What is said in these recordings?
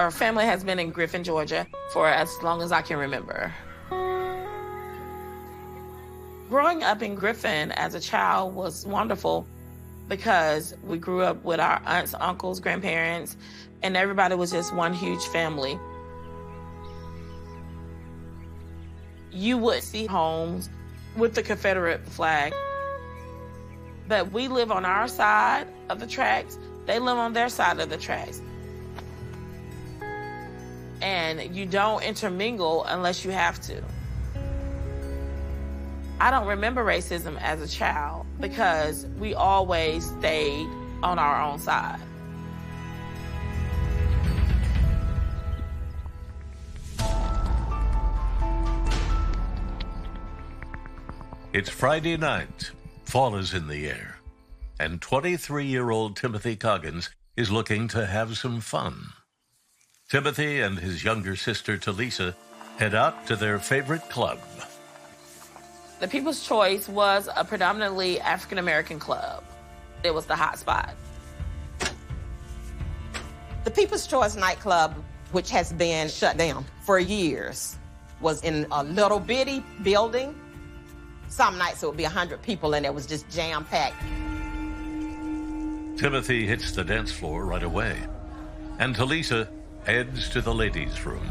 Our family has been in Griffin, Georgia for as long as I can remember. Growing up in Griffin as a child was wonderful because we grew up with our aunts, uncles, grandparents, and everybody was just one huge family. You would see homes with the Confederate flag, but we live on our side of the tracks, they live on their side of the tracks. And you don't intermingle unless you have to. I don't remember racism as a child because we always stayed on our own side. It's Friday night. Fall is in the air. And 23-year-old Timothy Coggins is looking to have some fun. Timothy and his younger sister, Talisa, head out to their favorite club. The People's Choice was a predominantly African-American club. It was the hot spot. The People's Choice nightclub, which has been shut down for years, was in a little bitty building. Some nights it would be 100 people and it was just jam-packed. Timothy hits the dance floor right away, and Talisa heads to the ladies' room.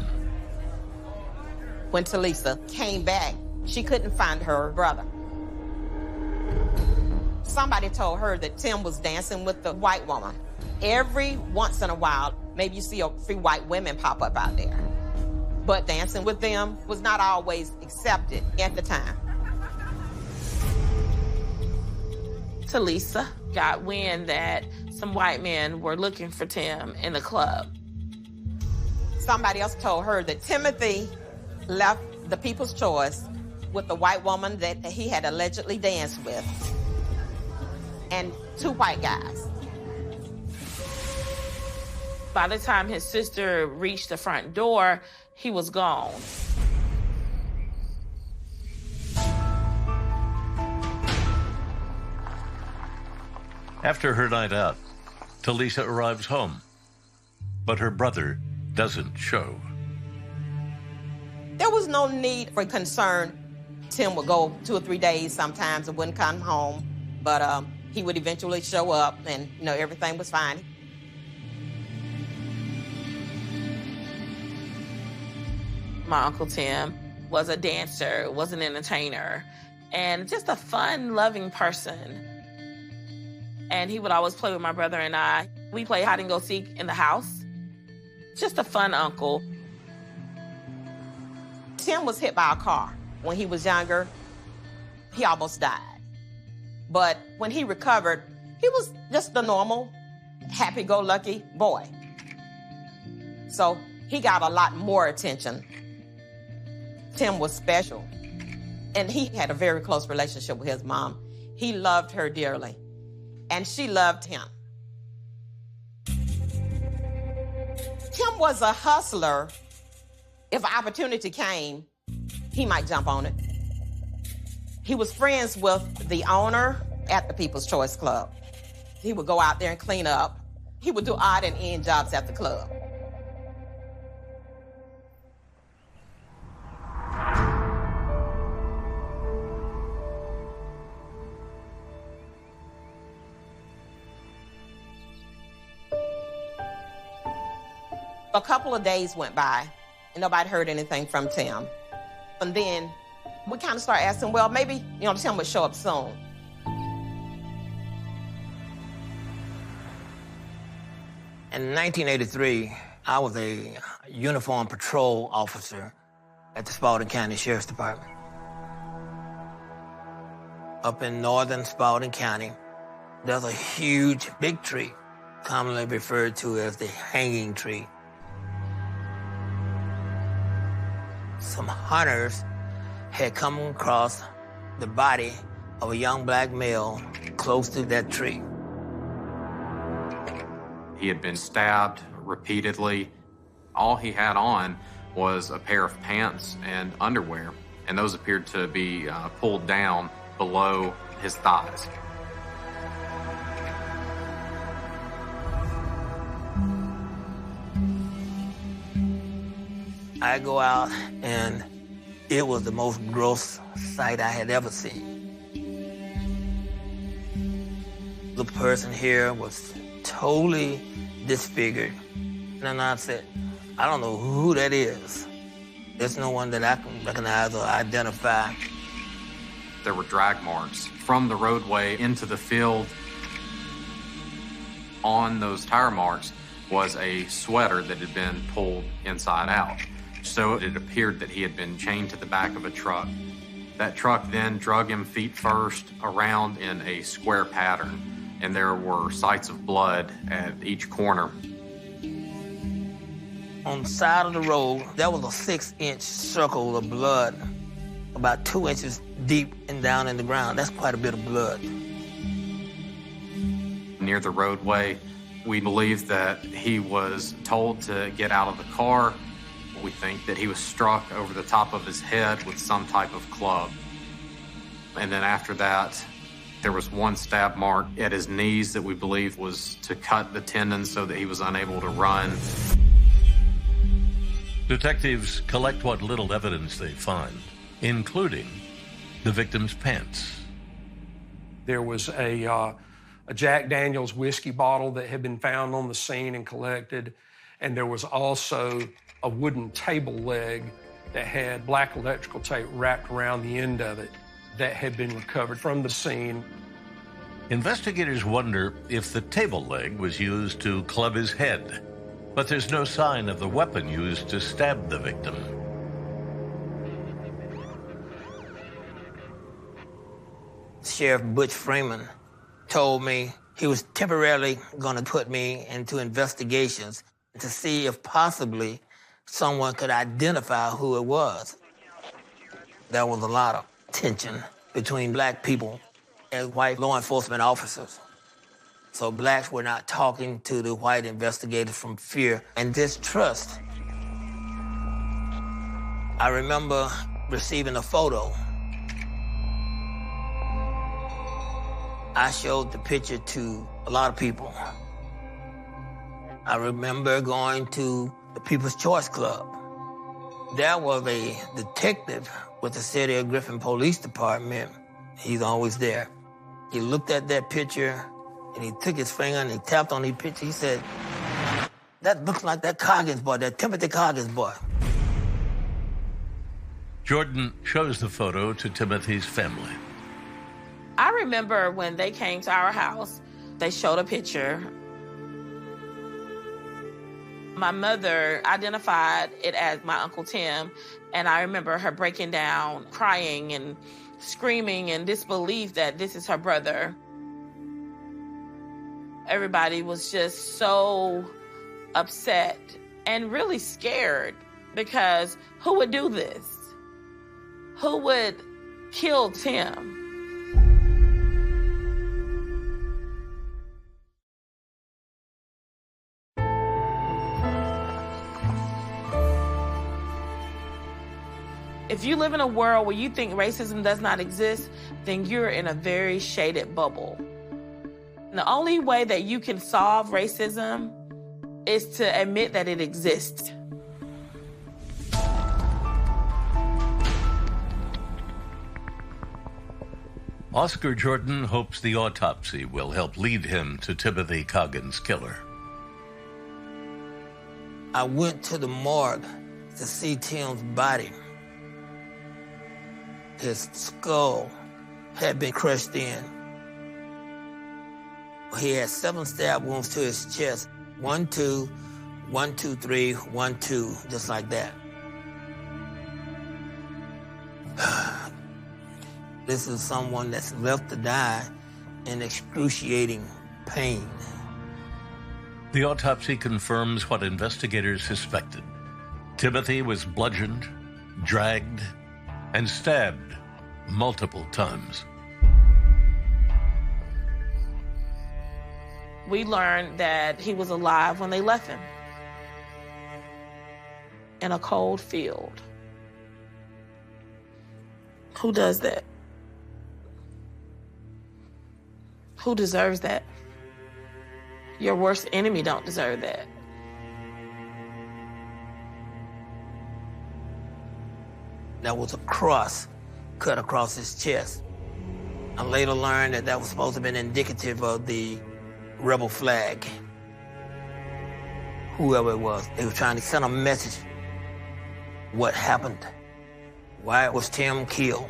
When Talisa came back, she couldn't find her brother. Somebody told her that Tim was dancing with the white woman. Every once in a while, maybe you see a few white women pop up out there. But dancing with them was not always accepted at the time. Talisa got wind that some white men were looking for Tim in the club. Somebody else told her that Timothy left the People's Choice with the white woman that he had allegedly danced with and two white guys. By the time his sister reached the front door, he was gone. After her night out, Talisa arrives home, but her brother doesn't show. There was no need for concern. Tim would go 2 or 3 days sometimes and wouldn't come home, but he would eventually show up and, everything was fine. My Uncle Tim was a dancer, was an entertainer, and just a fun, loving person. And he would always play with my brother and I. We played hide and go seek in the house. Just a fun uncle. Tim was hit by a car when he was younger. He almost died. But when he recovered, he was just a normal, happy-go-lucky boy. So he got a lot more attention. Tim was special. And he had a very close relationship with his mom. He loved her dearly. And she loved him. Tim was a hustler. If an opportunity came, he might jump on it. He was friends with the owner at the People's Choice Club. He would go out there and clean up. He would do odd and end jobs at the club. A couple of days went by, and nobody heard anything from Tim. And then we kind of started asking, well, maybe, Tim would show up soon. In 1983, I was a uniformed patrol officer at the Spalding County Sheriff's Department. Up in northern Spalding County, there's a huge, big tree, commonly referred to as the hanging tree. Some hunters had come across the body of a young black male close to that tree. He had been stabbed repeatedly. All he had on was a pair of pants and underwear, and those appeared to be pulled down below his thighs. I go out, and it was the most gross sight I had ever seen. The person here was totally disfigured. And I said, I don't know who that is. There's no one that I can recognize or identify. There were drag marks from the roadway into the field. On those tire marks was a sweater that had been pulled inside out. So it appeared that he had been chained to the back of a truck. That truck then drug him feet first around in a square pattern, and there were sites of blood at each corner. On the side of the road, there was a 6-inch circle of blood, about 2 inches deep and down in the ground. That's quite a bit of blood. Near the roadway, we believe that he was told to get out of the car. We think that he was struck over the top of his head with some type of club. And then after that, there was one stab mark at his knees that we believe was to cut the tendons so that he was unable to run. Detectives collect what little evidence they find, including the victim's pants. There was a Jack Daniels whiskey bottle that had been found on the scene and collected, and there was also a wooden table leg that had black electrical tape wrapped around the end of it that had been recovered from the scene. Investigators wonder if the table leg was used to club his head, but there's no sign of the weapon used to stab the victim. Sheriff Butch Freeman told me he was temporarily going to put me into investigations to see if possibly someone could identify who it was. There was a lot of tension between black people and white law enforcement officers. So blacks were not talking to the white investigators from fear and distrust. I remember receiving a photo. I showed the picture to a lot of people. I remember going to the People's Choice Club. There was a detective with the City of Griffin Police Department. He's always there. He looked at that picture, and he took his finger and he tapped on the picture. He said, "That looks like that Coggins boy, that Timothy Coggins boy." Jordan shows the photo to Timothy's family. I remember when they came to our house, they showed a picture. My mother identified it as my Uncle Tim, and I remember her breaking down, crying and screaming in disbelief that this is her brother. Everybody was just so upset and really scared, because who would do this? Who would kill Tim? If you live in a world where you think racism does not exist, then you're in a very shaded bubble. And the only way that you can solve racism is to admit that it exists. Oscar Jordan hopes the autopsy will help lead him to Timothy Coggins' killer. I went to the morgue to see Tim's body. His skull had been crushed in. He had 7 stab wounds to his chest. 1, 2, 1, 2, 3, 1, 2, just like that. This is someone that's left to die in excruciating pain. The autopsy confirms what investigators suspected. Timothy was bludgeoned, dragged, and stabbed multiple times. We learned that he was alive when they left him in a cold field. Who does that? Who deserves that? Your worst enemy don't deserve that. There was a cross cut across his chest. I later learned that that was supposed to have been indicative of the rebel flag. Whoever it was, they were trying to send a message. What happened? Why was Tim killed?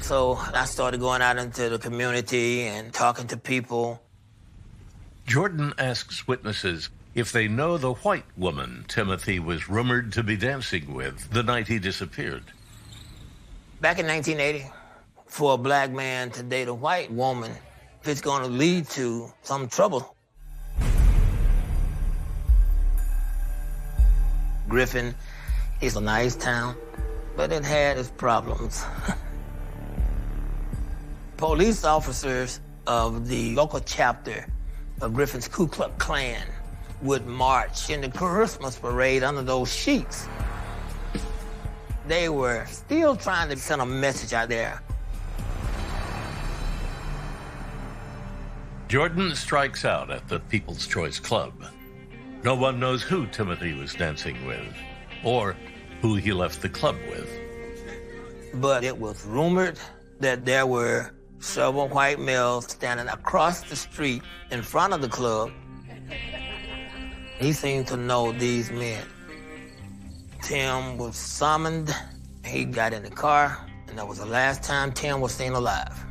So I started going out into the community and talking to people. Jordan asks witnesses if they know the white woman Timothy was rumored to be dancing with the night he disappeared. Back in 1980, for a black man to date a white woman, if it's going to lead to some trouble. Griffin is a nice town, but it had its problems. Police officers of the local chapter of Griffin's Ku Klux Klan would march in the Christmas parade under those sheets. They were still trying to send a message out there. Jordan strikes out at the People's Choice Club. No one knows who Timothy was dancing with or who he left the club with. But it was rumored that there were several white males standing across the street in front of the club. He seemed to know these men. Tim was summoned. He got in the car, and that was the last time Tim was seen alive.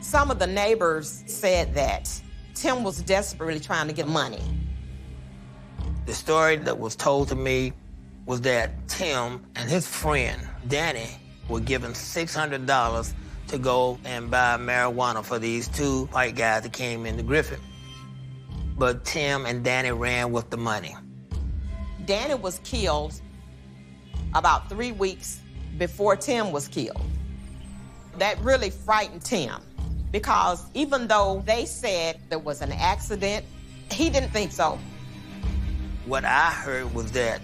Some of the neighbors said that Tim was desperately trying to get money. The story that was told to me was that Tim and his friend, Danny, were given $600 to go and buy marijuana for these two white guys that came into Griffin. But Tim and Danny ran with the money. Danny was killed about 3 weeks before Tim was killed. That really frightened Tim because even though they said there was an accident, he didn't think so. What I heard was that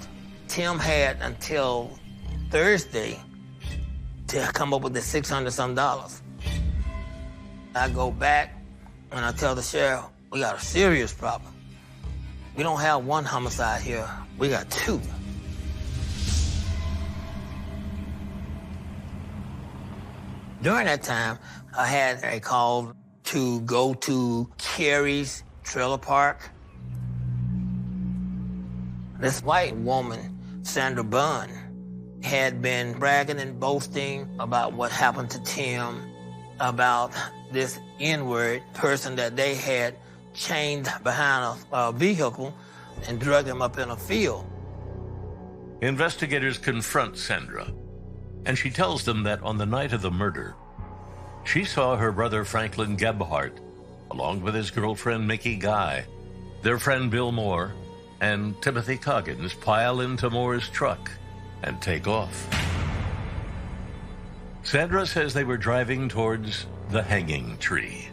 Tim had until Thursday to come up with the $600-some. I go back and I tell the sheriff, we got a serious problem. We don't have one homicide here, we got two. During that time, I had a call to go to Carrie's trailer park. This white woman, Sandra Bunn, had been bragging and boasting about what happened to Tim, about this N-word person that they had chained behind a vehicle and drug him up in a field. Investigators confront Sandra, and she tells them that on the night of the murder, she saw her brother Franklin Gebhardt, along with his girlfriend Mickey Guy, their friend Bill Moore, and Timothy Coggins pile into Moore's truck and take off. Sandra says they were driving towards the hanging tree.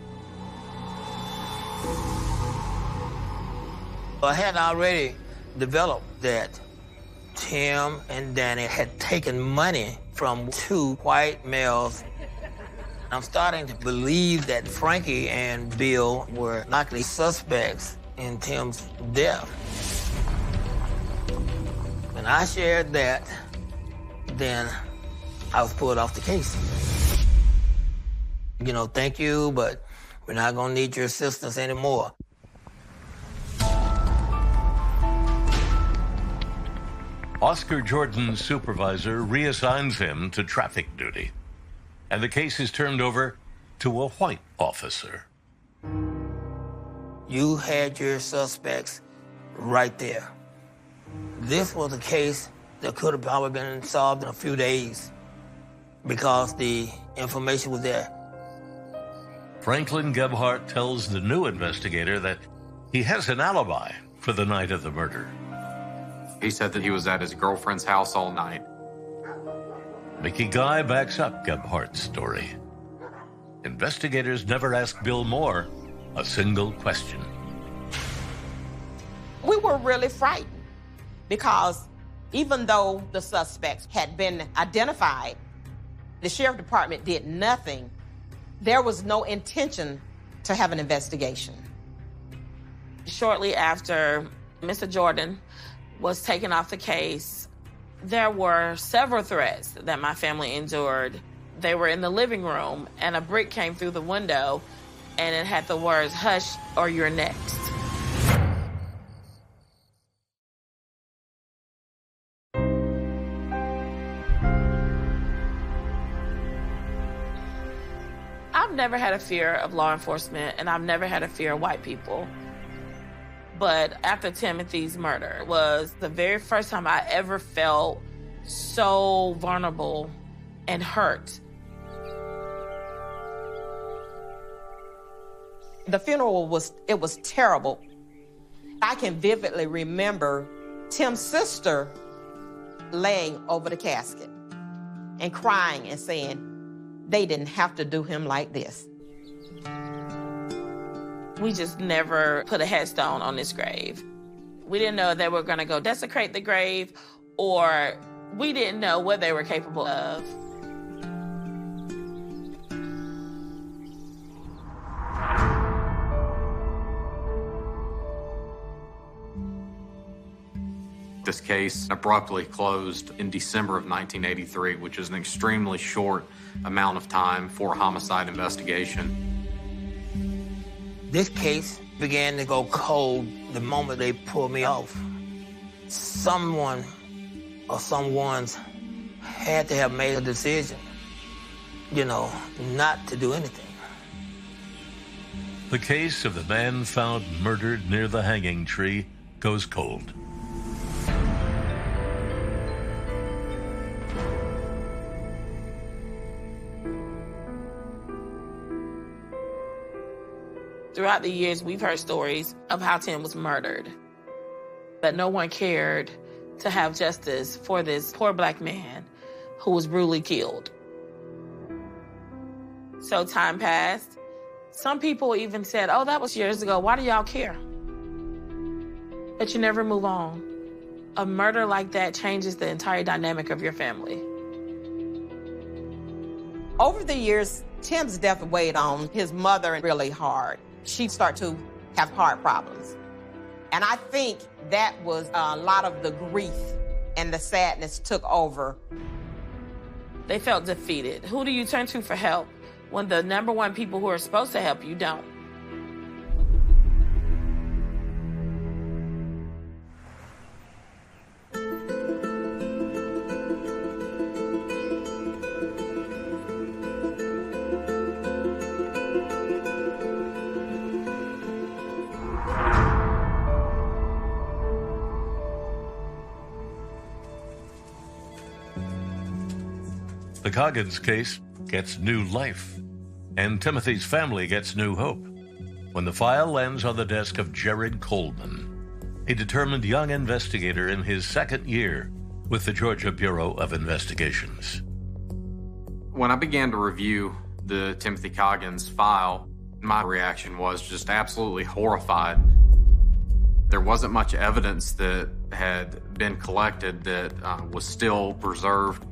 I had already developed that Tim and Danny had taken money from two white males. I'm starting to believe that Frankie and Bill were likely suspects in Tim's death. When I shared that, then I was pulled off the case. You know, thank you, but we're not gonna need your assistance anymore. Oscar Jordan's supervisor reassigns him to traffic duty, and the case is turned over to a white officer. You had your suspects right there. This was a case that could have probably been solved in a few days because the information was there. Franklin Gebhardt tells the new investigator that he has an alibi for the night of the murder. He said that he was at his girlfriend's house all night. Mickey Guy backs up Gebhardt's story. Investigators never ask Bill Moore a single question. We were really frightened because even though the suspects had been identified, the sheriff department did nothing There was no intention to have an investigation. Shortly after Mr. Jordan was taken off the case, there were several threats that my family endured. They were in the living room, and a brick came through the window, and it had the words, "Hush, or you're next." I've never had a fear of law enforcement, and I've never had a fear of white people. But after Timothy's murder was the very first time I ever felt so vulnerable and hurt. The funeral was terrible. I can vividly remember Tim's sister laying over the casket and crying and saying, they didn't have to do him like this. We just never put a headstone on this grave. We didn't know they were going to go desecrate the grave, or we didn't know what they were capable of. This case abruptly closed in December of 1983, which is an extremely short amount of time for a homicide investigation. This case began to go cold the moment they pulled me off. Someone or someone's had to have made a decision, not to do anything. The case of the man found murdered near the hanging tree goes cold. Throughout the years, we've heard stories of how Tim was murdered, but no one cared to have justice for this poor black man who was brutally killed. So time passed. Some people even said, oh, that was years ago. Why do y'all care? But you never move on. A murder like that changes the entire dynamic of your family. Over the years, Tim's death weighed on his mother really hard. She started to have heart problems. And I think that was a lot of the grief and the sadness took over. They felt defeated. Who do you turn to for help when the number one people who are supposed to help you don't? The Coggins case gets new life, and Timothy's family gets new hope when the file lands on the desk of Jared Coleman, a determined young investigator in his second year with the Georgia Bureau of Investigations. When I began to review the Timothy Coggins file, my reaction was just absolutely horrified. There wasn't much evidence that had been collected that was still preserved.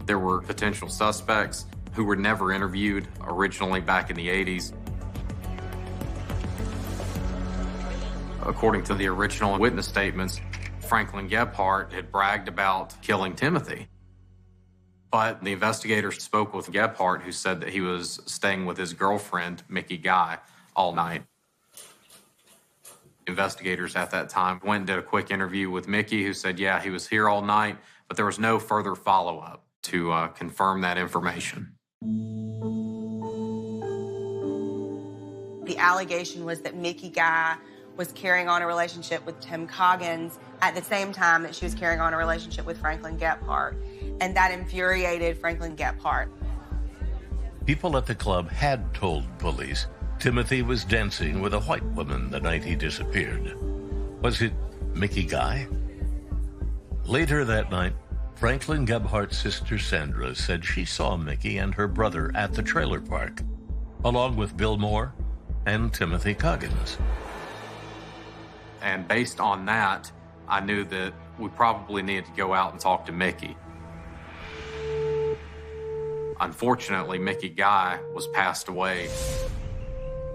There were potential suspects who were never interviewed originally back in the 80s. According to the original witness statements, Franklin Gebhardt had bragged about killing Timothy. But the investigators spoke with Gebhardt, who said that he was staying with his girlfriend, Mickey Guy, all night. Investigators at that time went and did a quick interview with Mickey, who said, yeah, he was here all night, but there was no further follow-up to confirm that information. The allegation was that Mickey Guy was carrying on a relationship with Tim Coggins at the same time that she was carrying on a relationship with Franklin Gebhardt, and that infuriated Franklin Gebhardt. People at the club had told police Timothy was dancing with a white woman the night he disappeared. Was it Mickey Guy? Later that night, Franklin Gebhardt's sister Sandra said she saw Mickey and her brother at the trailer park, along with Bill Moore and Timothy Coggins. And based on that, I knew that we probably needed to go out and talk to Mickey. Unfortunately, Mickey Guy was passed away.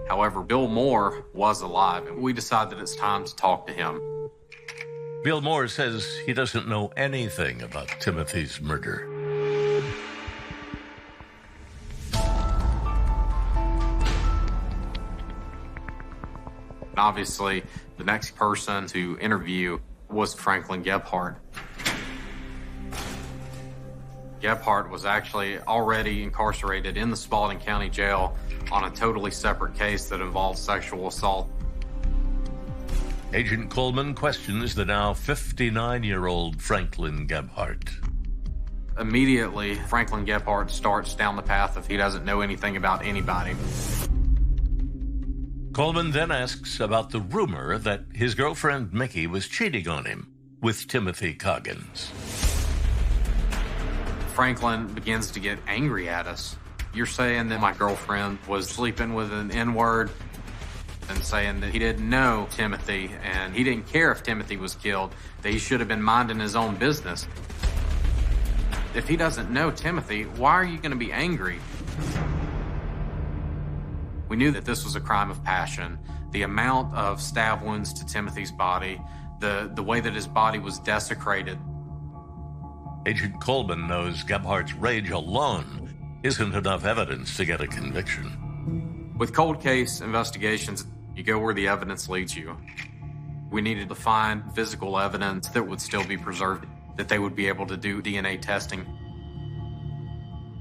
However, Bill Moore was alive, and we decided that it's time to talk to him. Bill Moore says he doesn't know anything about Timothy's murder. Obviously, the next person to interview was Franklin Gebhardt. Gebhardt was actually already incarcerated in the Spalding County Jail on a totally separate case that involved sexual assault. Agent Coleman questions the now 59-year-old Franklin Gebhardt. Immediately, Franklin Gebhardt starts down the path of he doesn't know anything about anybody. Coleman then asks about the rumor that his girlfriend Mickey was cheating on him with Timothy Coggins. Franklin begins to get angry at us. You're saying that my girlfriend was sleeping with an N-word and saying that he didn't know Timothy and he didn't care if Timothy was killed, that he should have been minding his own business. If he doesn't know Timothy, why are you going to be angry? We knew that this was a crime of passion. The amount of stab wounds to Timothy's body, the way that his body was desecrated. Agent Coleman knows Gebhardt's rage alone isn't enough evidence to get a conviction. With cold case investigations, you go where the evidence leads you. We needed to find physical evidence that would still be preserved, that they would be able to do DNA testing.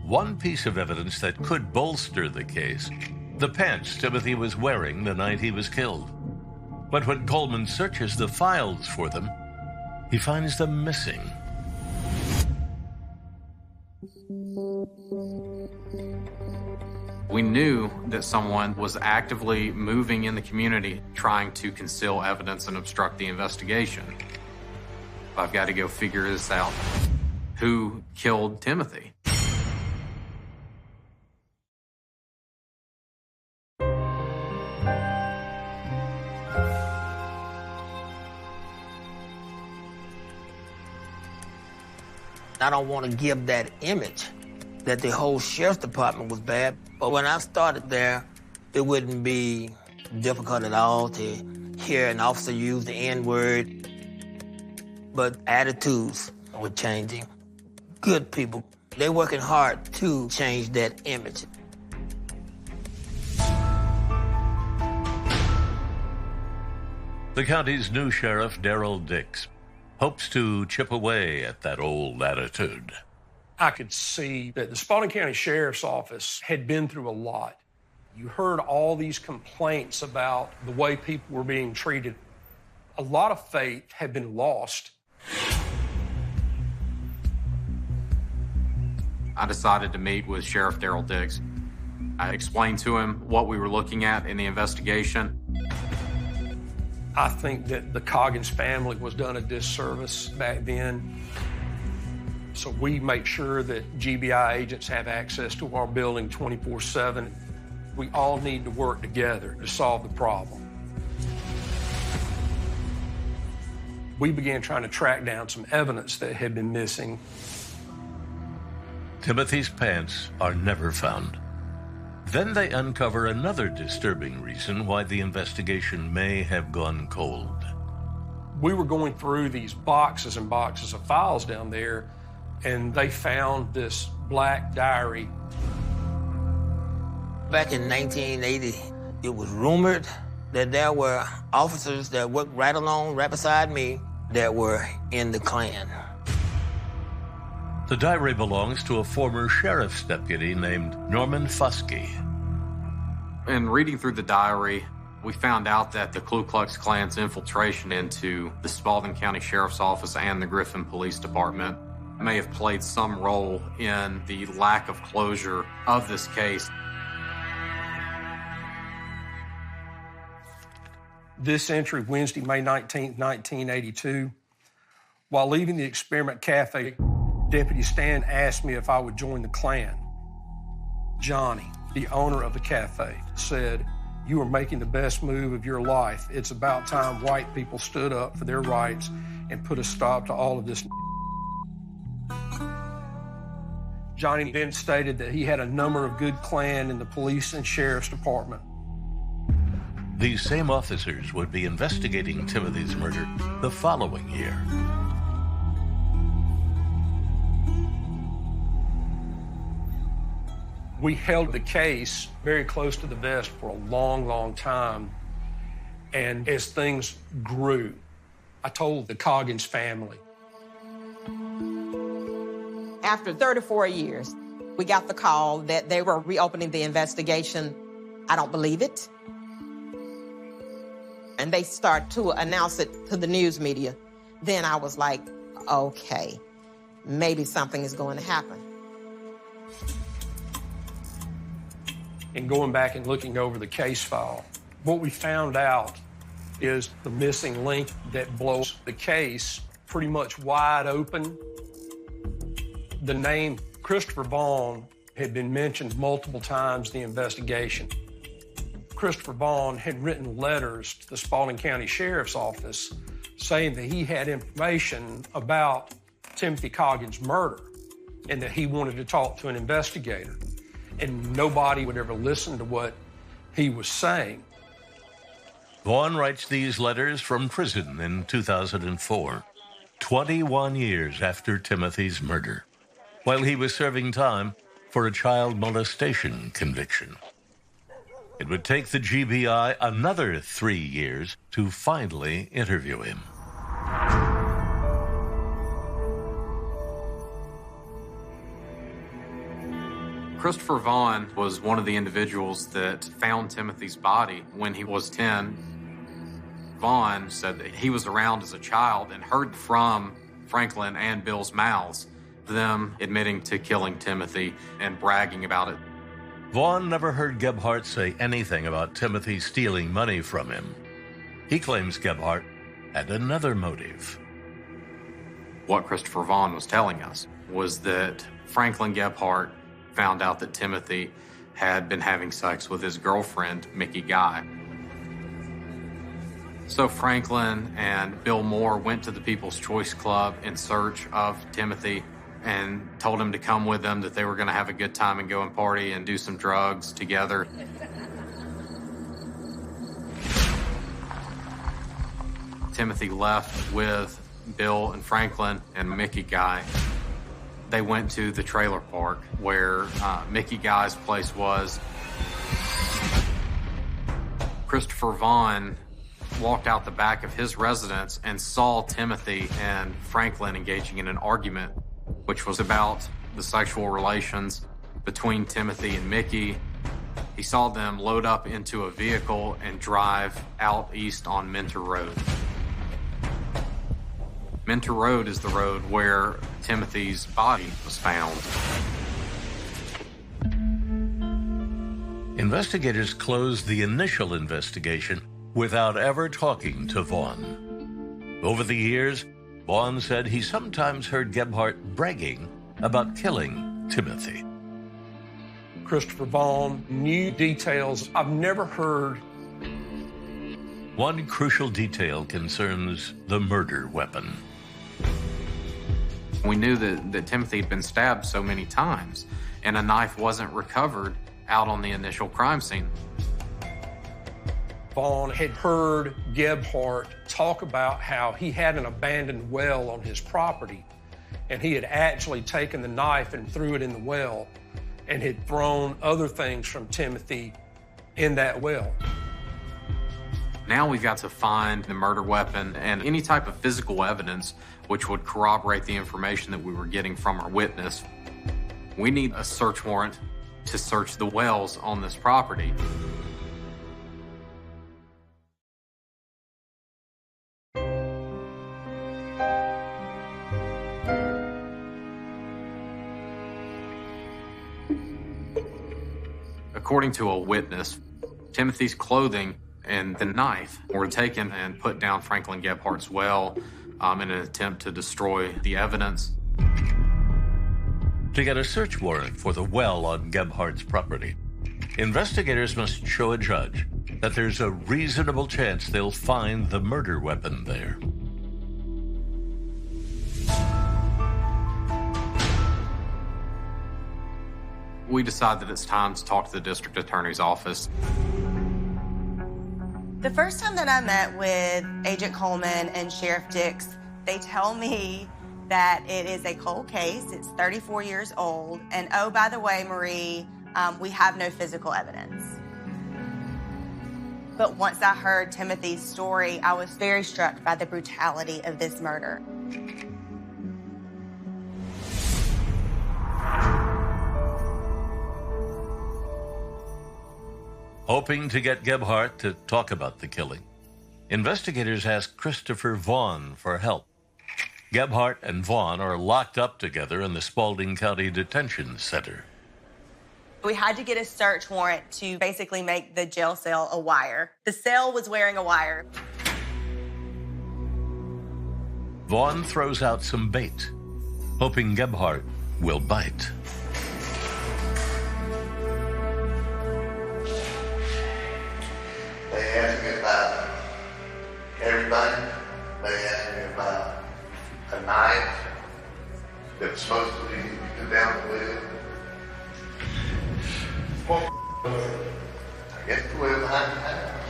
One piece of evidence that could bolster the case: the pants Timothy was wearing the night he was killed. But when Coleman searches the files for them, he finds them missing. We knew that someone was actively moving in the community, trying to conceal evidence and obstruct the investigation. I've got to go figure this out. Who killed Timothy? I don't want to give that image that the whole sheriff's department was bad, but when I started there, it wouldn't be difficult at all to hear an officer use the N-word, but attitudes were changing. Good people, they're working hard to change that image. The county's new sheriff, Darrell Dix, hopes to chip away at that old attitude. I could see that the Spalding County Sheriff's Office had been through a lot. You heard all these complaints about the way people were being treated. A lot of faith had been lost. I decided to meet with Sheriff Darrell Dix. I explained to him what we were looking at in the investigation. I think that the Coggins family was done a disservice back then. So we make sure that GBI agents have access to our building 24/7. We all need to work together to solve the problem. We began trying to track down some evidence that had been missing. Timothy's pants are never found. Then they uncover another disturbing reason why the investigation may have gone cold. We were going through these boxes and boxes of files down there, and they found this black diary. Back in 1980, it was rumored that there were officers that worked right beside me that were in the Klan. The diary belongs to a former sheriff's deputy named Norman Fusky. In reading through the diary, we found out that the Ku Klux Klan's infiltration into the Spalding County Sheriff's Office and the Griffin Police Department may have played some role in the lack of closure of this case. This entry, Wednesday, May 19th, 1982, while leaving the Experiment Cafe, Deputy Stan asked me if I would join the Klan. Johnny, the owner of the cafe, said, "You are making the best move of your life. It's about time white people stood up for their rights and put a stop to all of this." Johnny then stated that he had a number of good clan in the police and sheriff's department. These same officers would be investigating Timothy's murder the following year. We held the case very close to the vest for a long, long time. And as things grew, I told the Coggins family. After 34 years, we got the call that they were reopening the investigation. I don't believe it. And they start to announce it to the news media. Then I was like, okay, maybe something is going to happen. And going back and looking over the case file, what we found out is the missing link that blows the case pretty much wide open. The name Christopher Vaughn had been mentioned multiple times in the investigation. Christopher Vaughn had written letters to the Spalding County Sheriff's Office saying that he had information about Timothy Coggins' murder and that he wanted to talk to an investigator. And nobody would ever listen to what he was saying. Vaughn writes these letters from prison in 2004, 21 years after Timothy's murder, while he was serving time for a child molestation conviction. It would take the GBI another 3 years to finally interview him. Christopher Vaughn was one of the individuals that found Timothy's body when he was 10. Vaughn said that he was around as a child and heard from Franklin and Bill's mouths them admitting to killing Timothy and bragging about it. Vaughn never heard Gebhardt say anything about Timothy stealing money from him. He claims Gebhardt had another motive. What Christopher Vaughn was telling us was that Franklin Gebhardt found out that Timothy had been having sex with his girlfriend, Mickey Guy. So Franklin and Bill Moore went to the People's Choice Club in search of Timothy and told him to come with them, that they were going to have a good time and go and party and do some drugs together. Timothy left with Bill and Franklin and Mickey Guy. They went to the trailer park where Mickey Guy's place was. Christopher Vaughn walked out the back of his residence and saw Timothy and Franklin engaging in an argument, which was about the sexual relations between Timothy and Mickey. He saw them load up into a vehicle and drive out east on Mentor Road. Mentor Road is the road where Timothy's body was found. Investigators closed the initial investigation without ever talking to Vaughn. Over the years, Vaughn said he sometimes heard Gebhardt bragging about killing Timothy. Christopher Vaughn knew details I've never heard. One crucial detail concerns the murder weapon. We knew that Timothy had been stabbed so many times, and a knife wasn't recovered out on the initial crime scene. Vaughn had heard Gebhardt talk about how he had an abandoned well on his property, and he had actually taken the knife and threw it in the well and had thrown other things from Timothy in that well. Now we've got to find the murder weapon and any type of physical evidence which would corroborate the information that we were getting from our witness. We need a search warrant to search the wells on this property. According to a witness, Timothy's clothing and the knife were taken and put down Franklin Gebhardt's well in an attempt to destroy the evidence. To get a search warrant for the well on Gebhardt's property, investigators must show a judge that there's a reasonable chance they'll find the murder weapon there. we decide that it's time to talk to the district attorney's office. The first time that I met with Agent Coleman and Sheriff Dix, they tell me that it is a cold case. It's 34 years old. And oh, by the way, Marie, we have no physical evidence. But once I heard Timothy's story, I was very struck by the brutality of this murder. Hoping to get Gebhardt to talk about the killing, investigators asked Christopher Vaughn for help. Gebhardt and Vaughn are locked up together in the Spalding County Detention Center. We had to get a search warrant to basically make the jail cell a wire. The cell was wearing a wire. Vaughn throws out some bait, hoping Gebhardt will bite. They asked me about everybody. They asked me about a knife that was supposed to be put down the lid. I guess the way behind the house.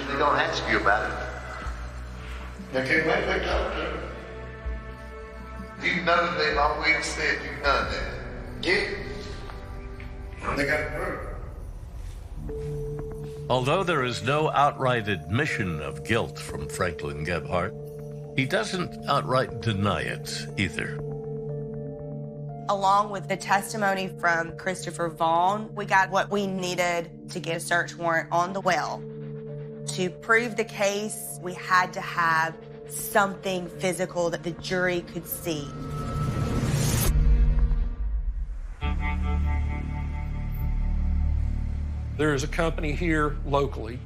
They don't ask you about it. They can't wait to talk to them. You know they've always said you've done that. Yeah. They got it proof. Although there is no outright admission of guilt from Franklin Gebhardt, he doesn't outright deny it either. Along with the testimony from Christopher Vaughn, we got what we needed to get a search warrant on the well. To prove the case, we had to have something physical that the jury could see. There is a company here locally,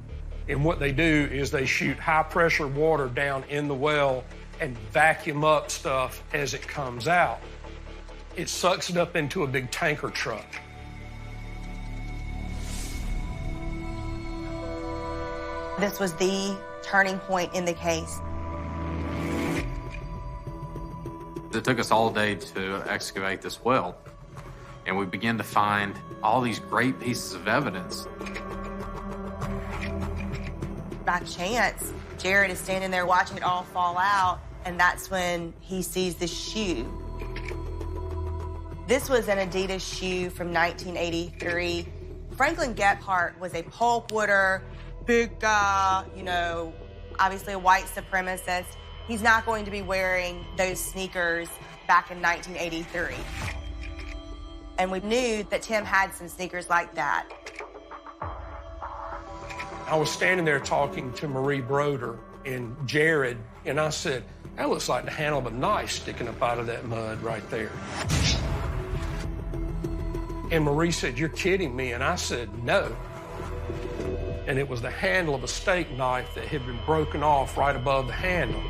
and what they do is they shoot high-pressure water down in the well and vacuum up stuff as it comes out. It sucks it up into a big tanker truck. This was the turning point in the case. It took us all day to excavate this well, and we began to find all these great pieces of evidence. By chance, Jared is standing there watching it all fall out, and that's when he sees the shoe. This was an Adidas shoe from 1983. Franklin Gebhardt was a pulpwooder, big guy, you know, obviously a white supremacist. He's not going to be wearing those sneakers back in 1983. And we knew that Tim had some sneakers like that. I was standing there talking to Marie Broder and Jared, and I said, that looks like the handle of a knife sticking up out of that mud right there. And Marie said, you're kidding me. And I said, no. And it was the handle of a steak knife that had been broken off right above the handle.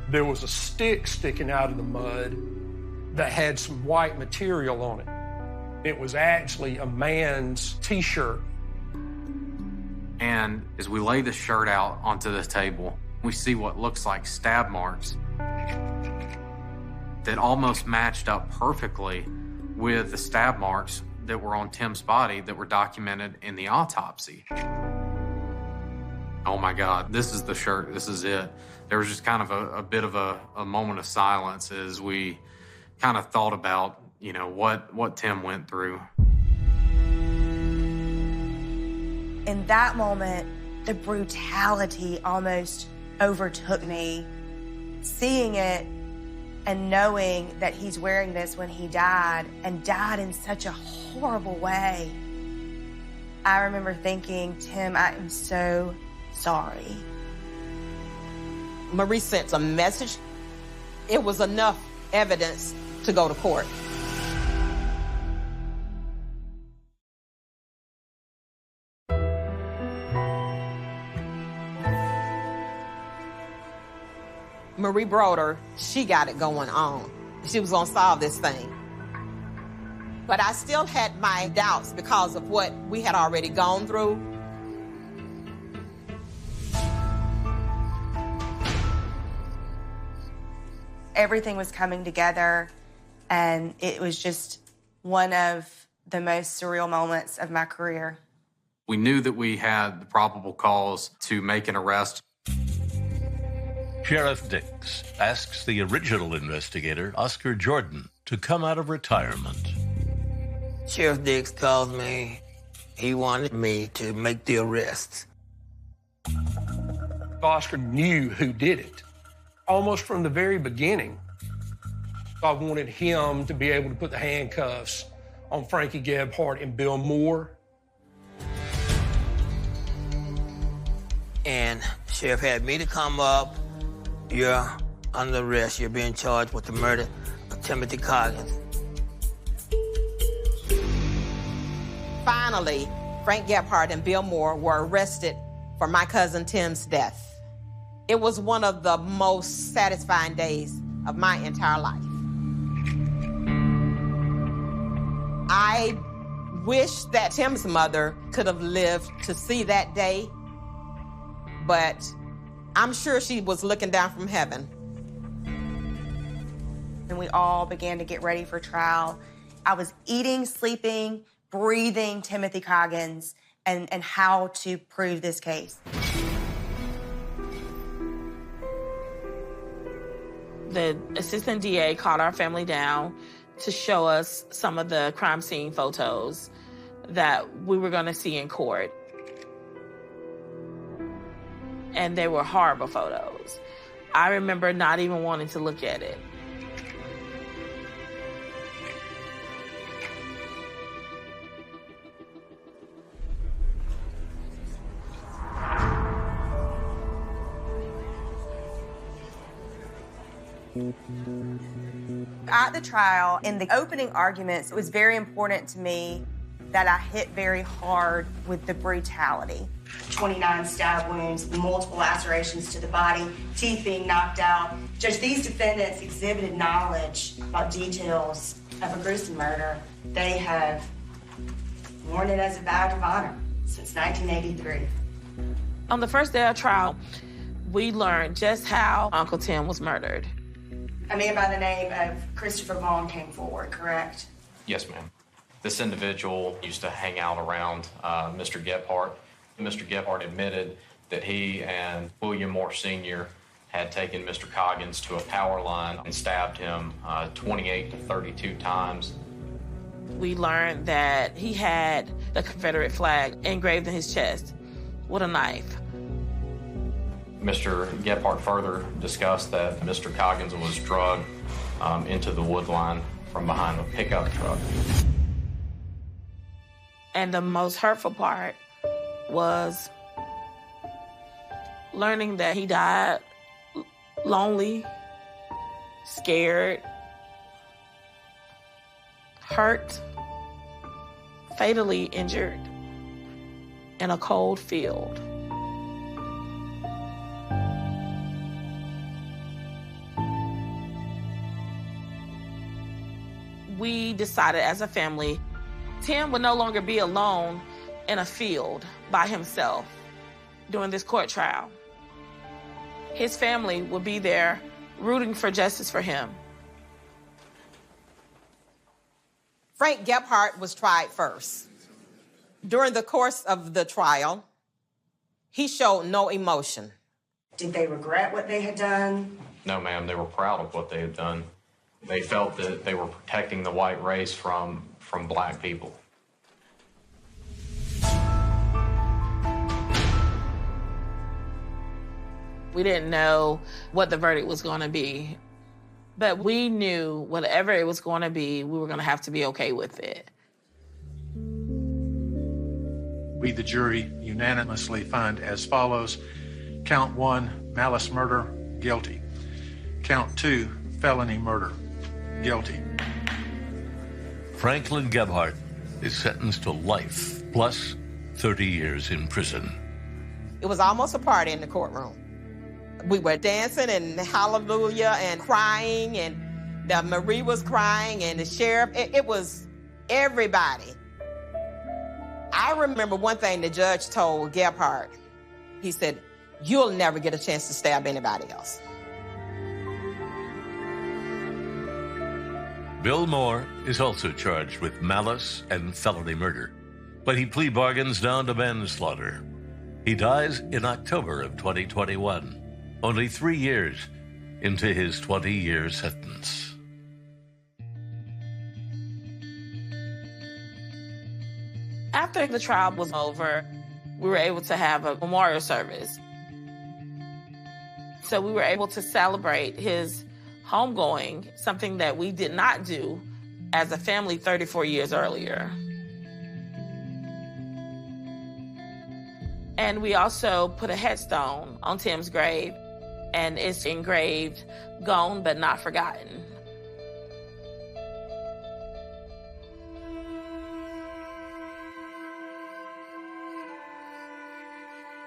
There was a stick sticking out of the mud that had some white material on it. It was actually a man's T-shirt. And as we lay the shirt out onto the table, we see what looks like stab marks that almost matched up perfectly with the stab marks that were on Tim's body that were documented in the autopsy. Oh my God, this is the shirt, this is it. There was just kind of a bit of a moment of silence as we kind of thought about, you know, what Tim went through. In that moment, the brutality almost overtook me. Seeing it and knowing that he's wearing this when he died, and died in such a horrible way. I remember thinking, Tim, I am so sorry. Marie sent a message. It was enough evidence to go to court. Marie Broder, she got it going on. She was gonna solve this thing. But I still had my doubts because of what we had already gone through. everything was coming together, and it was just one of the most surreal moments of my career. We knew that we had the probable cause to make an arrest. Sheriff Dix asks the original investigator, Oscar Jordan, to come out of retirement. Sheriff Dix called me. He wanted me to make the arrest. Oscar knew who did it. Almost from the very beginning, I wanted him to be able to put the handcuffs on Frankie Gebhardt and Bill Moore. And Sheriff had me to come up. You're under arrest. You're being charged with the murder of Timothy Coggins. Finally, Frank Gebhardt and Bill Moore were arrested for my cousin Tim's death. It was one of the most satisfying days of my entire life. I wish that Tim's mother could have lived to see that day, but I'm sure she was looking down from heaven. And we all began to get ready for trial. I was eating, sleeping, breathing Timothy Coggins and how to prove this case. The assistant DA called our family down to show us some of the crime scene photos that we were going to see in court. And they were horrible photos. I remember not even wanting to look at it. At the trial, in the opening arguments, it was very important to me that I hit very hard with the brutality. 29 stab wounds, multiple lacerations to the body, teeth being knocked out. Judge, these defendants exhibited knowledge about details of a gruesome murder. They have worn it as a badge of honor since 1983. On the first day of trial, we learned just how Uncle Tim was murdered. A man by the name of Christopher Vaughn came forward, correct? Yes, ma'am. This individual used to hang out around Mr. Gebhardt. Mr. Gebhardt admitted that he and William Moore Sr. had taken Mr. Coggins to a power line and stabbed him 28 to 32 times. We learned that he had the Confederate flag engraved in his chest with a knife. Mr. Gebhardt further discussed that Mr. Coggins was drugged into the wood line from behind a pickup truck. And the most hurtful part was learning that he died lonely, scared, hurt, fatally injured in a cold field. We decided as a family, Tim would no longer be alone in a field by himself during this court trial. His family would be there rooting for justice for him. Frank Gebhardt was tried first. During the course of the trial, he showed no emotion. Did they regret what they had done? No, ma'am, they were proud of what they had done. They felt that they were protecting the white race from black people. We didn't know what the verdict was going to be, but we knew whatever it was going to be, we were going to have to be okay with it. We, the jury, unanimously find as follows: Count 1, malice murder, guilty. Count 2, felony murder, guilty. Franklin Gebhardt is sentenced to life plus 30 years in prison. It was almost a party in the courtroom. We were dancing and hallelujah and crying, and the Marie was crying, and the sheriff. It was everybody. I remember one thing the judge told Gebhardt. He said, "You'll never get a chance to stab anybody else." Bill Moore is also charged with malice and felony murder, but he plea bargains down to manslaughter. He dies in October of 2021, only 3 years into his 20-year sentence. After the trial was over, we were able to have a memorial service. So we were able to celebrate his homegoing, something that we did not do as a family 34 years earlier. And we also put a headstone on Tim's grave, and it's engraved, "Gone but not forgotten."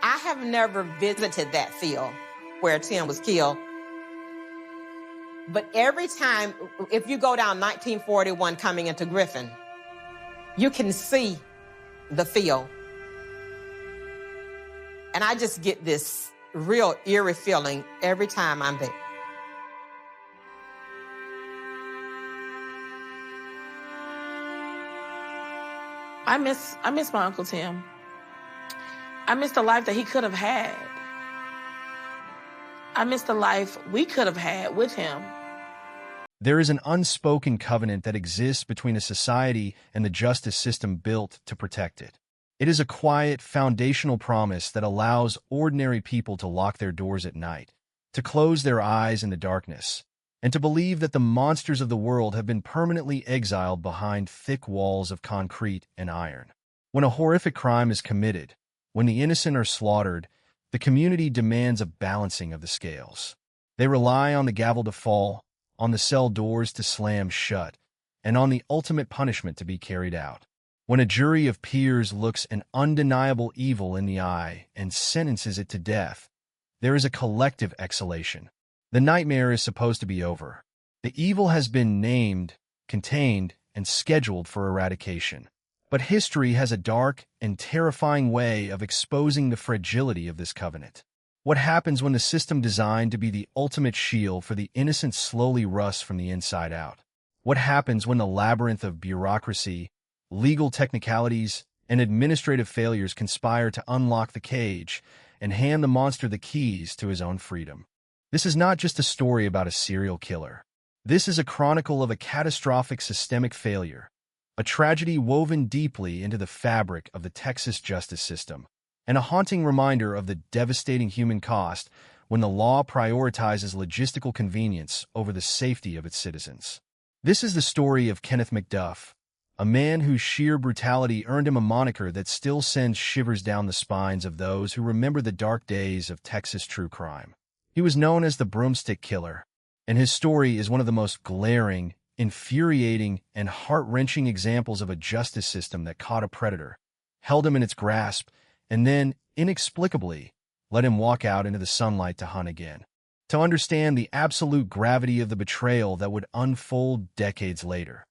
I have never visited that field where Tim was killed. But every time, if you go down 1941 coming into Griffin, you can see the field. And I just get this real eerie feeling every time I'm there. I miss my Uncle Tim. I miss the life that he could have had. I miss the life we could have had with him. There is an unspoken covenant that exists between a society and the justice system built to protect it. It is a quiet, foundational promise that allows ordinary people to lock their doors at night, to close their eyes in the darkness, and to believe that the monsters of the world have been permanently exiled behind thick walls of concrete and iron. When a horrific crime is committed, when the innocent are slaughtered, the community demands a balancing of the scales. They rely on the gavel to fall, on the cell doors to slam shut, and on the ultimate punishment to be carried out. When a jury of peers looks an undeniable evil in the eye and sentences it to death, there is a collective exhalation. The nightmare is supposed to be over. The evil has been named, contained, and scheduled for eradication. But history has a dark and terrifying way of exposing the fragility of this covenant. What happens when the system designed to be the ultimate shield for the innocent slowly rusts from the inside out? What happens when the labyrinth of bureaucracy, legal technicalities, and administrative failures conspire to unlock the cage and hand the monster the keys to his own freedom? This is not just a story about a serial killer. This is a chronicle of a catastrophic systemic failure, a tragedy woven deeply into the fabric of the Texas justice system, and a haunting reminder of the devastating human cost when the law prioritizes logistical convenience over the safety of its citizens. This is the story of Kenneth McDuff, a man whose sheer brutality earned him a moniker that still sends shivers down the spines of those who remember the dark days of Texas true crime. He was known as the Broomstick Killer, and his story is one of the most glaring, infuriating, and heart-wrenching examples of a justice system that caught a predator, held him in its grasp, and then, inexplicably, let him walk out into the sunlight to hunt again. To understand the absolute gravity of the betrayal that would unfold decades later,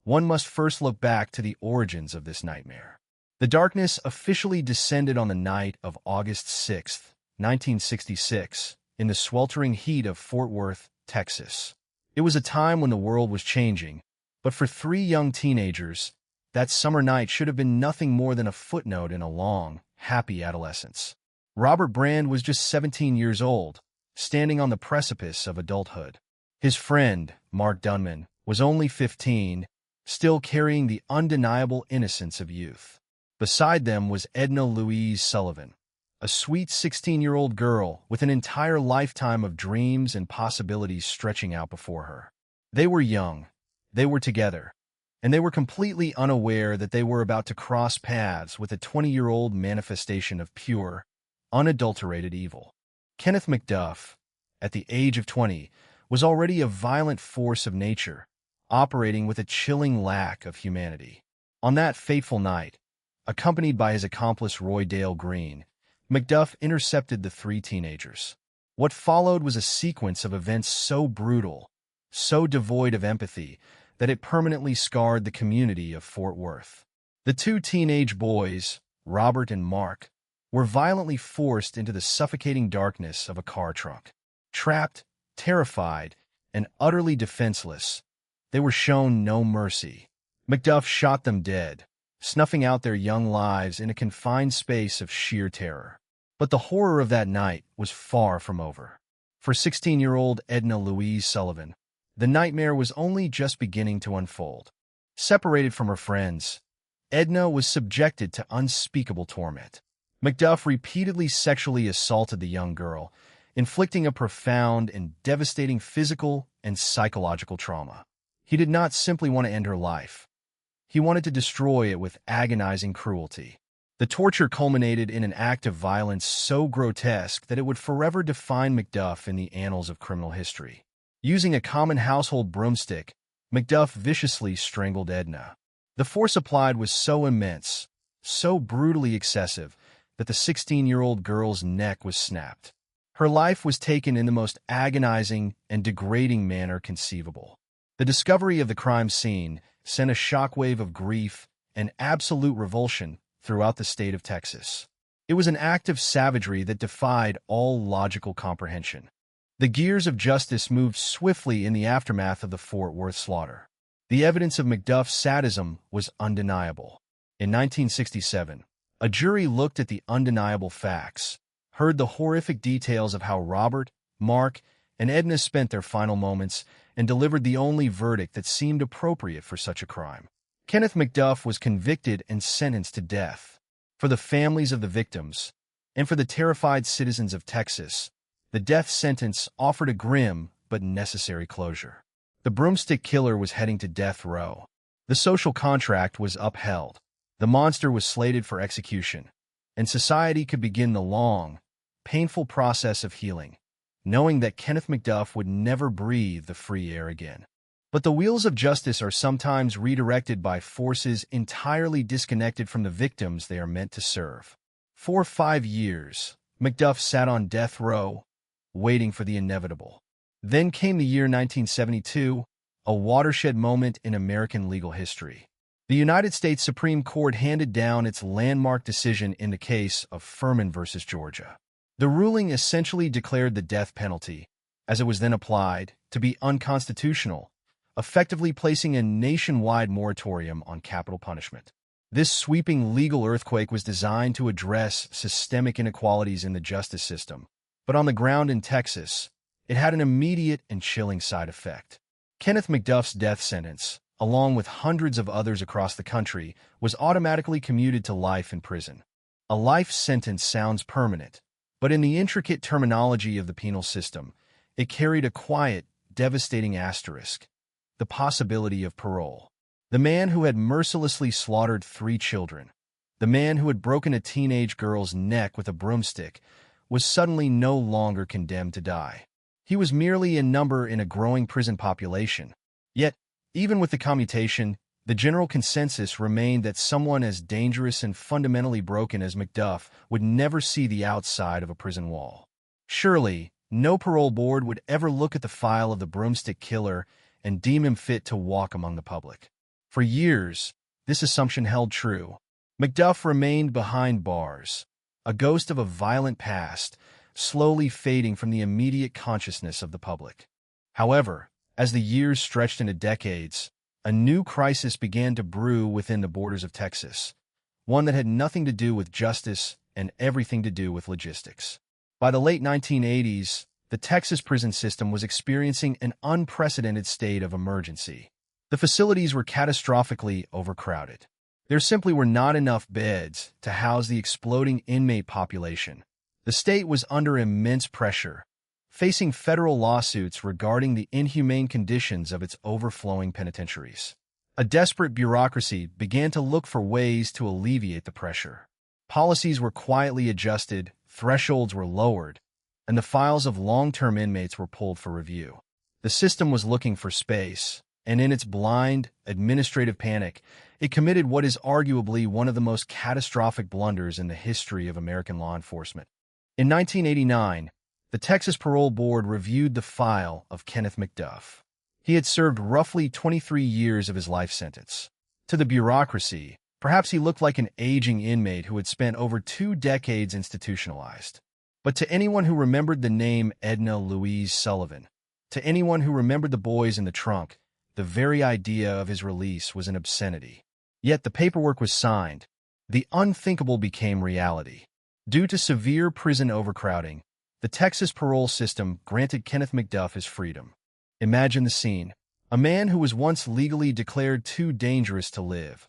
one must first look back to the origins of this nightmare. The darkness officially descended on the night of August 6, 1966, in the sweltering heat of Fort Worth, Texas. It was a time when the world was changing, but for 3 young teenagers, that summer night should have been nothing more than a footnote in a long, happy adolescence. Robert Brand was just 17 years old, standing on the precipice of adulthood. His friend, Mark Dunman, was only 15, still carrying the undeniable innocence of youth. Beside them was Edna Louise Sullivan, a sweet 16-year-old girl with an entire lifetime of dreams and possibilities stretching out before her. They were young, they were together, and they were completely unaware that they were about to cross paths with a 20-year-old manifestation of pure, unadulterated evil. Kenneth McDuff, at the age of 20, was already a violent force of nature, operating with a chilling lack of humanity. On that fateful night, accompanied by his accomplice Roy Dale Green, McDuff intercepted the 3 teenagers. What followed was a sequence of events so brutal, so devoid of empathy, that it permanently scarred the community of Fort Worth. The 2 teenage boys, Robert and Mark, were violently forced into the suffocating darkness of a car trunk. Trapped, terrified, and utterly defenseless, they were shown no mercy. McDuff shot them dead, snuffing out their young lives in a confined space of sheer terror. But the horror of that night was far from over. For 16-year-old Edna Louise Sullivan, the nightmare was only just beginning to unfold. Separated from her friends, Edna was subjected to unspeakable torment. McDuff repeatedly sexually assaulted the young girl, inflicting a profound and devastating physical and psychological trauma. He did not simply want to end her life. He wanted to destroy it with agonizing cruelty. The torture culminated in an act of violence so grotesque that it would forever define McDuff in the annals of criminal history. Using a common household broomstick, McDuff viciously strangled Edna. The force applied was so immense, so brutally excessive, that the 16-year-old girl's neck was snapped. Her life was taken in the most agonizing and degrading manner conceivable. The discovery of the crime scene sent a shockwave of grief and absolute revulsion throughout the state of Texas. It was an act of savagery that defied all logical comprehension. The gears of justice moved swiftly in the aftermath of the Fort Worth slaughter. The evidence of McDuff's sadism was undeniable. In 1967, a jury looked at the undeniable facts, heard the horrific details of how Robert, Mark, and Edna spent their final moments, and delivered the only verdict that seemed appropriate for such a crime. Kenneth McDuff was convicted and sentenced to death. For the families of the victims, and for the terrified citizens of Texas, the death sentence offered a grim but necessary closure. The broomstick killer was heading to death row. The social contract was upheld. The monster was slated for execution, and society could begin the long, painful process of healing, knowing that Kenneth McDuff would never breathe the free air again. But the wheels of justice are sometimes redirected by forces entirely disconnected from the victims they are meant to serve. For 5 years, McDuff sat on death row, waiting for the inevitable. Then came the year 1972, a watershed moment in American legal history. The United States Supreme Court handed down its landmark decision in the case of Furman versus Georgia. The ruling essentially declared the death penalty, as it was then applied, to be unconstitutional, effectively placing a nationwide moratorium on capital punishment. This sweeping legal earthquake was designed to address systemic inequalities in the justice system, but on the ground in Texas, it had an immediate and chilling side effect. Kenneth McDuff's death sentence, along with hundreds of others across the country, was automatically commuted to life in prison. A life sentence sounds permanent, but in the intricate terminology of the penal system, it carried a quiet, devastating asterisk: the possibility of parole. The man who had mercilessly slaughtered 3 children, the man who had broken a teenage girl's neck with a broomstick, was suddenly no longer condemned to die. He was merely a number in a growing prison population. Yet, even with the commutation, the general consensus remained that someone as dangerous and fundamentally broken as McDuff would never see the outside of a prison wall. Surely, no parole board would ever look at the file of the broomstick killer and deem him fit to walk among the public. For years, this assumption held true. McDuff remained behind bars, a ghost of a violent past, slowly fading from the immediate consciousness of the public. However, as the years stretched into decades, a new crisis began to brew within the borders of Texas, one that had nothing to do with justice and everything to do with logistics. By the late 1980s, the Texas prison system was experiencing an unprecedented state of emergency. The facilities were catastrophically overcrowded. There simply were not enough beds to house the exploding inmate population. The state was under immense pressure, facing federal lawsuits regarding the inhumane conditions of its overflowing penitentiaries. A desperate bureaucracy began to look for ways to alleviate the pressure. Policies were quietly adjusted, thresholds were lowered, and the files of long-term inmates were pulled for review. The system was looking for space, and in its blind, administrative panic, it committed what is arguably one of the most catastrophic blunders in the history of American law enforcement. In 1989, the Texas Parole Board reviewed the file of Kenneth McDuff. He had served roughly 23 years of his life sentence. To the bureaucracy, perhaps he looked like an aging inmate who had spent over 2 decades institutionalized. But to anyone who remembered the name Edna Louise Sullivan, to anyone who remembered the boys in the trunk, the very idea of his release was an obscenity. Yet the paperwork was signed. The unthinkable became reality. Due to severe prison overcrowding, the Texas parole system granted Kenneth McDuff his freedom. Imagine the scene. A man who was once legally declared too dangerous to live.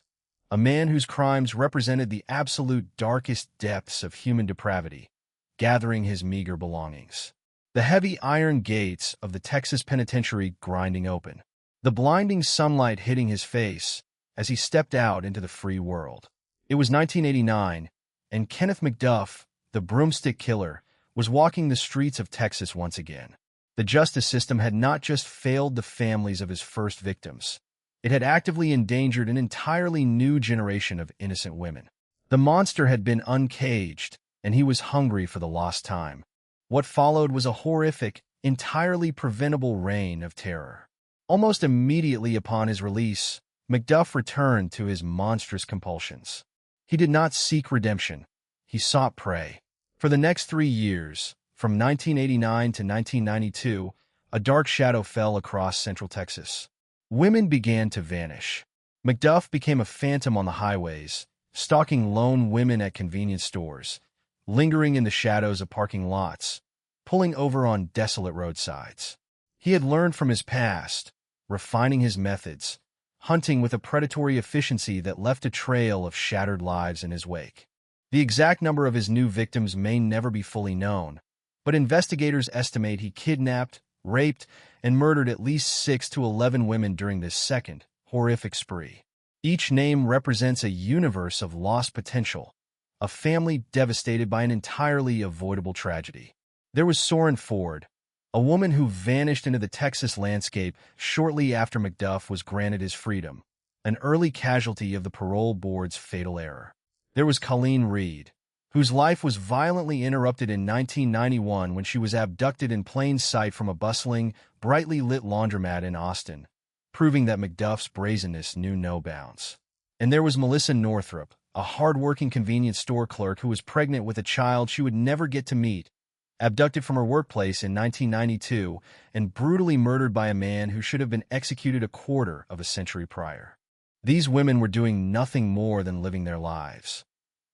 A man whose crimes represented the absolute darkest depths of human depravity, gathering his meager belongings. The heavy iron gates of the Texas penitentiary grinding open. The blinding sunlight hitting his face as he stepped out into the free world. It was 1989, and Kenneth McDuff, the broomstick killer, was walking the streets of Texas once again. The justice system had not just failed the families of his first victims. It had actively endangered an entirely new generation of innocent women. The monster had been uncaged, and he was hungry for the lost time. What followed was a horrific, entirely preventable reign of terror. Almost immediately upon his release, McDuff returned to his monstrous compulsions. He did not seek redemption. He sought prey. For the next 3 years, from 1989 to 1992, a dark shadow fell across Central Texas. Women began to vanish. McDuff became a phantom on the highways, stalking lone women at convenience stores, lingering in the shadows of parking lots, pulling over on desolate roadsides. He had learned from his past, refining his methods, hunting with a predatory efficiency that left a trail of shattered lives in his wake. The exact number of his new victims may never be fully known, but investigators estimate he kidnapped, raped, and murdered at least 6 to 11 women during this second, horrific spree. Each name represents a universe of lost potential, a family devastated by an entirely avoidable tragedy. There was Soren Ford, a woman who vanished into the Texas landscape shortly after McDuff was granted his freedom, an early casualty of the parole board's fatal error. There was Colleen Reed, whose life was violently interrupted in 1991 when she was abducted in plain sight from a bustling, brightly lit laundromat in Austin, proving that McDuff's brazenness knew no bounds. And there was Melissa Northrup, a hard-working convenience store clerk who was pregnant with a child she would never get to meet, abducted from her workplace in 1992 and brutally murdered by a man who should have been executed a quarter of a century prior. These women were doing nothing more than living their lives,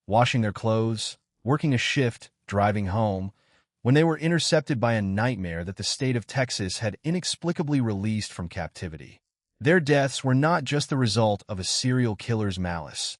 washing their clothes, working a shift, driving home, when they were intercepted by a nightmare that the state of Texas had inexplicably released from captivity. Their deaths were not just the result of a serial killer's malice.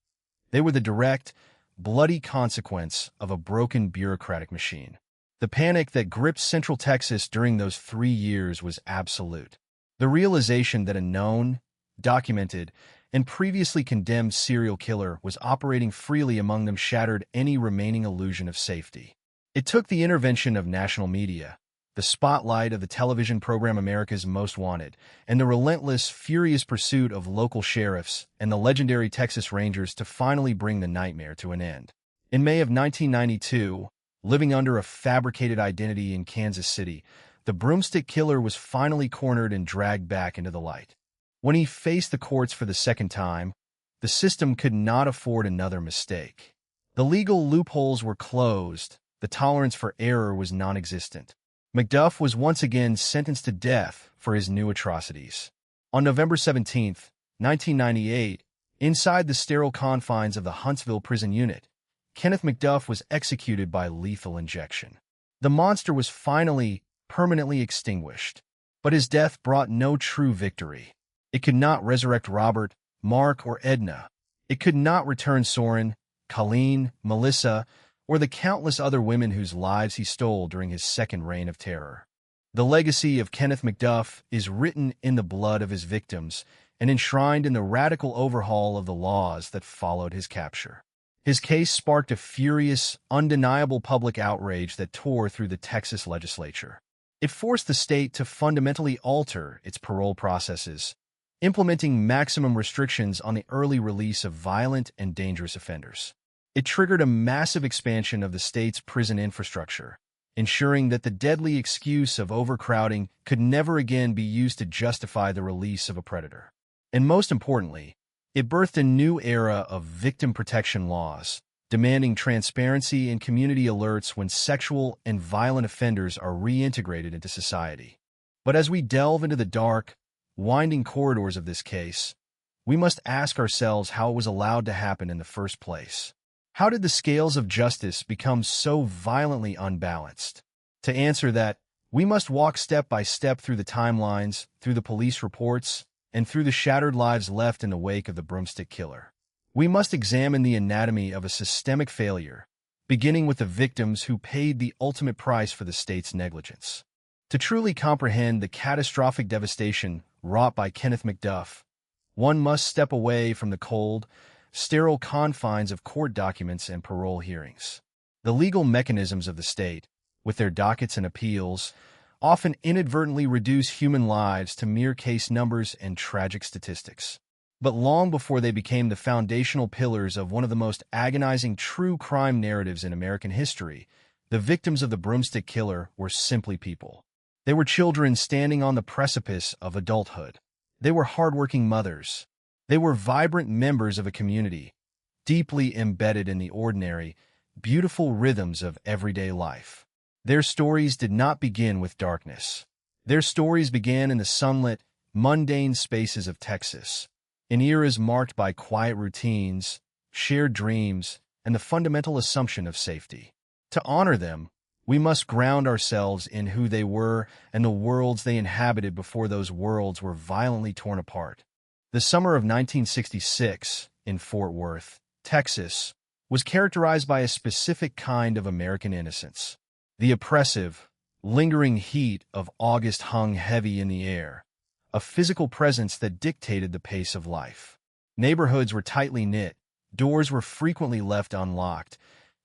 They were the direct, bloody consequence of a broken bureaucratic machine. The panic that gripped Central Texas during those 3 years was absolute. The realization that a known, documented, and previously condemned serial killer was operating freely among them shattered any remaining illusion of safety. It took the intervention of national media, the spotlight of the television program America's Most Wanted, and the relentless, furious pursuit of local sheriffs and the legendary Texas Rangers to finally bring the nightmare to an end. In May of 1992, living under a fabricated identity in Kansas City, the broomstick killer was finally cornered and dragged back into the light. When he faced the courts for the second time, the system could not afford another mistake. The legal loopholes were closed, the tolerance for error was non-existent. McDuff was once again sentenced to death for his new atrocities. On November 17, 1998, inside the sterile confines of the Huntsville prison unit, Kenneth McDuff was executed by lethal injection. The monster was finally, permanently extinguished, but his death brought no true victory. It could not resurrect Robert, Mark, or Edna. It could not return Soren, Colleen, Melissa, or the countless other women whose lives he stole during his second reign of terror. The legacy of Kenneth McDuff is written in the blood of his victims and enshrined in the radical overhaul of the laws that followed his capture. His case sparked a furious, undeniable public outrage that tore through the Texas legislature. It forced the state to fundamentally alter its parole processes, implementing maximum restrictions on the early release of violent and dangerous offenders. It triggered a massive expansion of the state's prison infrastructure, ensuring that the deadly excuse of overcrowding could never again be used to justify the release of a predator. And most importantly, it birthed a new era of victim protection laws, demanding transparency and community alerts when sexual and violent offenders are reintegrated into society. But as we delve into the dark, winding corridors of this case, we must ask ourselves how it was allowed to happen in the first place. How did the scales of justice become so violently unbalanced? To answer that, we must walk step by step through the timelines, through the police reports, and through the shattered lives left in the wake of the broomstick killer. We must examine the anatomy of a systemic failure, beginning with the victims who paid the ultimate price for the state's negligence. To truly comprehend the catastrophic devastation wrought by Kenneth McDuff, one must step away from the cold, sterile confines of court documents and parole hearings. The legal mechanisms of the state, with their dockets and appeals, often inadvertently reduce human lives to mere case numbers and tragic statistics. But long before they became the foundational pillars of one of the most agonizing true crime narratives in American history, the victims of the broomstick killer were simply people. They were children standing on the precipice of adulthood. They were hardworking mothers. They were vibrant members of a community, deeply embedded in the ordinary, beautiful rhythms of everyday life. Their stories did not begin with darkness. Their stories began in the sunlit, mundane spaces of Texas, in eras marked by quiet routines, shared dreams, and the fundamental assumption of safety. To honor them, we must ground ourselves in who they were and the worlds they inhabited before those worlds were violently torn apart. The summer of 1966, in Fort Worth, Texas, was characterized by a specific kind of American innocence. The oppressive, lingering heat of August hung heavy in the air, a physical presence that dictated the pace of life. Neighborhoods were tightly knit, doors were frequently left unlocked,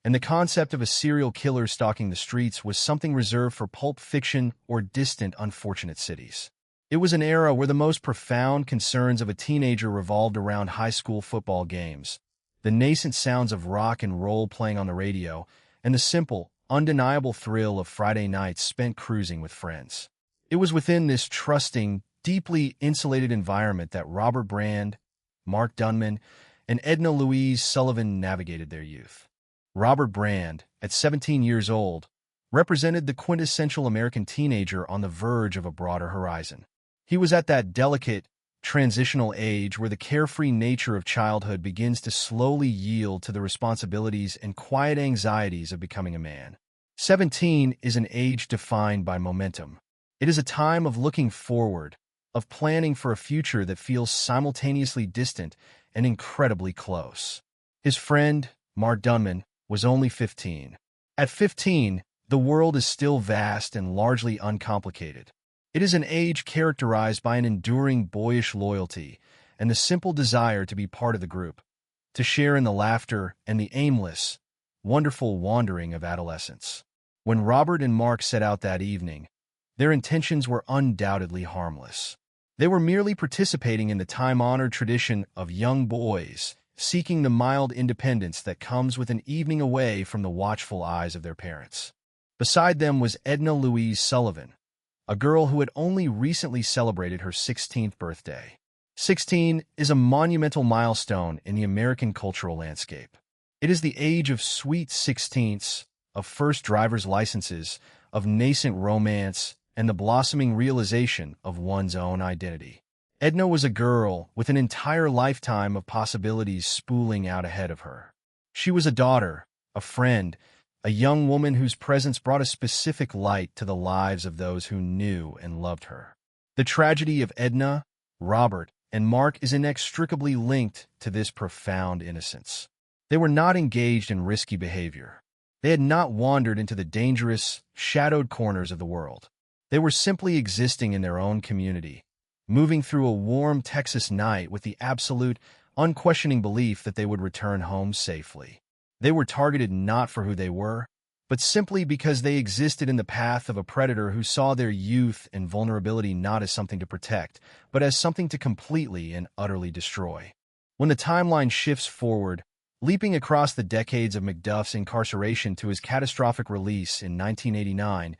and the concept of a serial killer stalking the streets was something reserved for pulp fiction or distant, unfortunate cities. It was an era where the most profound concerns of a teenager revolved around high school football games, the nascent sounds of rock and roll playing on the radio, and the simple, undeniable thrill of Friday nights spent cruising with friends. It was within this trusting, deeply insulated environment that Robert Brand, Mark Dunman, and Edna Louise Sullivan navigated their youth. Robert Brand, at 17 years old, represented the quintessential American teenager on the verge of a broader horizon. He was at that delicate, transitional age where the carefree nature of childhood begins to slowly yield to the responsibilities and quiet anxieties of becoming a man. 17 is an age defined by momentum. It is a time of looking forward, of planning for a future that feels simultaneously distant and incredibly close. His friend, Mark Dunman, was only 15. At 15, the world is still vast and largely uncomplicated. It is an age characterized by an enduring boyish loyalty and the simple desire to be part of the group, to share in the laughter and the aimless, wonderful wandering of adolescence. When Robert and Mark set out that evening, their intentions were undoubtedly harmless. They were merely participating in the time-honored tradition of young boys seeking the mild independence that comes with an evening away from the watchful eyes of their parents. Beside them was Edna Louise Sullivan, a girl who had only recently celebrated her 16th birthday. 16 is a monumental milestone in the American cultural landscape. It is the age of sweet sixteenths, of first driver's licenses, of nascent romance, and the blossoming realization of one's own identity. Edna was a girl with an entire lifetime of possibilities spooling out ahead of her. She was a daughter, a friend, a young woman whose presence brought a specific light to the lives of those who knew and loved her. The tragedy of Edna, Robert, and Mark is inextricably linked to this profound innocence. They were not engaged in risky behavior. They had not wandered into the dangerous, shadowed corners of the world. They were simply existing in their own community, moving through a warm Texas night with the absolute, unquestioning belief that they would return home safely. They were targeted not for who they were, but simply because they existed in the path of a predator who saw their youth and vulnerability not as something to protect, but as something to completely and utterly destroy. When the timeline shifts forward, leaping across the decades of McDuff's incarceration to his catastrophic release in 1989,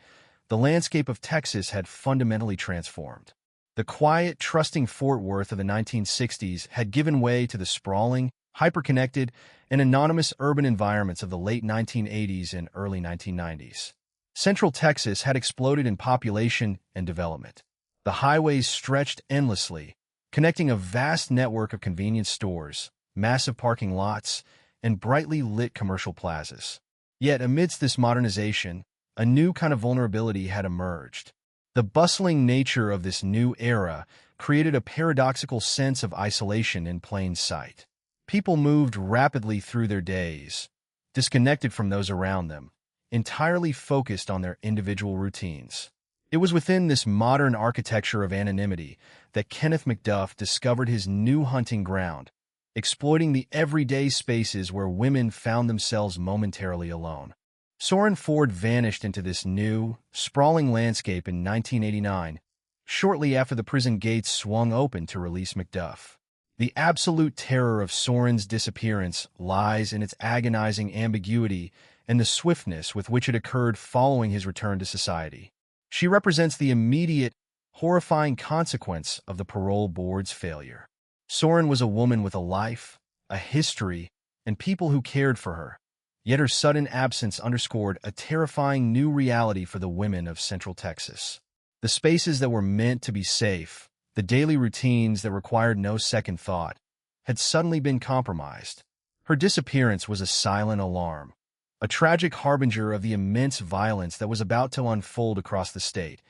the landscape of Texas had fundamentally transformed. The quiet, trusting Fort Worth of the 1960s had given way to the sprawling, hyper-connected, and anonymous urban environments of the late 1980s and early 1990s. Central Texas had exploded in population and development. The highways stretched endlessly, connecting a vast network of convenience stores, massive parking lots, and brightly lit commercial plazas. Yet amidst this modernization, a new kind of vulnerability had emerged. The bustling nature of this new era created a paradoxical sense of isolation in plain sight. People moved rapidly through their days, disconnected from those around them, entirely focused on their individual routines. It was within this modern architecture of anonymity that Kenneth McDuff discovered his new hunting ground, exploiting the everyday spaces where women found themselves momentarily alone. Soren Ford vanished into this new, sprawling landscape in 1989, shortly after the prison gates swung open to release McDuff. The absolute terror of Soren's disappearance lies in its agonizing ambiguity and the swiftness with which it occurred following his return to society. She represents the immediate, horrifying consequence of the parole board's failure. Soren was a woman with a life, a history, and people who cared for her. Yet her sudden absence underscored a terrifying new reality for the women of Central Texas. The spaces that were meant to be safe, the daily routines that required no second thought, had suddenly been compromised. Her disappearance was a silent alarm, a tragic harbinger of the immense violence that was about to unfold across the state,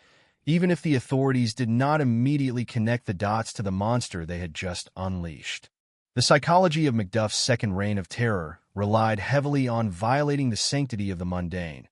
even if the authorities did not immediately connect the dots to the monster they had just unleashed. The psychology of McDuff's second reign of terror relied heavily on violating the sanctity of the mundane,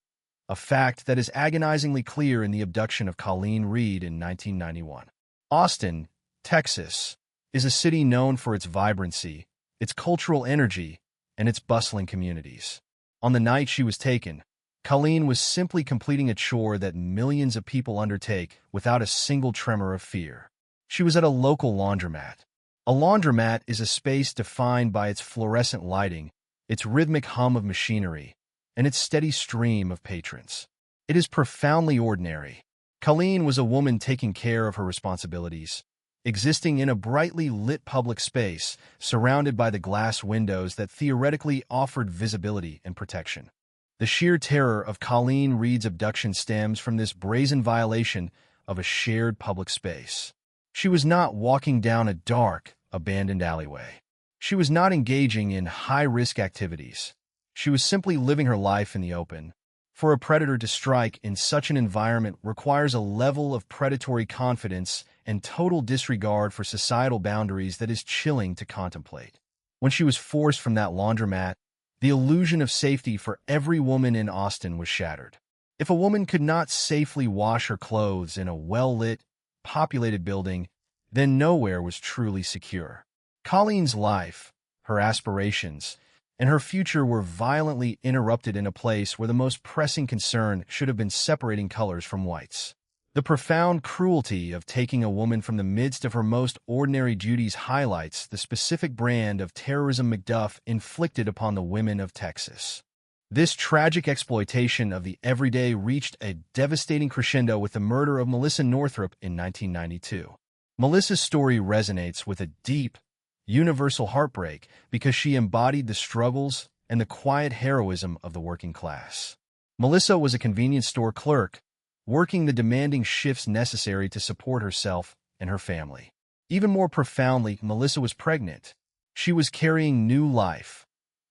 a fact that is agonizingly clear in the abduction of Colleen Reed in 1991. Austin, Texas, is a city known for its vibrancy, its cultural energy, and its bustling communities. On the night she was taken, Colleen was simply completing a chore that millions of people undertake without a single tremor of fear. She was at a local laundromat. A laundromat is a space defined by its fluorescent lighting, its rhythmic hum of machinery, and its steady stream of patrons. It is profoundly ordinary. Colleen was a woman taking care of her responsibilities, existing in a brightly lit public space surrounded by the glass windows that theoretically offered visibility and protection. The sheer terror of Colleen Reed's abduction stems from this brazen violation of a shared public space. She was not walking down a dark, abandoned alleyway. She was not engaging in high-risk activities. She was simply living her life in the open. For a predator to strike in such an environment requires a level of predatory confidence and total disregard for societal boundaries that is chilling to contemplate. When she was forced from that laundromat, the illusion of safety for every woman in Austin was shattered. If a woman could not safely wash her clothes in a well-lit, populated building, then nowhere was truly secure. Colleen's life, her aspirations, and her future were violently interrupted in a place where the most pressing concern should have been separating colors from whites. The profound cruelty of taking a woman from the midst of her most ordinary duties highlights the specific brand of terrorism McDuff inflicted upon the women of Texas. This tragic exploitation of the everyday reached a devastating crescendo with the murder of Melissa Northrup in 1992. Melissa's story resonates with a deep, universal heartbreak because she embodied the struggles and the quiet heroism of the working class. Melissa was a convenience store clerk, working the demanding shifts necessary to support herself and her family. Even more profoundly, Melissa was pregnant. She was carrying new life,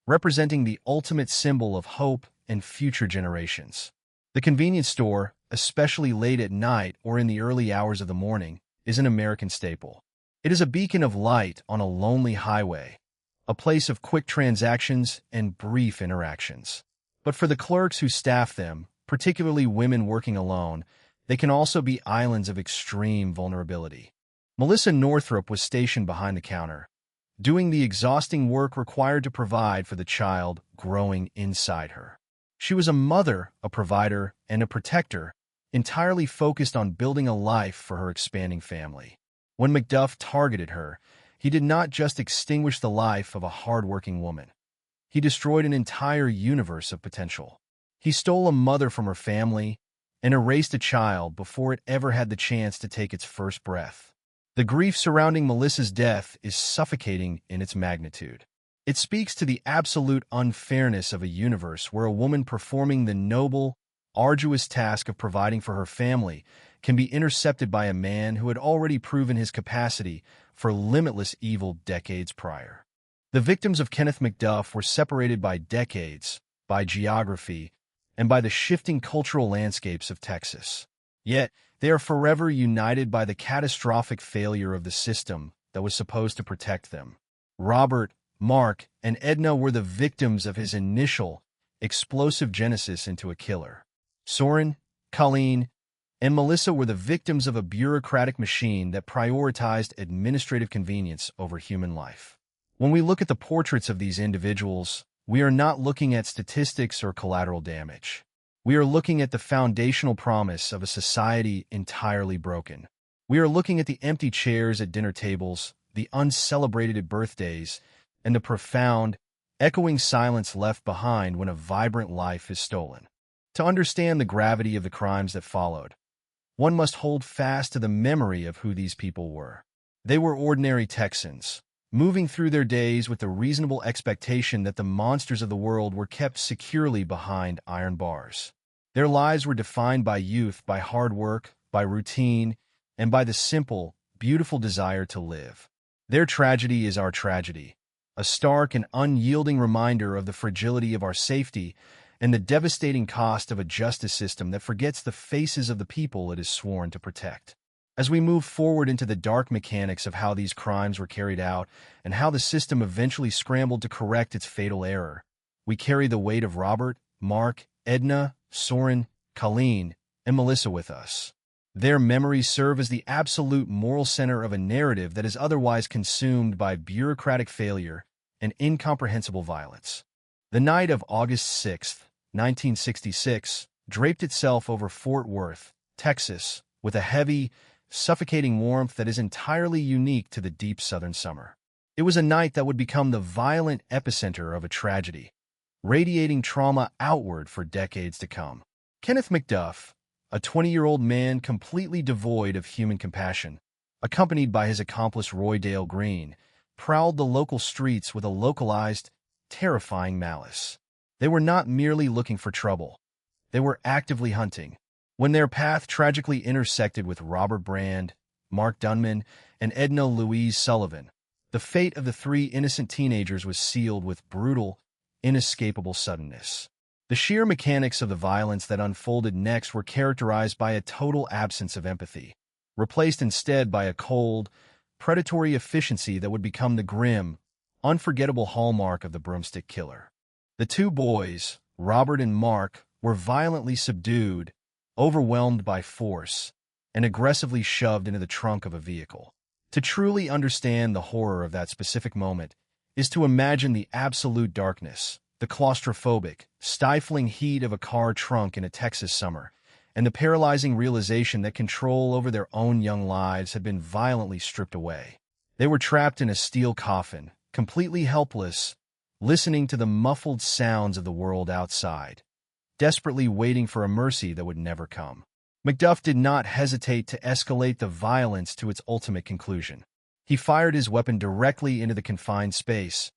representing the ultimate symbol of hope and future generations. The convenience store, especially late at night or in the early hours of the morning, is an American staple. It is a beacon of light on a lonely highway, a place of quick transactions and brief interactions. But for the clerks who staff them, particularly women working alone, they can also be islands of extreme vulnerability. Melissa Northrup was stationed behind the counter, doing the exhausting work required to provide for the child growing inside her. She was a mother, a provider, and a protector, entirely focused on building a life for her expanding family. When McDuff targeted her, he did not just extinguish the life of a hard-working woman. He destroyed an entire universe of potential. He stole a mother from her family and erased a child before it ever had the chance to take its first breath. The grief surrounding Melissa's death is suffocating in its magnitude. It speaks to the absolute unfairness of a universe where a woman performing the noble, arduous task of providing for her family can be intercepted by a man who had already proven his capacity for limitless evil decades prior. The victims of Kenneth McDuff were separated by decades, by geography, and by the shifting cultural landscapes of Texas. Yet, they are forever united by the catastrophic failure of the system that was supposed to protect them. Robert, Mark, and Edna were the victims of his initial, explosive genesis into a killer. Soren, Colleen, and Melissa were the victims of a bureaucratic machine that prioritized administrative convenience over human life. When we look at the portraits of these individuals, we are not looking at statistics or collateral damage. We are looking at the foundational promise of a society entirely broken. We are looking at the empty chairs at dinner tables, the uncelebrated birthdays, and the profound, echoing silence left behind when a vibrant life is stolen. To understand the gravity of the crimes that followed, one must hold fast to the memory of who these people were. They were ordinary Texans, moving through their days with the reasonable expectation that the monsters of the world were kept securely behind iron bars. Their lives were defined by youth, by hard work, by routine, and by the simple, beautiful desire to live. Their tragedy is our tragedy, a stark and unyielding reminder of the fragility of our safety and the devastating cost of a justice system that forgets the faces of the people it is sworn to protect. As we move forward into the dark mechanics of how these crimes were carried out and how the system eventually scrambled to correct its fatal error, we carry the weight of Robert, Mark, Edna, Soren, Colleen, and Melissa with us. Their memories serve as the absolute moral center of a narrative that is otherwise consumed by bureaucratic failure and incomprehensible violence. The night of August 6, 1966, draped itself over Fort Worth, Texas, with a heavy, suffocating warmth that is entirely unique to the deep southern summer. It was a night that would become the violent epicenter of a tragedy, radiating trauma outward for decades to come. Kenneth McDuff, a 20-year-old man completely devoid of human compassion, accompanied by his accomplice Roy Dale Green, prowled the local streets with a localized, terrifying malice. They were not merely looking for trouble. They were actively hunting. When their path tragically intersected with Robert Brand, Mark Dunman, and Edna Louise Sullivan, the fate of the three innocent teenagers was sealed with brutal, inescapable suddenness. The sheer mechanics of the violence that unfolded next were characterized by a total absence of empathy, replaced instead by a cold, predatory efficiency that would become the grim, unforgettable hallmark of the broomstick killer. The two boys, Robert and Mark, were violently subdued, overwhelmed by force, and aggressively shoved into the trunk of a vehicle. To truly understand the horror of that specific moment is to imagine the absolute darkness, the claustrophobic, stifling heat of a car trunk in a Texas summer, and the paralyzing realization that control over their own young lives had been violently stripped away. They were trapped in a steel coffin, completely helpless, listening to the muffled sounds of the world outside, desperately waiting for a mercy that would never come. McDuff did not hesitate to escalate the violence to its ultimate conclusion. He fired his weapon directly into the confined space,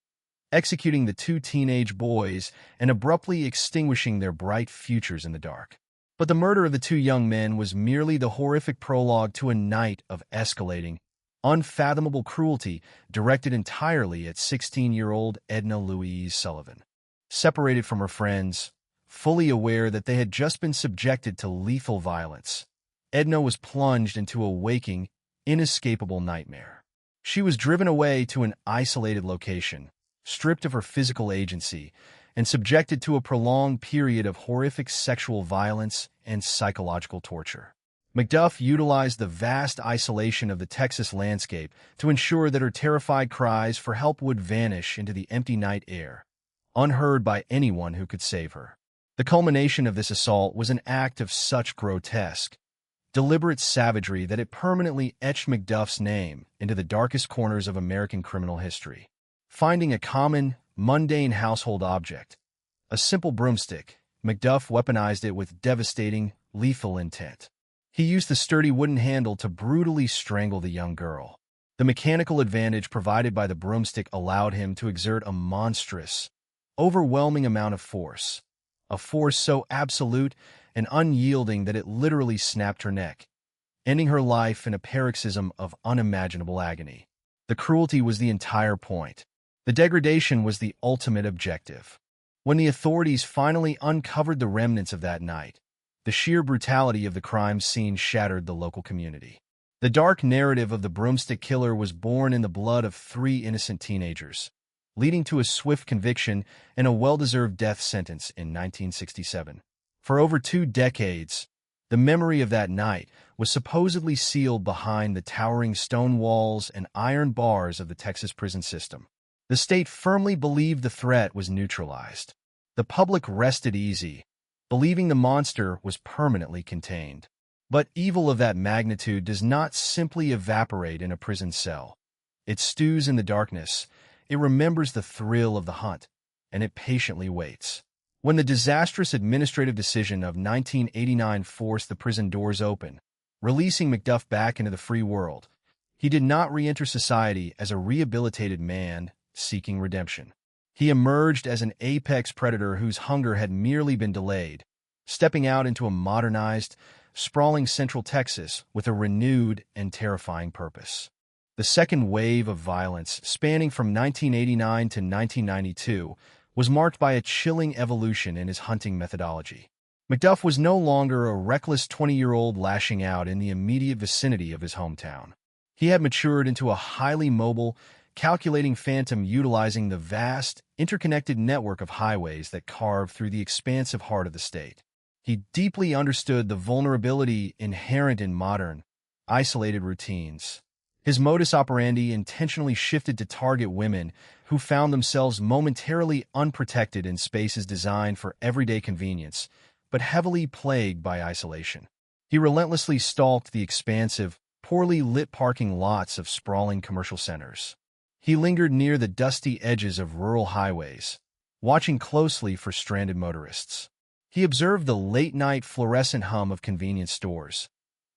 executing the two teenage boys and abruptly extinguishing their bright futures in the dark. But the murder of the two young men was merely the horrific prologue to a night of escalating, unfathomable cruelty directed entirely at 16-year-old Edna Louise Sullivan. Separated from her friends, fully aware that they had just been subjected to lethal violence, Edna was plunged into a waking, inescapable nightmare. She was driven away to an isolated location, stripped of her physical agency, and subjected to a prolonged period of horrific sexual violence and psychological torture. McDuff utilized the vast isolation of the Texas landscape to ensure that her terrified cries for help would vanish into the empty night air, unheard by anyone who could save her. The culmination of this assault was an act of such grotesque, deliberate savagery that it permanently etched McDuff's name into the darkest corners of American criminal history. Finding a common, mundane household object, a simple broomstick, McDuff weaponized it with devastating, lethal intent. He used the sturdy wooden handle to brutally strangle the young girl. The mechanical advantage provided by the broomstick allowed him to exert a monstrous, overwhelming amount of force, a force so absolute and unyielding that it literally snapped her neck, ending her life in a paroxysm of unimaginable agony. The cruelty was the entire point. The degradation was the ultimate objective. When the authorities finally uncovered the remnants of that night, the sheer brutality of the crime scene shattered the local community. The dark narrative of the broomstick killer was born in the blood of 3 innocent teenagers, leading to a swift conviction and a well-deserved death sentence in 1967. For over 2 decades, the memory of that night was supposedly sealed behind the towering stone walls and iron bars of the Texas prison system. The state firmly believed the threat was neutralized. The public rested easy, believing the monster was permanently contained. But evil of that magnitude does not simply evaporate in a prison cell. It stews in the darkness, it remembers the thrill of the hunt, and it patiently waits. When the disastrous administrative decision of 1989 forced the prison doors open, releasing McDuff back into the free world, he did not re-enter society as a rehabilitated man seeking redemption. He emerged as an apex predator whose hunger had merely been delayed, stepping out into a modernized, sprawling Central Texas with a renewed and terrifying purpose. The second wave of violence, spanning from 1989 to 1992, was marked by a chilling evolution in his hunting methodology. McDuff was no longer a reckless 20-year-old lashing out in the immediate vicinity of his hometown. He had matured into a highly mobile, calculating phantom utilizing the vast, interconnected network of highways that carve through the expansive heart of the state. He deeply understood the vulnerability inherent in modern, isolated routines. His modus operandi intentionally shifted to target women who found themselves momentarily unprotected in spaces designed for everyday convenience, but heavily plagued by isolation. He relentlessly stalked the expansive, poorly lit parking lots of sprawling commercial centers. He lingered near the dusty edges of rural highways, watching closely for stranded motorists. He observed the late-night fluorescent hum of convenience stores,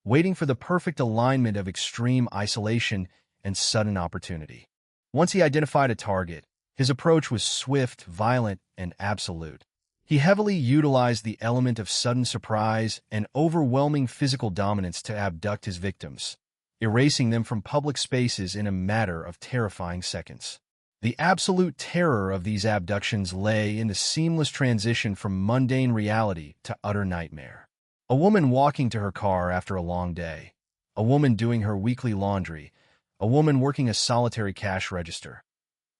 waiting for the perfect alignment of extreme isolation and sudden opportunity. Once he identified a target, his approach was swift, violent, and absolute. He heavily utilized the element of sudden surprise and overwhelming physical dominance to abduct his victims, erasing them from public spaces in a matter of terrifying seconds. The absolute terror of these abductions lay in the seamless transition from mundane reality to utter nightmare. A woman walking to her car after a long day, a woman doing her weekly laundry, a woman working a solitary cash register.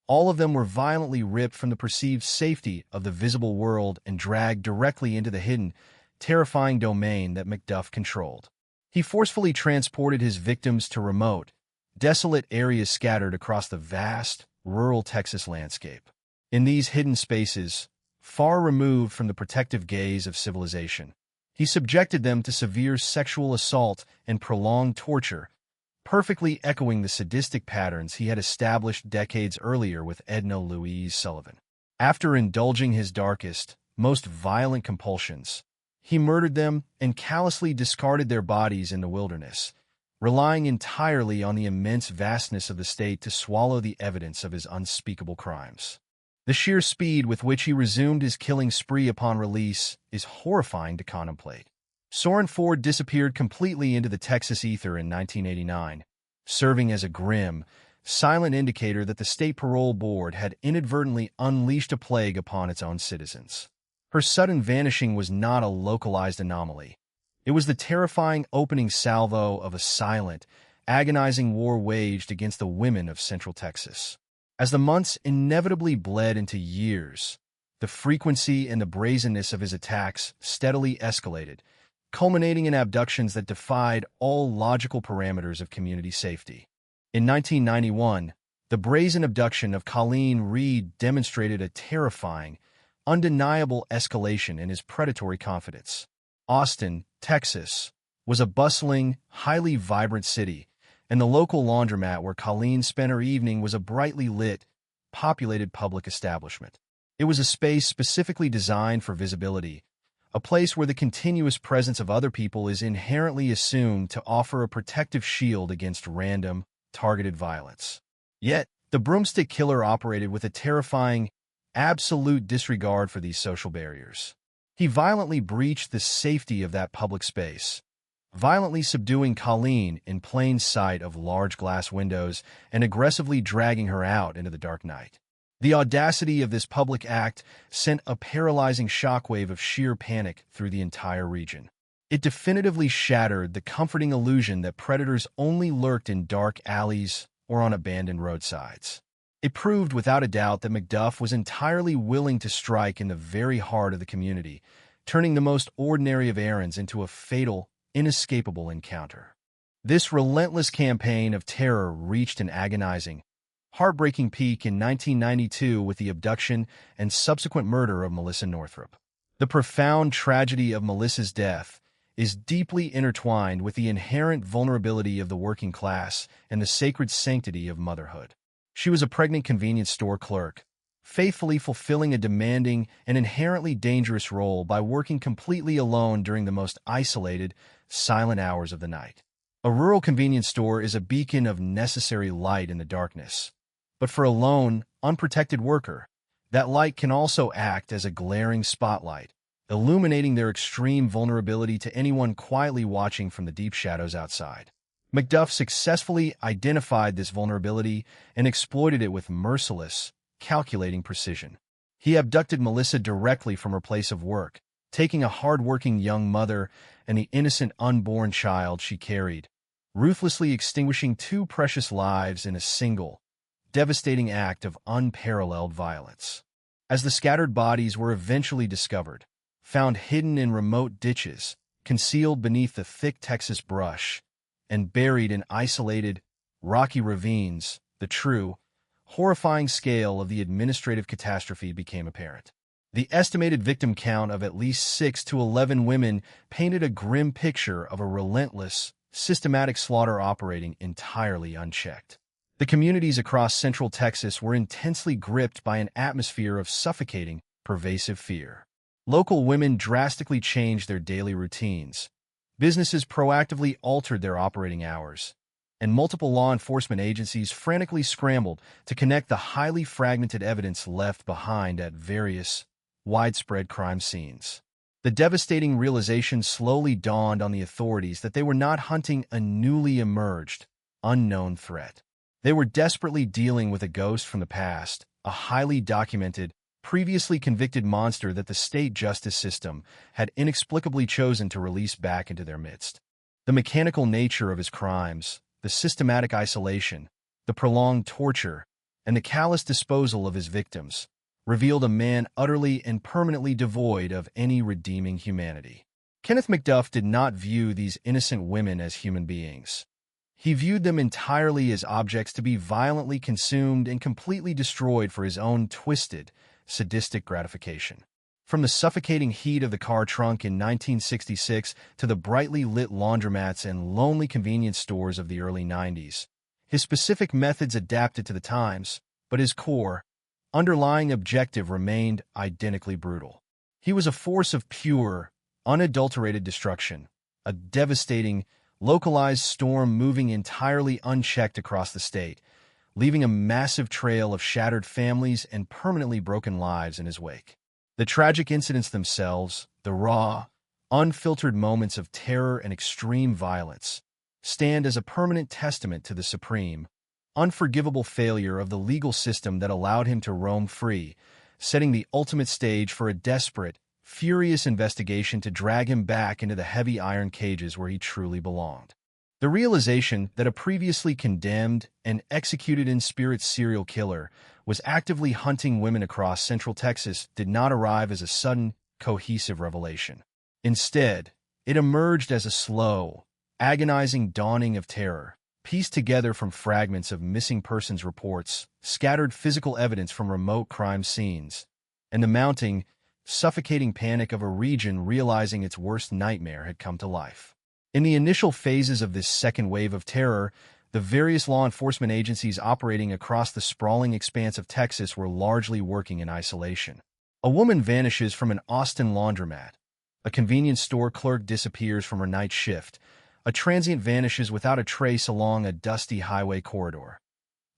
All of them were violently ripped from the perceived safety of the visible world and dragged directly into the hidden, terrifying domain that McDuff controlled. He forcefully transported his victims to remote, desolate areas scattered across the vast, rural Texas landscape. In these hidden spaces, far removed from the protective gaze of civilization, he subjected them to severe sexual assault and prolonged torture, perfectly echoing the sadistic patterns he had established decades earlier with Edna Louise Sullivan. After indulging his darkest, most violent compulsions, he murdered them and callously discarded their bodies in the wilderness, relying entirely on the immense vastness of the state to swallow the evidence of his unspeakable crimes. The sheer speed with which he resumed his killing spree upon release is horrifying to contemplate. Soren Ford disappeared completely into the Texas ether in 1989, serving as a grim, silent indicator that the State Parole Board had inadvertently unleashed a plague upon its own citizens. Her sudden vanishing was not a localized anomaly. It was the terrifying opening salvo of a silent, agonizing war waged against the women of Central Texas. As the months inevitably bled into years, the frequency and the brazenness of his attacks steadily escalated, culminating in abductions that defied all logical parameters of community safety. In 1991, the brazen abduction of Colleen Reed demonstrated a terrifying, undeniable escalation in his predatory confidence. Austin, Texas, was a bustling, highly vibrant city, and the local laundromat where Colleen spent her evening was a brightly lit, populated public establishment. It was a space specifically designed for visibility, a place where the continuous presence of other people is inherently assumed to offer a protective shield against random, targeted violence. Yet, the broomstick killer operated with a terrifying, absolute disregard for these social barriers. He violently breached the safety of that public space, violently subduing Colleen in plain sight of large glass windows and aggressively dragging her out into the dark night. The audacity of this public act sent a paralyzing shockwave of sheer panic through the entire region. It definitively shattered the comforting illusion that predators only lurked in dark alleys or on abandoned roadsides. It proved without a doubt that Macduff was entirely willing to strike in the very heart of the community, turning the most ordinary of errands into a fatal, inescapable encounter. This relentless campaign of terror reached an agonizing, heartbreaking peak in 1992 with the abduction and subsequent murder of Melissa Northrup. The profound tragedy of Melissa's death is deeply intertwined with the inherent vulnerability of the working class and the sacred sanctity of motherhood. She was a pregnant convenience store clerk, faithfully fulfilling a demanding and inherently dangerous role by working completely alone during the most isolated, silent hours of the night. A rural convenience store is a beacon of necessary light in the darkness. But for a lone, unprotected worker, that light can also act as a glaring spotlight, illuminating their extreme vulnerability to anyone quietly watching from the deep shadows outside. Macduff successfully identified this vulnerability and exploited it with merciless, calculating precision. He abducted Melissa directly from her place of work, taking a hard-working young mother and the innocent unborn child she carried, ruthlessly extinguishing two precious lives in a single, devastating act of unparalleled violence. As the scattered bodies were eventually discovered, found hidden in remote ditches, concealed beneath the thick Texas brush, and buried in isolated, rocky ravines, the true, horrifying scale of the administrative catastrophe became apparent. The estimated victim count of at least 6 to 11 women painted a grim picture of a relentless, systematic slaughter operating entirely unchecked. The communities across central Texas were intensely gripped by an atmosphere of suffocating, pervasive fear. Local women drastically changed their daily routines. Businesses proactively altered their operating hours, and multiple law enforcement agencies frantically scrambled to connect the highly fragmented evidence left behind at various, widespread crime scenes. The devastating realization slowly dawned on the authorities that they were not hunting a newly emerged, unknown threat. They were desperately dealing with a ghost from the past, a highly documented, previously convicted monster that the state justice system had inexplicably chosen to release back into their midst. The mechanical nature of his crimes, the systematic isolation, the prolonged torture, and the callous disposal of his victims revealed a man utterly and permanently devoid of any redeeming humanity. Kenneth Macduff did not view these innocent women as human beings. He viewed them entirely as objects to be violently consumed and completely destroyed for his own twisted, sadistic gratification. From the suffocating heat of the car trunk in 1966 to the brightly lit laundromats and lonely convenience stores of the early 90s, his specific methods adapted to the times, but his core, underlying objective remained identically brutal. He was a force of pure, unadulterated destruction, a devastating, localized storm moving entirely unchecked across the state, leaving a massive trail of shattered families and permanently broken lives in his wake. The tragic incidents themselves, the raw, unfiltered moments of terror and extreme violence, stand as a permanent testament to the supreme, unforgivable failure of the legal system that allowed him to roam free, setting the ultimate stage for a desperate, furious investigation to drag him back into the heavy iron cages where he truly belonged. The realization that a previously condemned and executed in spirit serial killer was actively hunting women across Central Texas did not arrive as a sudden, cohesive revelation. Instead, it emerged as a slow, agonizing dawning of terror, pieced together from fragments of missing persons reports, scattered physical evidence from remote crime scenes, and the mounting, suffocating panic of a region realizing its worst nightmare had come to life. In the initial phases of this second wave of terror, the various law enforcement agencies operating across the sprawling expanse of Texas were largely working in isolation. A woman vanishes from an Austin laundromat. A convenience store clerk disappears from her night shift. A transient vanishes without a trace along a dusty highway corridor.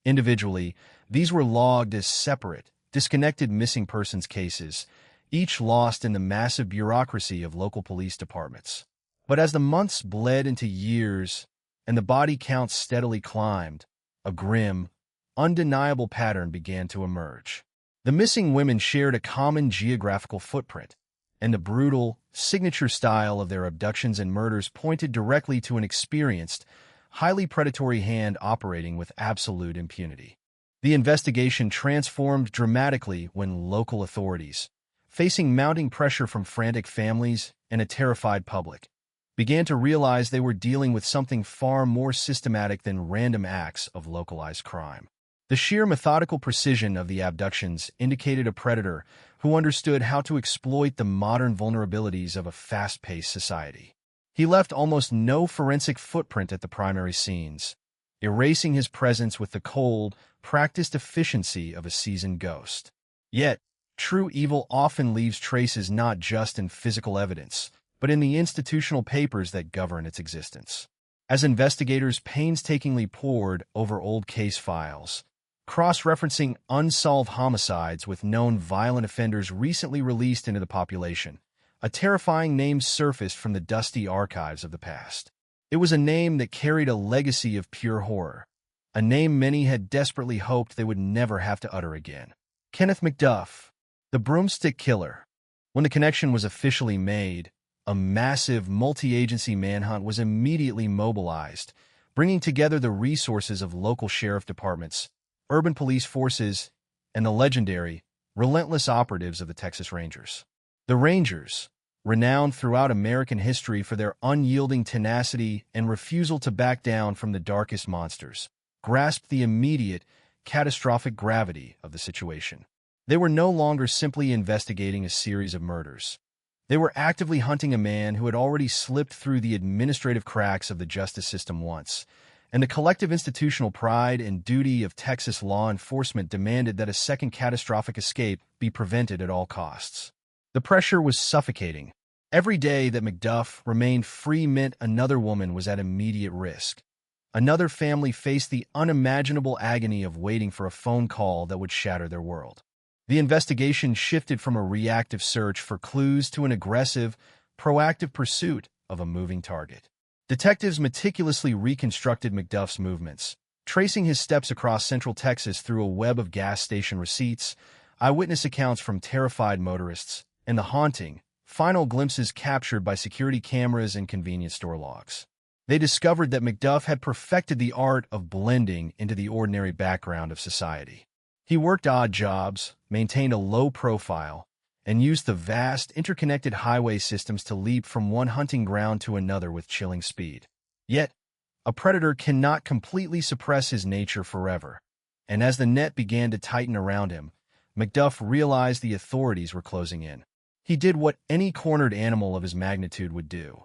Individually, these were logged as separate, disconnected missing persons cases, each lost in the massive bureaucracy of local police departments. But as the months bled into years and the body counts steadily climbed, a grim, undeniable pattern began to emerge. The missing women shared a common geographical footprint, and the brutal, signature style of their abductions and murders pointed directly to an experienced, highly predatory hand operating with absolute impunity. The investigation transformed dramatically when local authorities, facing mounting pressure from frantic families and a terrified public, began to realize they were dealing with something far more systematic than random acts of localized crime. The sheer methodical precision of the abductions indicated a predator who understood how to exploit the modern vulnerabilities of a fast-paced society. He left almost no forensic footprint at the primary scenes, erasing his presence with the cold, practiced efficiency of a seasoned ghost. Yet, true evil often leaves traces not just in physical evidence, but in the institutional papers that govern its existence. As investigators painstakingly pored over old case files, cross-referencing unsolved homicides with known violent offenders recently released into the population, a terrifying name surfaced from the dusty archives of the past. It was a name that carried a legacy of pure horror, a name many had desperately hoped they would never have to utter again. Kenneth McDuff, the broomstick killer. When the connection was officially made, a massive multi-agency manhunt was immediately mobilized, bringing together the resources of local sheriff departments, urban police forces, and the legendary, relentless operatives of the Texas Rangers. The Rangers, renowned throughout American history for their unyielding tenacity and refusal to back down from the darkest monsters, grasped the immediate, catastrophic gravity of the situation. They were no longer simply investigating a series of murders. They were actively hunting a man who had already slipped through the administrative cracks of the justice system once, and the collective institutional pride and duty of Texas law enforcement demanded that a second catastrophic escape be prevented at all costs. The pressure was suffocating. Every day that McDuff remained free meant another woman was at immediate risk. Another family faced the unimaginable agony of waiting for a phone call that would shatter their world. The investigation shifted from a reactive search for clues to an aggressive, proactive pursuit of a moving target. Detectives meticulously reconstructed McDuff's movements, tracing his steps across central Texas through a web of gas station receipts, eyewitness accounts from terrified motorists, and the haunting, final glimpses captured by security cameras and convenience store logs. They discovered that McDuff had perfected the art of blending into the ordinary background of society. He worked odd jobs, maintained a low profile, and used the vast, interconnected highway systems to leap from one hunting ground to another with chilling speed. Yet, a predator cannot completely suppress his nature forever, and as the net began to tighten around him, McDuff realized the authorities were closing in. He did what any cornered animal of his magnitude would do.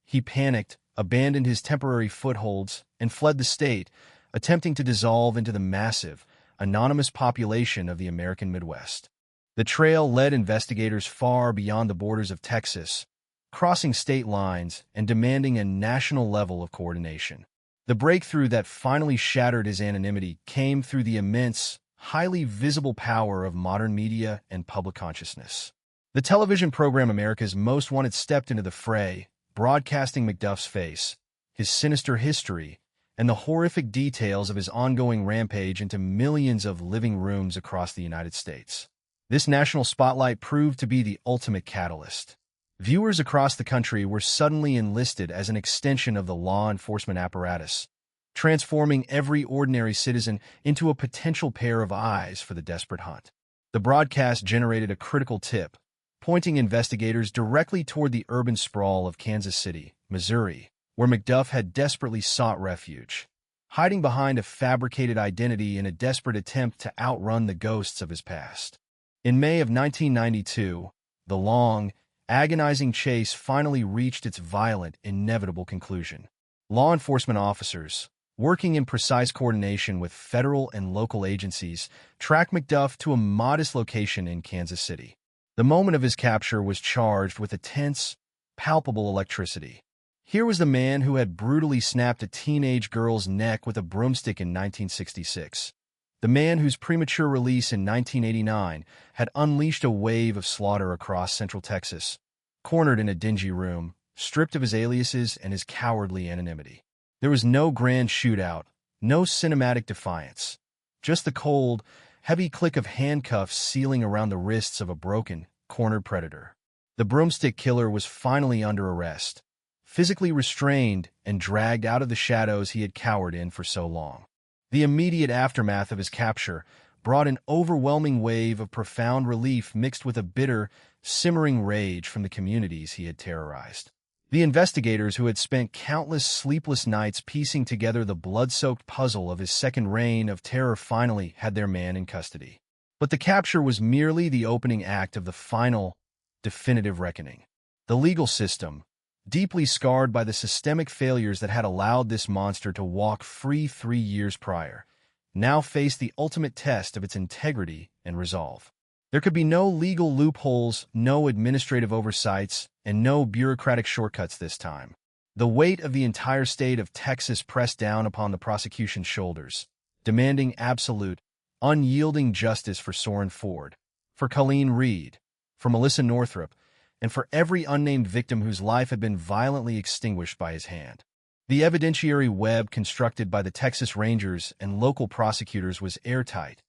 He panicked, abandoned his temporary footholds, and fled the state, attempting to dissolve into the massive, anonymous population of the American Midwest. The trail led investigators far beyond the borders of Texas, crossing state lines and demanding a national level of coordination. The breakthrough that finally shattered his anonymity came through the immense, highly visible power of modern media and public consciousness. The television program America's Most Wanted stepped into the fray, broadcasting McDuff's face, his sinister history, and the horrific details of his ongoing rampage into millions of living rooms across the United States. This national spotlight proved to be the ultimate catalyst. Viewers across the country were suddenly enlisted as an extension of the law enforcement apparatus, transforming every ordinary citizen into a potential pair of eyes for the desperate hunt. The broadcast generated a critical tip, pointing investigators directly toward the urban sprawl of Kansas City, Missouri, where McDuff had desperately sought refuge, hiding behind a fabricated identity in a desperate attempt to outrun the ghosts of his past. In May of 1992, the long, agonizing chase finally reached its violent, inevitable conclusion. Law enforcement officers, working in precise coordination with federal and local agencies, tracked McDuff to a modest location in Kansas City. The moment of his capture was charged with a tense, palpable electricity. Here was the man who had brutally snapped a teenage girl's neck with a broomstick in 1966, The man whose premature release in 1989 had unleashed a wave of slaughter across Central Texas, cornered in a dingy room, stripped of his aliases and his cowardly anonymity. There was no grand shootout, no cinematic defiance, just the cold, heavy click of handcuffs sealing around the wrists of a broken, cornered predator. The broomstick killer was finally under arrest, physically restrained and dragged out of the shadows he had cowered in for so long. The immediate aftermath of his capture brought an overwhelming wave of profound relief mixed with a bitter, simmering rage from the communities he had terrorized. The investigators who had spent countless sleepless nights piecing together the blood-soaked puzzle of his second reign of terror finally had their man in custody. But the capture was merely the opening act of the final, definitive reckoning. The legal system, deeply scarred by the systemic failures that had allowed this monster to walk free 3 years prior, now faced the ultimate test of its integrity and resolve. There could be no legal loopholes, no administrative oversights, and no bureaucratic shortcuts this time. The weight of the entire state of Texas pressed down upon the prosecution's shoulders, demanding absolute, unyielding justice for Soren Ford, for Colleen Reed, for Melissa Northrup, and for every unnamed victim whose life had been violently extinguished by his hand. The evidentiary web constructed by the Texas Rangers and local prosecutors was airtight,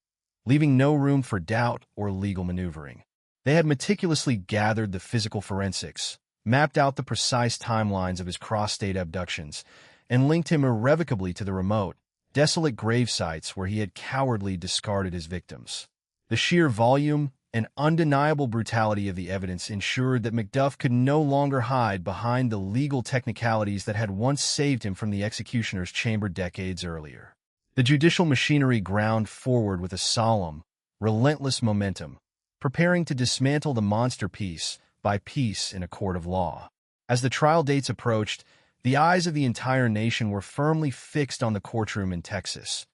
leaving no room for doubt or legal maneuvering. They had meticulously gathered the physical forensics, mapped out the precise timelines of his cross-state abductions, and linked him irrevocably to the remote, desolate grave sites where he had cowardly discarded his victims. The sheer volume and undeniable brutality of the evidence ensured that McDuff could no longer hide behind the legal technicalities that had once saved him from the executioner's chamber decades earlier. The judicial machinery ground forward with a solemn, relentless momentum, preparing to dismantle the monster piece by piece in a court of law. As the trial dates approached, the eyes of the entire nation were firmly fixed on the courtroom in Texas,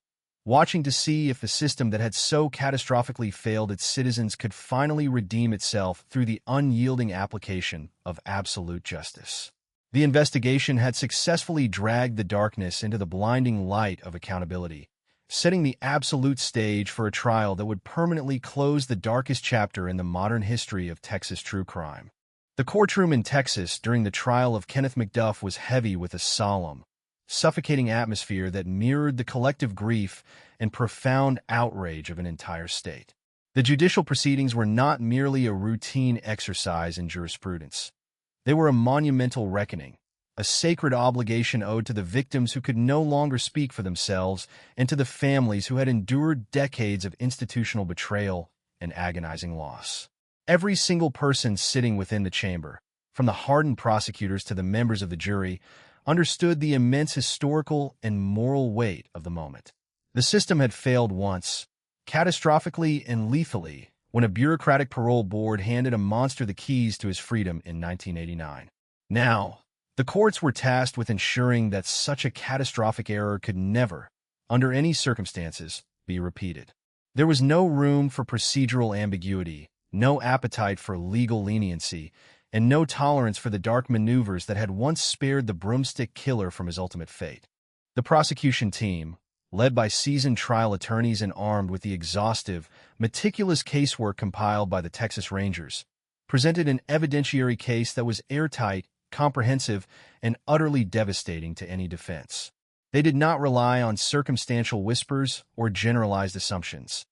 watching to see if the system that had so catastrophically failed its citizens could finally redeem itself through the unyielding application of absolute justice. The investigation had successfully dragged the darkness into the blinding light of accountability, setting the absolute stage for a trial that would permanently close the darkest chapter in the modern history of Texas true crime. The courtroom in Texas during the trial of Kenneth McDuff was heavy with a solemn, suffocating atmosphere that mirrored the collective grief and profound outrage of an entire state. The judicial proceedings were not merely a routine exercise in jurisprudence. They were a monumental reckoning, a sacred obligation owed to the victims who could no longer speak for themselves and to the families who had endured decades of institutional betrayal and agonizing loss. Every single person sitting within the chamber, from the hardened prosecutors to the members of the jury, understood the immense historical and moral weight of the moment. The system had failed once, catastrophically and lethally, when a bureaucratic parole board handed a monster the keys to his freedom in 1989. Now, the courts were tasked with ensuring that such a catastrophic error could never, under any circumstances, be repeated. There was no room for procedural ambiguity, no appetite for legal leniency, and no tolerance for the dark maneuvers that had once spared the broomstick killer from his ultimate fate. The prosecution team, led by seasoned trial attorneys and armed with the exhaustive, meticulous casework compiled by the Texas Rangers, presented an evidentiary case that was airtight, comprehensive, and utterly devastating to any defense. They did not rely on circumstantial whispers or generalized assumptions.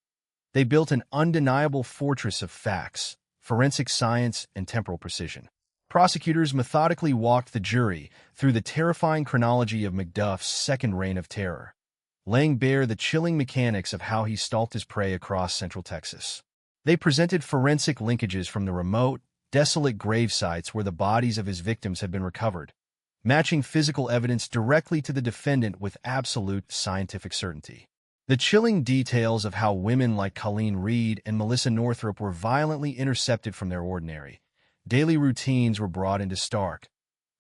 They built an undeniable fortress of facts, forensic science, and temporal precision. Prosecutors methodically walked the jury through the terrifying chronology of McDuff's second reign of terror, laying bare the chilling mechanics of how he stalked his prey across Central Texas. They presented forensic linkages from the remote, desolate grave sites where the bodies of his victims had been recovered, matching physical evidence directly to the defendant with absolute scientific certainty. The chilling details of how women like Colleen Reed and Melissa Northrup were violently intercepted from their ordinary, daily routines were brought into stark,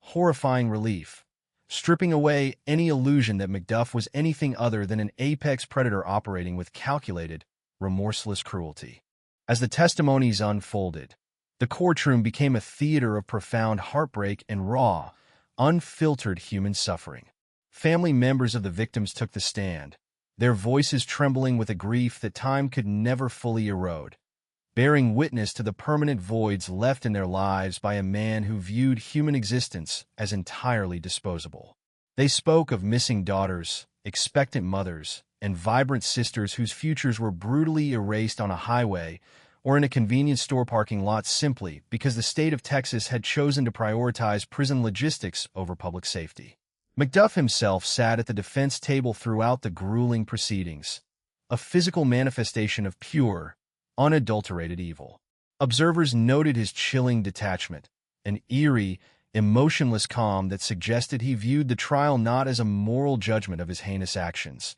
horrifying relief, stripping away any illusion that McDuff was anything other than an apex predator operating with calculated, remorseless cruelty. As the testimonies unfolded, the courtroom became a theater of profound heartbreak and raw, unfiltered human suffering. Family members of the victims took the stand, their voices trembling with a grief that time could never fully erode, bearing witness to the permanent voids left in their lives by a man who viewed human existence as entirely disposable. They spoke of missing daughters, expectant mothers, and vibrant sisters whose futures were brutally erased on a highway or in a convenience store parking lot simply because the state of Texas had chosen to prioritize prison logistics over public safety. McDuff himself sat at the defense table throughout the grueling proceedings, a physical manifestation of pure, unadulterated evil. Observers noted his chilling detachment, an eerie, emotionless calm that suggested he viewed the trial not as a moral judgment of his heinous actions,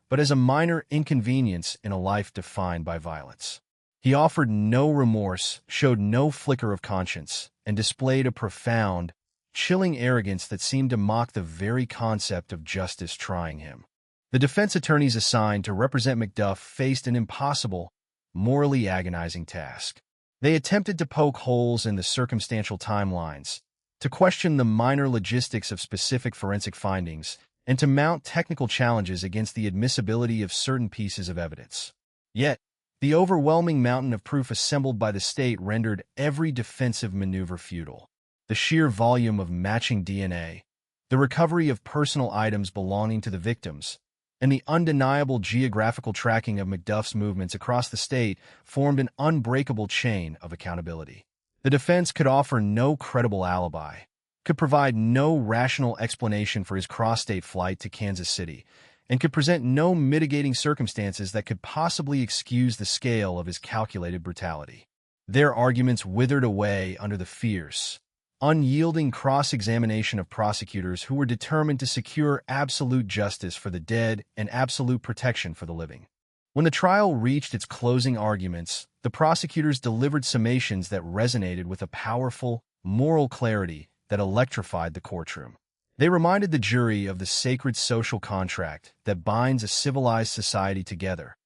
but as a minor inconvenience in a life defined by violence. He offered no remorse, showed no flicker of conscience, and displayed a profound, chilling arrogance that seemed to mock the very concept of justice trying him. The defense attorneys assigned to represent McDuff faced an impossible, morally agonizing task. They attempted to poke holes in the circumstantial timelines, to question the minor logistics of specific forensic findings, and to mount technical challenges against the admissibility of certain pieces of evidence. Yet, the overwhelming mountain of proof assembled by the state rendered every defensive maneuver futile. The sheer volume of matching DNA, the recovery of personal items belonging to the victims, and the undeniable geographical tracking of McDuff's movements across the state formed an unbreakable chain of accountability. The defense could offer no credible alibi, could provide no rational explanation for his cross-state flight to Kansas City, and could present no mitigating circumstances that could possibly excuse the scale of his calculated brutality. Their arguments withered away under the fierce, unyielding cross-examination of prosecutors who were determined to secure absolute justice for the dead and absolute protection for the living. When the trial reached its closing arguments, the prosecutors delivered summations that resonated with a powerful, moral clarity that electrified the courtroom. They reminded the jury of the sacred social contract that binds a civilized society together,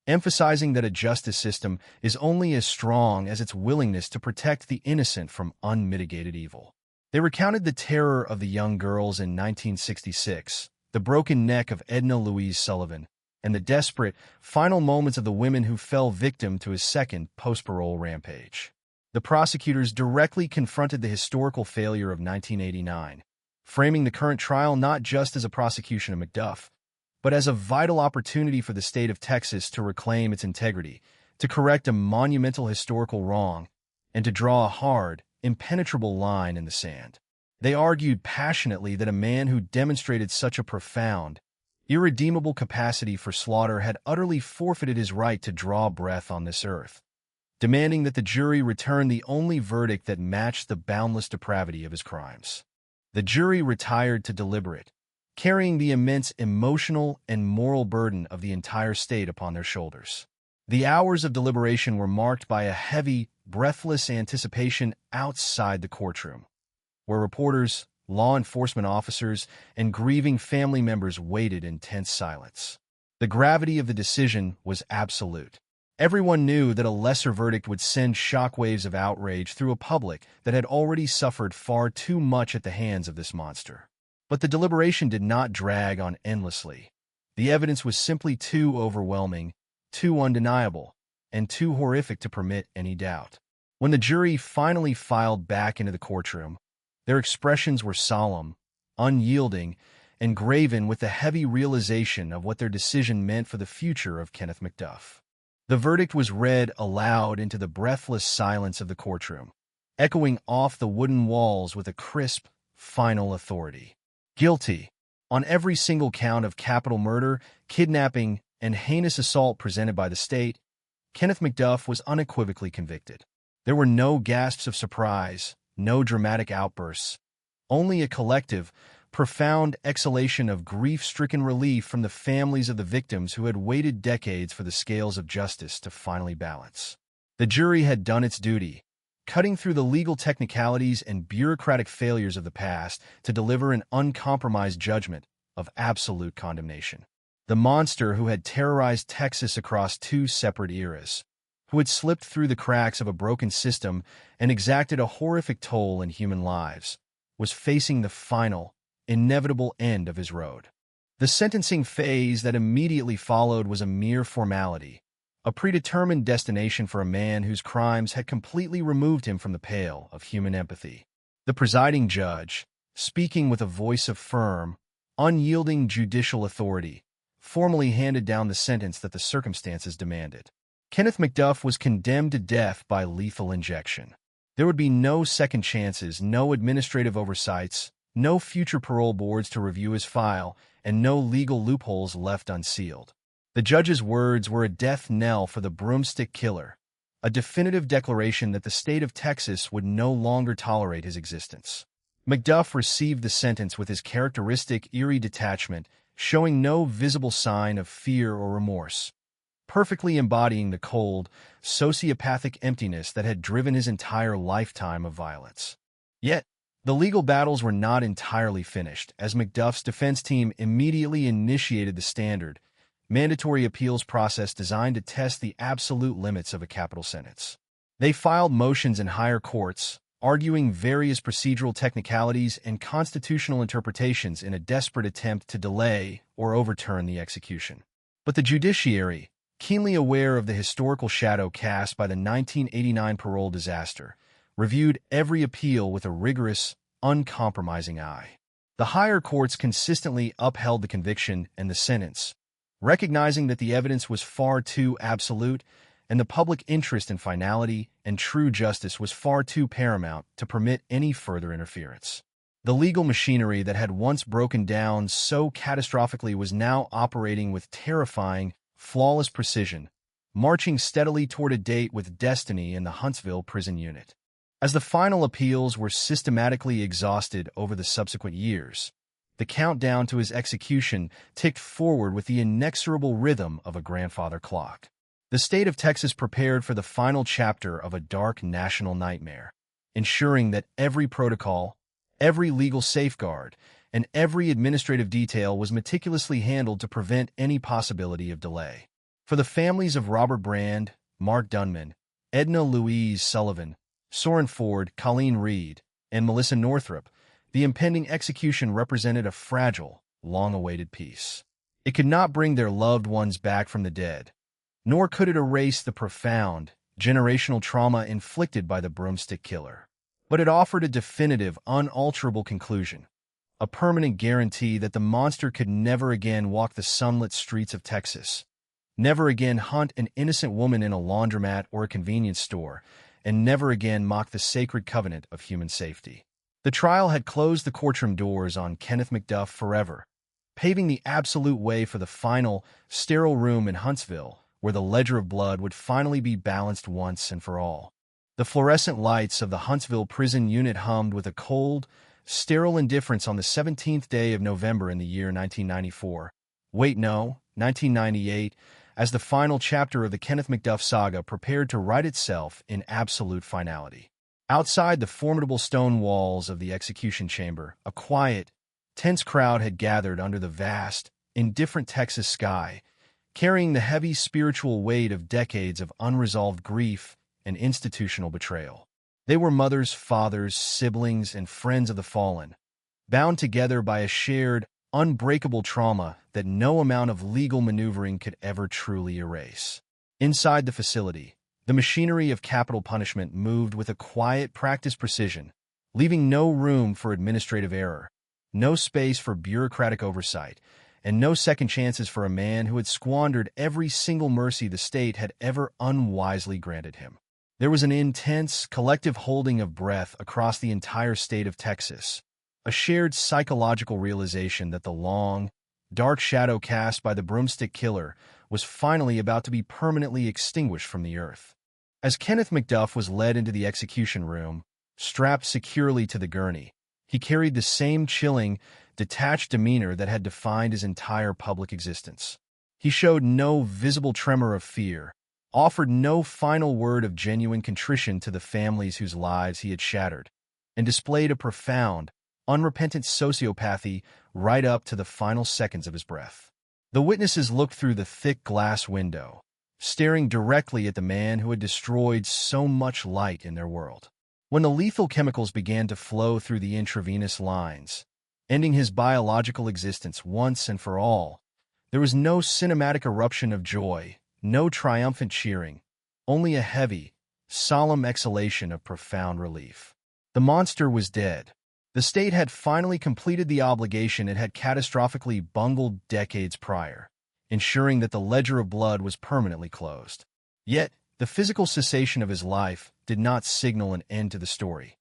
emphasizing that a justice system is only as strong as its willingness to protect the innocent from unmitigated evil. They recounted the terror of the young girls in 1966, the broken neck of Edna Louise Sullivan, and the desperate, final moments of the women who fell victim to his second post-parole rampage. The prosecutors directly confronted the historical failure of 1989, framing the current trial not just as a prosecution of McDuff, but as a vital opportunity for the state of Texas to reclaim its integrity, to correct a monumental historical wrong, and to draw a hard, impenetrable line in the sand. They argued passionately that a man who demonstrated such a profound, irredeemable capacity for slaughter had utterly forfeited his right to draw breath on this earth, demanding that the jury return the only verdict that matched the boundless depravity of his crimes. The jury retired to deliberate, carrying the immense emotional and moral burden of the entire state upon their shoulders. The hours of deliberation were marked by a heavy, breathless anticipation outside the courtroom, where reporters, law enforcement officers, and grieving family members waited in tense silence. The gravity of the decision was absolute. Everyone knew that a lesser verdict would send shockwaves of outrage through a public that had already suffered far too much at the hands of this monster. But the deliberation did not drag on endlessly. The evidence was simply too overwhelming, too undeniable, and too horrific to permit any doubt. When the jury finally filed back into the courtroom, their expressions were solemn, unyielding, and graven with the heavy realization of what their decision meant for the future of Kenneth McDuff. The verdict was read aloud into the breathless silence of the courtroom, echoing off the wooden walls with a crisp, final authority. Guilty on every single count of capital murder, kidnapping, and heinous assault presented by the state, Kenneth McDuff was unequivocally convicted. There were no gasps of surprise, no dramatic outbursts, only a collective, profound exhalation of grief-stricken relief from the families of the victims who had waited decades for the scales of justice to finally balance. The jury had done its duty, cutting through the legal technicalities and bureaucratic failures of the past to deliver an uncompromised judgment of absolute condemnation. The monster who had terrorized Texas across two separate eras, who had slipped through the cracks of a broken system and exacted a horrific toll in human lives, was facing the final, inevitable end of his road. The sentencing phase that immediately followed was a mere formality, a predetermined destination for a man whose crimes had completely removed him from the pale of human empathy. The presiding judge, speaking with a voice of firm, unyielding judicial authority, formally handed down the sentence that the circumstances demanded. Kenneth McDuff was condemned to death by lethal injection. There would be no second chances, no administrative oversights, no future parole boards to review his file, and no legal loopholes left unsealed. The judge's words were a death knell for the broomstick killer, a definitive declaration that the state of Texas would no longer tolerate his existence. McDuff received the sentence with his characteristic eerie detachment, showing no visible sign of fear or remorse, perfectly embodying the cold, sociopathic emptiness that had driven his entire lifetime of violence. Yet, the legal battles were not entirely finished, as McDuff's defense team immediately initiated the standard, mandatory appeals process designed to test the absolute limits of a capital sentence. They filed motions in higher courts, arguing various procedural technicalities and constitutional interpretations in a desperate attempt to delay or overturn the execution. But the judiciary, keenly aware of the historical shadow cast by the 1989 parole disaster, reviewed every appeal with a rigorous, uncompromising eye. The higher courts consistently upheld the conviction and the sentence, recognizing that the evidence was far too absolute and the public interest in finality and true justice was far too paramount to permit any further interference. The legal machinery that had once broken down so catastrophically was now operating with terrifying, flawless precision, marching steadily toward a date with destiny in the Huntsville prison unit. As the final appeals were systematically exhausted over the subsequent years, the countdown to his execution ticked forward with the inexorable rhythm of a grandfather clock. The state of Texas prepared for the final chapter of a dark national nightmare, ensuring that every protocol, every legal safeguard, and every administrative detail was meticulously handled to prevent any possibility of delay. For the families of Robert Brand, Mark Dunman, Edna Louise Sullivan, Soren Ford, Colleen Reed, and Melissa Northrup, the impending execution represented a fragile, long-awaited peace. It could not bring their loved ones back from the dead, nor could it erase the profound, generational trauma inflicted by the broomstick killer. But it offered a definitive, unalterable conclusion, a permanent guarantee that the monster could never again walk the sunlit streets of Texas, never again hunt an innocent woman in a laundromat or a convenience store, and never again mock the sacred covenant of human safety. The trial had closed the courtroom doors on Kenneth McDuff forever, paving the absolute way for the final, sterile room in Huntsville, where the ledger of blood would finally be balanced once and for all. The fluorescent lights of the Huntsville prison unit hummed with a cold, sterile indifference on the 17th day of November in the year 1994. Wait, no, 1998, as the final chapter of the Kenneth McDuff saga prepared to write itself in absolute finality. Outside the formidable stone walls of the execution chamber, a quiet, tense crowd had gathered under the vast, indifferent Texas sky, carrying the heavy spiritual weight of decades of unresolved grief and institutional betrayal. They were mothers, fathers, siblings, and friends of the fallen, bound together by a shared, unbreakable trauma that no amount of legal maneuvering could ever truly erase. Inside the facility, the machinery of capital punishment moved with a quiet, practiced precision, leaving no room for administrative error, no space for bureaucratic oversight, and no second chances for a man who had squandered every single mercy the state had ever unwisely granted him. There was an intense, collective holding of breath across the entire state of Texas, a shared psychological realization that the long, dark shadow cast by the broomstick killer was finally about to be permanently extinguished from the earth. As Kenneth McDuff was led into the execution room, strapped securely to the gurney, he carried the same chilling, detached demeanor that had defined his entire public existence. He showed no visible tremor of fear, offered no final word of genuine contrition to the families whose lives he had shattered, and displayed a profound, unrepentant sociopathy right up to the final seconds of his breath. The witnesses looked through the thick glass window, staring directly at the man who had destroyed so much light in their world. When the lethal chemicals began to flow through the intravenous lines, ending his biological existence once and for all. There was no cinematic eruption of joy, no triumphant cheering, only a heavy, solemn exhalation of profound relief. The monster was dead. The state had finally completed the obligation it had catastrophically bungled decades prior, ensuring that the ledger of blood was permanently closed. Yet, the physical cessation of his life did not signal an end to the story.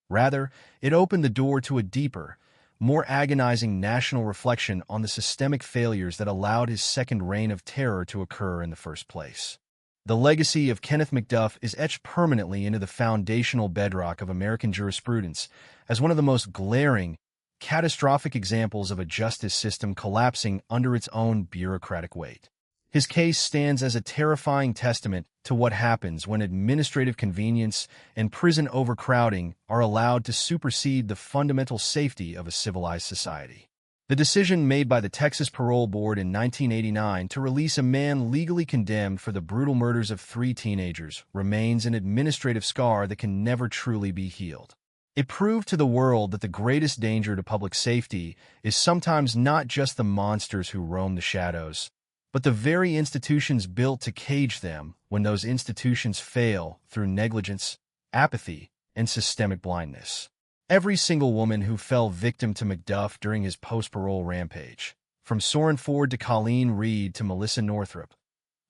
Rather, it opened the door to a deeper, more agonizing national reflection on the systemic failures that allowed his second reign of terror to occur in the first place. The legacy of Kenneth McDuff is etched permanently into the foundational bedrock of American jurisprudence as one of the most glaring, catastrophic examples of a justice system collapsing under its own bureaucratic weight. His case stands as a terrifying testament to what happens when administrative convenience and prison overcrowding are allowed to supersede the fundamental safety of a civilized society. The decision made by the Texas Parole Board in 1989 to release a man legally condemned for the brutal murders of 3 teenagers remains an administrative scar that can never truly be healed. It proved to the world that the greatest danger to public safety is sometimes not just the monsters who roam the shadows, but the very institutions built to cage them when those institutions fail through negligence, apathy, and systemic blindness. Every single woman who fell victim to McDuff during his post-parole rampage, from Soren Ford to Colleen Reed to Melissa Northrup,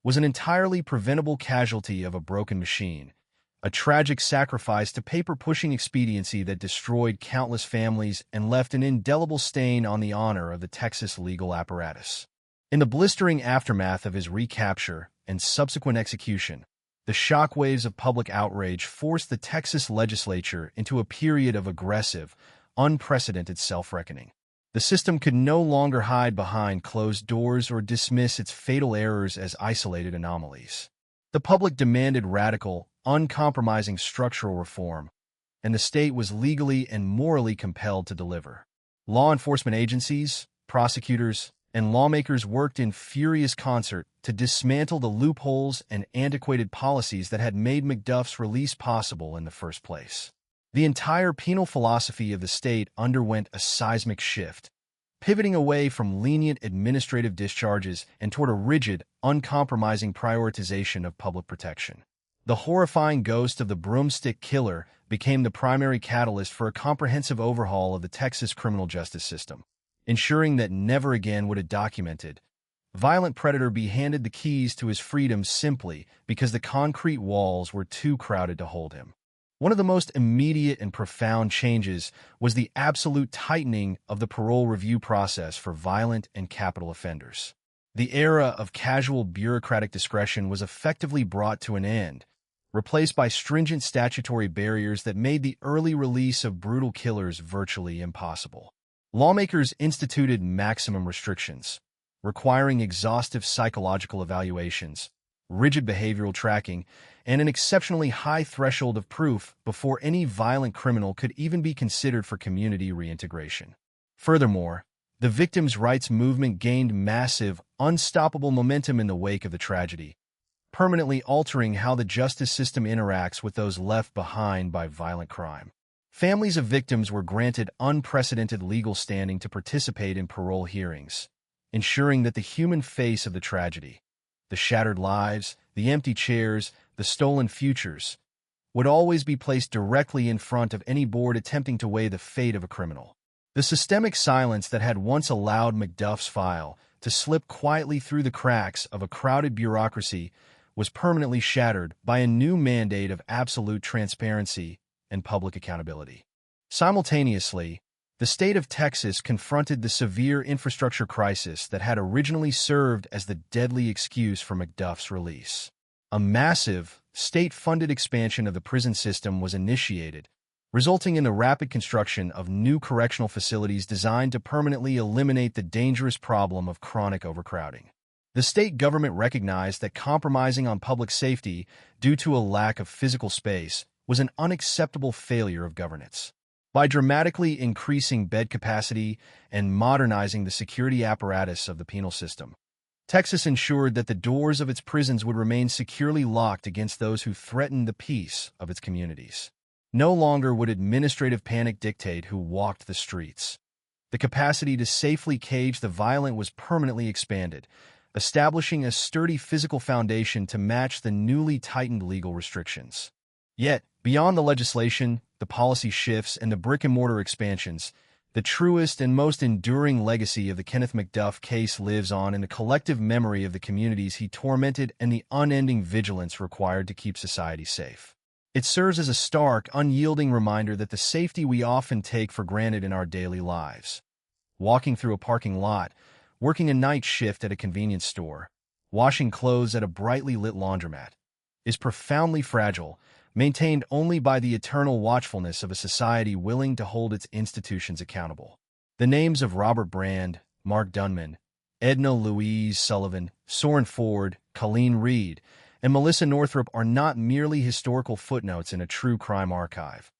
was an entirely preventable casualty of a broken machine, a tragic sacrifice to paper-pushing expediency that destroyed countless families and left an indelible stain on the honor of the Texas legal apparatus. In the blistering aftermath of his recapture and subsequent execution, the shockwaves of public outrage forced the Texas legislature into a period of aggressive, unprecedented self-reckoning. The system could no longer hide behind closed doors or dismiss its fatal errors as isolated anomalies. The public demanded radical, uncompromising structural reform, and the state was legally and morally compelled to deliver. Law enforcement agencies, prosecutors, and lawmakers worked in furious concert to dismantle the loopholes and antiquated policies that had made McDuff's release possible in the first place. The entire penal philosophy of the state underwent a seismic shift, pivoting away from lenient administrative discharges and toward a rigid, uncompromising prioritization of public protection. The horrifying ghost of the broomstick killer became the primary catalyst for a comprehensive overhaul of the Texas criminal justice system, ensuring that never again would a documented, violent predator be handed the keys to his freedom simply because the concrete walls were too crowded to hold him. One of the most immediate and profound changes was the absolute tightening of the parole review process for violent and capital offenders. The era of casual bureaucratic discretion was effectively brought to an end, replaced by stringent statutory barriers that made the early release of brutal killers virtually impossible. Lawmakers instituted maximum restrictions, requiring exhaustive psychological evaluations, rigid behavioral tracking, and an exceptionally high threshold of proof before any violent criminal could even be considered for community reintegration. Furthermore, the victims' rights movement gained massive, unstoppable momentum in the wake of the tragedy, permanently altering how the justice system interacts with those left behind by violent crime. Families of victims were granted unprecedented legal standing to participate in parole hearings, ensuring that the human face of the tragedy, the shattered lives, the empty chairs, the stolen futures, would always be placed directly in front of any board attempting to weigh the fate of a criminal. The systemic silence that had once allowed McDuff's file to slip quietly through the cracks of a crowded bureaucracy was permanently shattered by a new mandate of absolute transparency and public accountability. Simultaneously, the state of Texas confronted the severe infrastructure crisis that had originally served as the deadly excuse for McDuff's release. A massive, state-funded expansion of the prison system was initiated, resulting in the rapid construction of new correctional facilities designed to permanently eliminate the dangerous problem of chronic overcrowding. The state government recognized that compromising on public safety due to a lack of physical space was an unacceptable failure of governance. By dramatically increasing bed capacity and modernizing the security apparatus of the penal system, Texas ensured that the doors of its prisons would remain securely locked against those who threatened the peace of its communities. No longer would administrative panic dictate who walked the streets. The capacity to safely cage the violent was permanently expanded, establishing a sturdy physical foundation to match the newly tightened legal restrictions. Yet, beyond the legislation, the policy shifts, and the brick-and-mortar expansions, the truest and most enduring legacy of the Kenneth McDuff case lives on in the collective memory of the communities he tormented and the unending vigilance required to keep society safe. It serves as a stark, unyielding reminder that the safety we often take for granted in our daily lives, walking through a parking lot, working a night shift at a convenience store, washing clothes at a brightly lit laundromat, is profoundly fragile, maintained only by the eternal watchfulness of a society willing to hold its institutions accountable. The names of Robert Brand, Mark Dunman, Edna Louise Sullivan, Soren Ford, Colleen Reed, and Melissa Northrup are not merely historical footnotes in a true crime archive.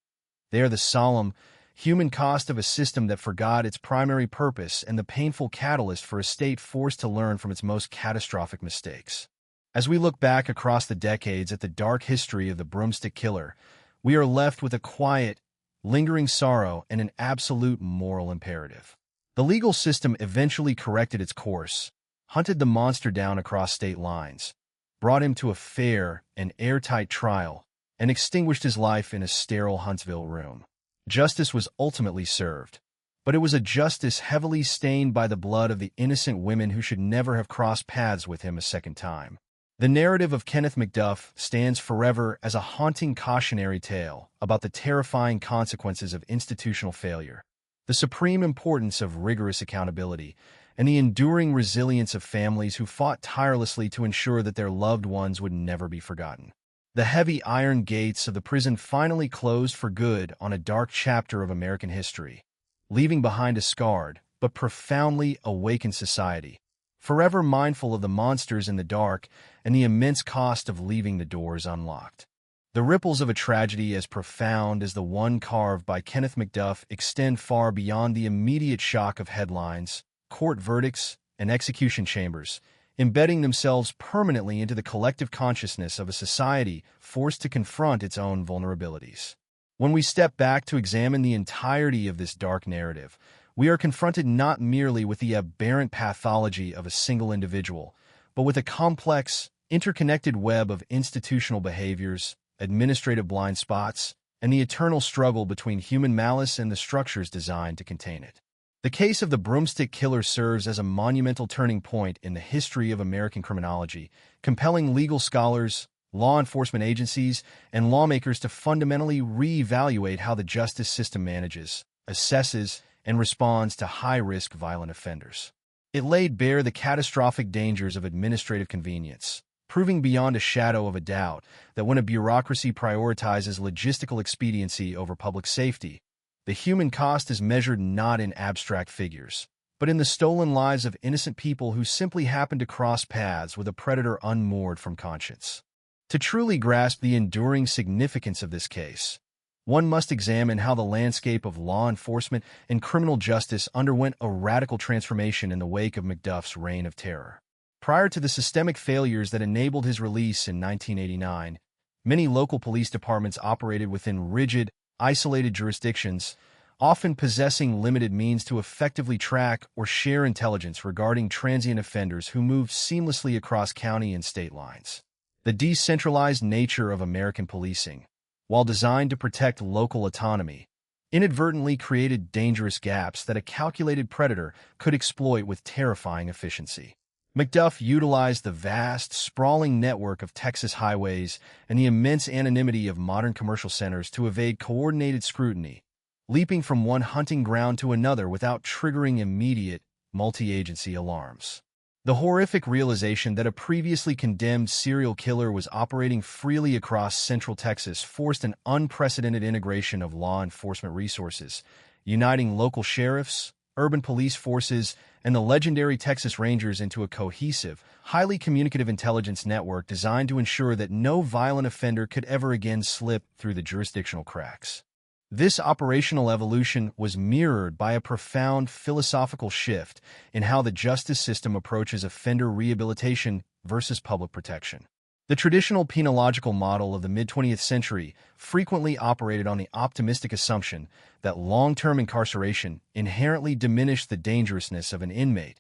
They are the solemn, human cost of a system that forgot its primary purpose and the painful catalyst for a state forced to learn from its most catastrophic mistakes. As we look back across the decades at the dark history of the broomstick killer, we are left with a quiet, lingering sorrow and an absolute moral imperative. The legal system eventually corrected its course, hunted the monster down across state lines, brought him to a fair and airtight trial, and extinguished his life in a sterile Huntsville room. Justice was ultimately served, but it was a justice heavily stained by the blood of the innocent women who should never have crossed paths with him a second time. The narrative of Kenneth McDuff stands forever as a haunting cautionary tale about the terrifying consequences of institutional failure, the supreme importance of rigorous accountability, and the enduring resilience of families who fought tirelessly to ensure that their loved ones would never be forgotten. The heavy iron gates of the prison finally closed for good on a dark chapter of American history, leaving behind a scarred but profoundly awakened society, forever mindful of the monsters in the dark and the immense cost of leaving the doors unlocked. The ripples of a tragedy as profound as the one carved by Kenneth McDuff extend far beyond the immediate shock of headlines, court verdicts, and execution chambers, embedding themselves permanently into the collective consciousness of a society forced to confront its own vulnerabilities. When we step back to examine the entirety of this dark narrative, we are confronted not merely with the aberrant pathology of a single individual, but with a complex, interconnected web of institutional behaviors, administrative blind spots, and the eternal struggle between human malice and the structures designed to contain it. The case of the broomstick killer serves as a monumental turning point in the history of American criminology, compelling legal scholars, law enforcement agencies, and lawmakers to fundamentally reevaluate how the justice system manages, assesses, and responds to high-risk violent offenders. It laid bare the catastrophic dangers of administrative convenience, proving beyond a shadow of a doubt that when a bureaucracy prioritizes logistical expediency over public safety, the human cost is measured not in abstract figures, but in the stolen lives of innocent people who simply happen to cross paths with a predator unmoored from conscience. To truly grasp the enduring significance of this case, one must examine how the landscape of law enforcement and criminal justice underwent a radical transformation in the wake of McDuff's reign of terror. Prior to the systemic failures that enabled his release in 1989, many local police departments operated within rigid, isolated jurisdictions, often possessing limited means to effectively track or share intelligence regarding transient offenders who moved seamlessly across county and state lines. The decentralized nature of American policing, while designed to protect local autonomy, inadvertently created dangerous gaps that a calculated predator could exploit with terrifying efficiency. McDuff utilized the vast, sprawling network of Texas highways and the immense anonymity of modern commercial centers to evade coordinated scrutiny, leaping from one hunting ground to another without triggering immediate, multi-agency alarms. The horrific realization that a previously condemned serial killer was operating freely across central Texas forced an unprecedented integration of law enforcement resources, uniting local sheriffs, urban police forces, and the legendary Texas Rangers into a cohesive, highly communicative intelligence network designed to ensure that no violent offender could ever again slip through the jurisdictional cracks. This operational evolution was mirrored by a profound philosophical shift in how the justice system approaches offender rehabilitation versus public protection. The traditional penological model of the mid-20th century frequently operated on the optimistic assumption that long-term incarceration inherently diminished the dangerousness of an inmate,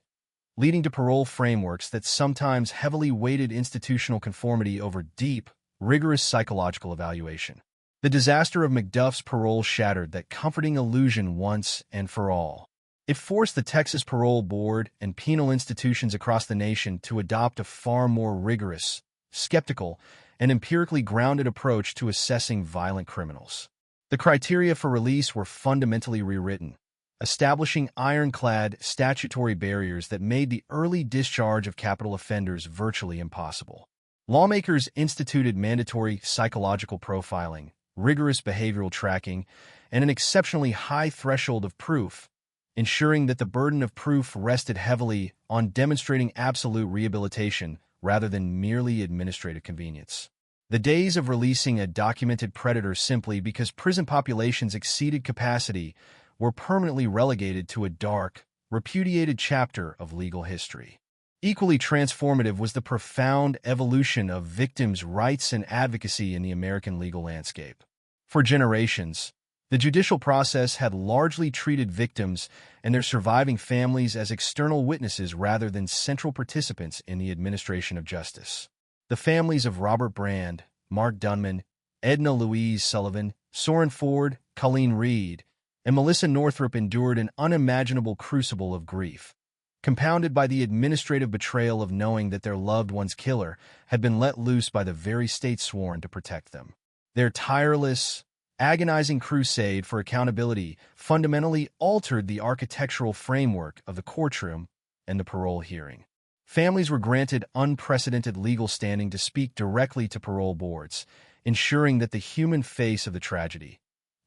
leading to parole frameworks that sometimes heavily weighted institutional conformity over deep, rigorous psychological evaluation. The disaster of Macduff's parole shattered that comforting illusion once and for all. It forced the Texas Parole Board and penal institutions across the nation to adopt a far more rigorous, skeptical, and empirically grounded approach to assessing violent criminals. The criteria for release were fundamentally rewritten, establishing ironclad statutory barriers that made the early discharge of capital offenders virtually impossible. Lawmakers instituted mandatory psychological profiling, rigorous behavioral tracking, and an exceptionally high threshold of proof, ensuring that the burden of proof rested heavily on demonstrating absolute rehabilitation rather than merely administrative convenience. The days of releasing a documented predator simply because prison populations exceeded capacity were permanently relegated to a dark, repudiated chapter of legal history. Equally transformative was the profound evolution of victims' rights and advocacy in the American legal landscape. For generations, the judicial process had largely treated victims and their surviving families as external witnesses rather than central participants in the administration of justice. The families of Robert Brand, Mark Dunman, Edna Louise Sullivan, Soren Ford, Colleen Reed, and Melissa Northrup endured an unimaginable crucible of grief, compounded by the administrative betrayal of knowing that their loved one's killer had been let loose by the very state sworn to protect them. Their tireless, agonizing crusade for accountability fundamentally altered the architectural framework of the courtroom and the parole hearing. Families were granted unprecedented legal standing to speak directly to parole boards, ensuring that the human face of the tragedy,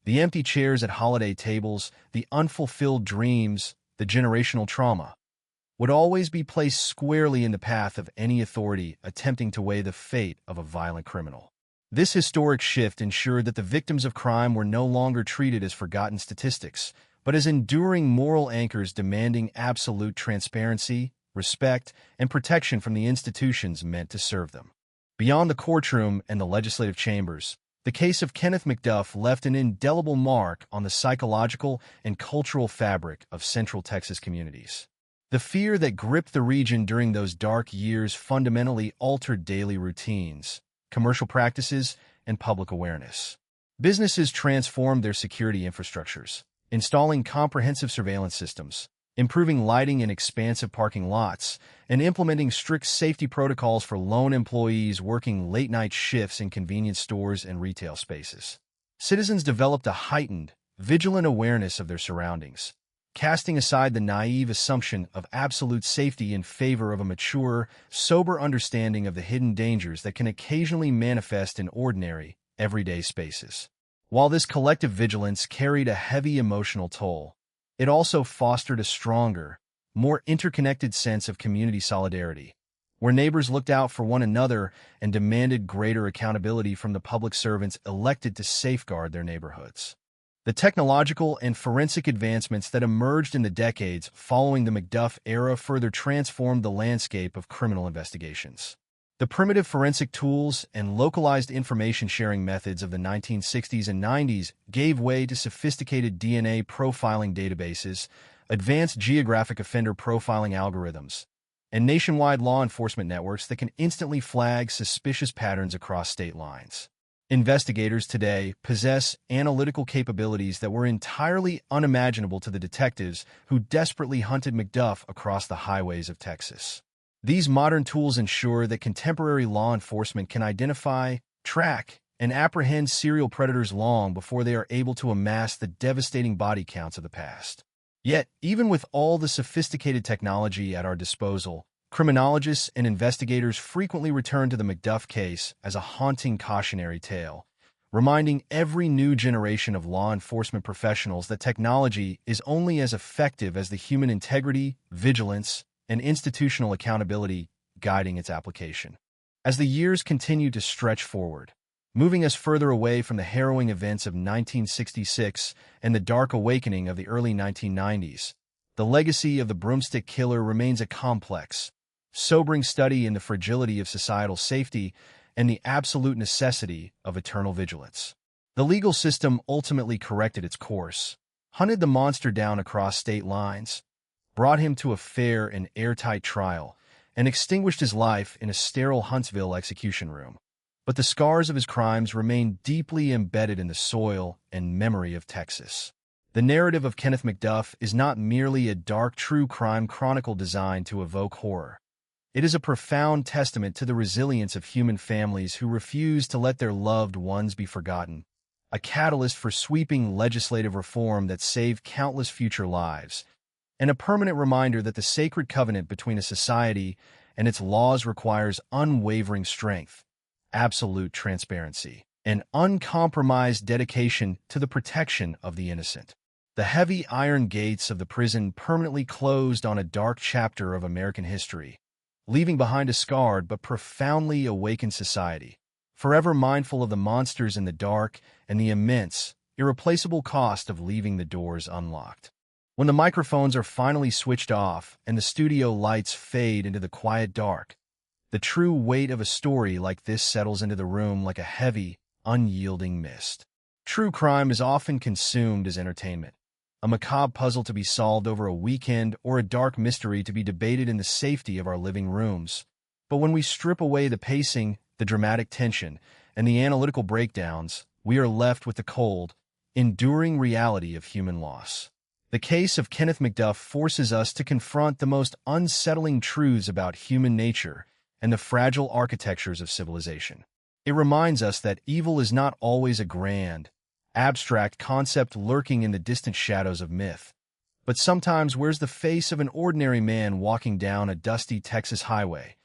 the empty chairs at holiday tables, the unfulfilled dreams, the generational trauma, would always be placed squarely in the path of any authority attempting to weigh the fate of a violent criminal. This historic shift ensured that the victims of crime were no longer treated as forgotten statistics, but as enduring moral anchors demanding absolute transparency, respect, and protection from the institutions meant to serve them. Beyond the courtroom and the legislative chambers, the case of Kenneth Macduff left an indelible mark on the psychological and cultural fabric of Central Texas communities. The fear that gripped the region during those dark years fundamentally altered daily routines, commercial practices, and public awareness. Businesses transformed their security infrastructures, installing comprehensive surveillance systems, improving lighting in expansive parking lots, and implementing strict safety protocols for lone employees working late-night shifts in convenience stores and retail spaces. Citizens developed a heightened, vigilant awareness of their surroundings, casting aside the naive assumption of absolute safety in favor of a mature, sober understanding of the hidden dangers that can occasionally manifest in ordinary, everyday spaces. While this collective vigilance carried a heavy emotional toll, it also fostered a stronger, more interconnected sense of community solidarity, where neighbors looked out for one another and demanded greater accountability from the public servants elected to safeguard their neighborhoods. The technological and forensic advancements that emerged in the decades following the Macduff era further transformed the landscape of criminal investigations. The primitive forensic tools and localized information-sharing methods of the 1960s and 90s gave way to sophisticated DNA profiling databases, advanced geographic offender profiling algorithms, and nationwide law enforcement networks that can instantly flag suspicious patterns across state lines. Investigators today possess analytical capabilities that were entirely unimaginable to the detectives who desperately hunted Macduff across the highways of Texas. These modern tools ensure that contemporary law enforcement can identify, track, and apprehend serial predators long before they are able to amass the devastating body counts of the past. Yet, even with all the sophisticated technology at our disposal, criminologists and investigators frequently return to the Macduff case as a haunting cautionary tale, reminding every new generation of law enforcement professionals that technology is only as effective as the human integrity, vigilance, and institutional accountability guiding its application. As the years continue to stretch forward, moving us further away from the harrowing events of 1966 and the dark awakening of the early 1990s, the legacy of the broomstick killer remains a complex, sobering study in the fragility of societal safety and the absolute necessity of eternal vigilance. The legal system ultimately corrected its course, hunted the monster down across state lines, brought him to a fair and airtight trial, and extinguished his life in a sterile Huntsville execution room. But the scars of his crimes remain deeply embedded in the soil and memory of Texas. The narrative of Kenneth McDuff is not merely a dark true crime chronicle designed to evoke horror. It is a profound testament to the resilience of human families who refuse to let their loved ones be forgotten, a catalyst for sweeping legislative reform that saved countless future lives, and a permanent reminder that the sacred covenant between a society and its laws requires unwavering strength, absolute transparency, and uncompromised dedication to the protection of the innocent. The heavy iron gates of the prison permanently closed on a dark chapter of American history, leaving behind a scarred but profoundly awakened society, forever mindful of the monsters in the dark and the immense, irreplaceable cost of leaving the doors unlocked. When the microphones are finally switched off and the studio lights fade into the quiet dark, the true weight of a story like this settles into the room like a heavy, unyielding mist. True crime is often consumed as entertainment, a macabre puzzle to be solved over a weekend or a dark mystery to be debated in the safety of our living rooms. But when we strip away the pacing, the dramatic tension, and the analytical breakdowns, we are left with the cold, enduring reality of human loss. The case of Kenneth McDuff forces us to confront the most unsettling truths about human nature and the fragile architectures of civilization. It reminds us that evil is not always a grand, abstract concept lurking in the distant shadows of myth, but sometimes wears the face of an ordinary man walking down a dusty Texas highway,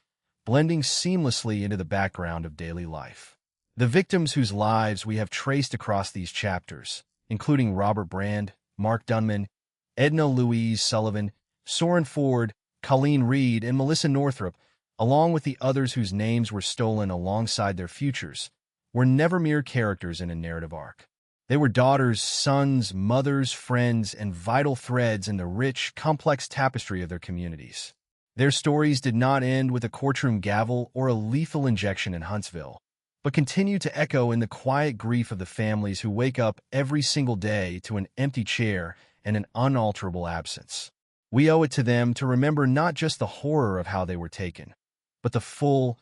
blending seamlessly into the background of daily life. The victims whose lives we have traced across these chapters, including Robert Brand, Mark Dunman, Edna Louise Sullivan, Soren Ford, Colleen Reed, and Melissa Northrup, along with the others whose names were stolen alongside their futures, were never mere characters in a narrative arc. They were daughters, sons, mothers, friends, and vital threads in the rich, complex tapestry of their communities. Their stories did not end with a courtroom gavel or a lethal injection in Huntsville, but continue to echo in the quiet grief of the families who wake up every single day to an empty chair and an unalterable absence. We owe it to them to remember not just the horror of how they were taken, but the full,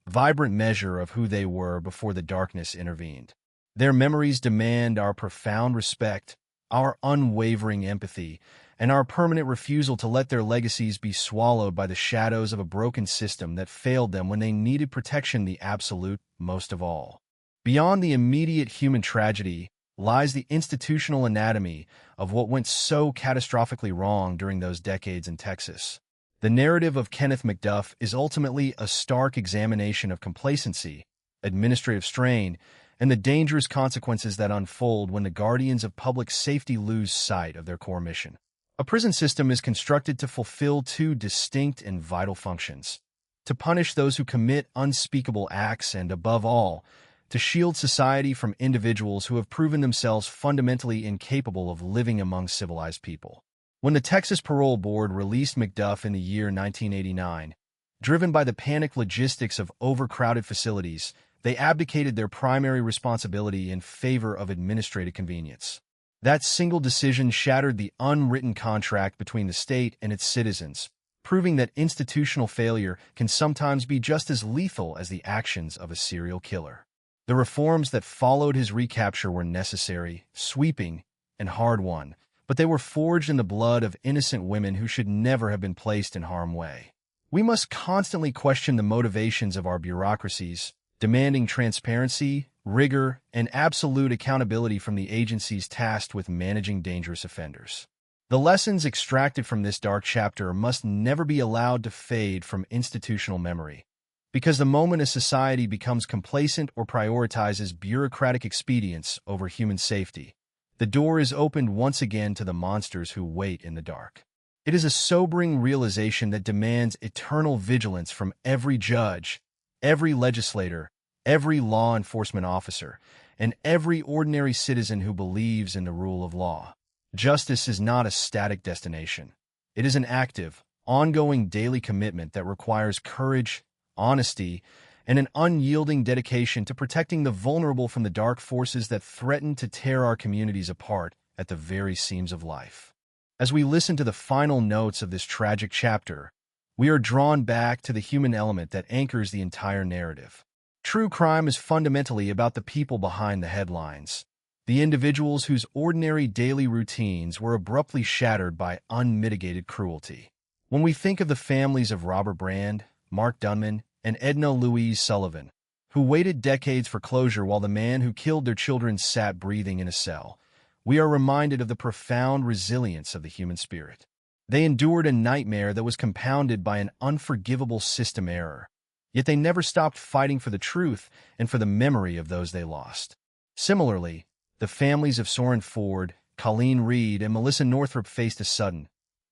vibrant measure of who they were before the darkness intervened. Their memories demand our profound respect, our unwavering empathy, and our permanent refusal to let their legacies be swallowed by the shadows of a broken system that failed them when they needed protection the absolute most of all. Beyond the immediate human tragedy lies the institutional anatomy of what went so catastrophically wrong during those decades in Texas. The narrative of Kenneth McDuff is ultimately a stark examination of complacency, administrative strain, and the dangerous consequences that unfold when the guardians of public safety lose sight of their core mission. A prison system is constructed to fulfill two distinct and vital functions: to punish those who commit unspeakable acts and, above all, to shield society from individuals who have proven themselves fundamentally incapable of living among civilized people. When the Texas Parole Board released McDuff in the year 1989, driven by the panicked logistics of overcrowded facilities, they abdicated their primary responsibility in favor of administrative convenience. That single decision shattered the unwritten contract between the state and its citizens, proving that institutional failure can sometimes be just as lethal as the actions of a serial killer. The reforms that followed his recapture were necessary, sweeping, and hard-won, but they were forged in the blood of innocent women who should never have been placed in harm's way. We must constantly question the motivations of our bureaucracies, demanding transparency, rigor, and absolute accountability from the agencies tasked with managing dangerous offenders. The lessons extracted from this dark chapter must never be allowed to fade from institutional memory, because the moment a society becomes complacent or prioritizes bureaucratic expedience over human safety, the door is opened once again to the monsters who wait in the dark. It is a sobering realization that demands eternal vigilance from every judge, every legislator, every law enforcement officer, and every ordinary citizen who believes in the rule of law. Justice is not a static destination. It is an active, ongoing daily commitment that requires courage, honesty, and an unyielding dedication to protecting the vulnerable from the dark forces that threaten to tear our communities apart at the very seams of life. As we listen to the final notes of this tragic chapter, we are drawn back to the human element that anchors the entire narrative. True crime is fundamentally about the people behind the headlines, the individuals whose ordinary daily routines were abruptly shattered by unmitigated cruelty. When we think of the families of Robert Brand, Mark Dunman, and Edna Louise Sullivan, who waited decades for closure while the man who killed their children sat breathing in a cell, we are reminded of the profound resilience of the human spirit. They endured a nightmare that was compounded by an unforgivable system error, yet they never stopped fighting for the truth and for the memory of those they lost. Similarly, the families of Soren Ford, Colleen Reed, and Melissa Northrup faced a sudden,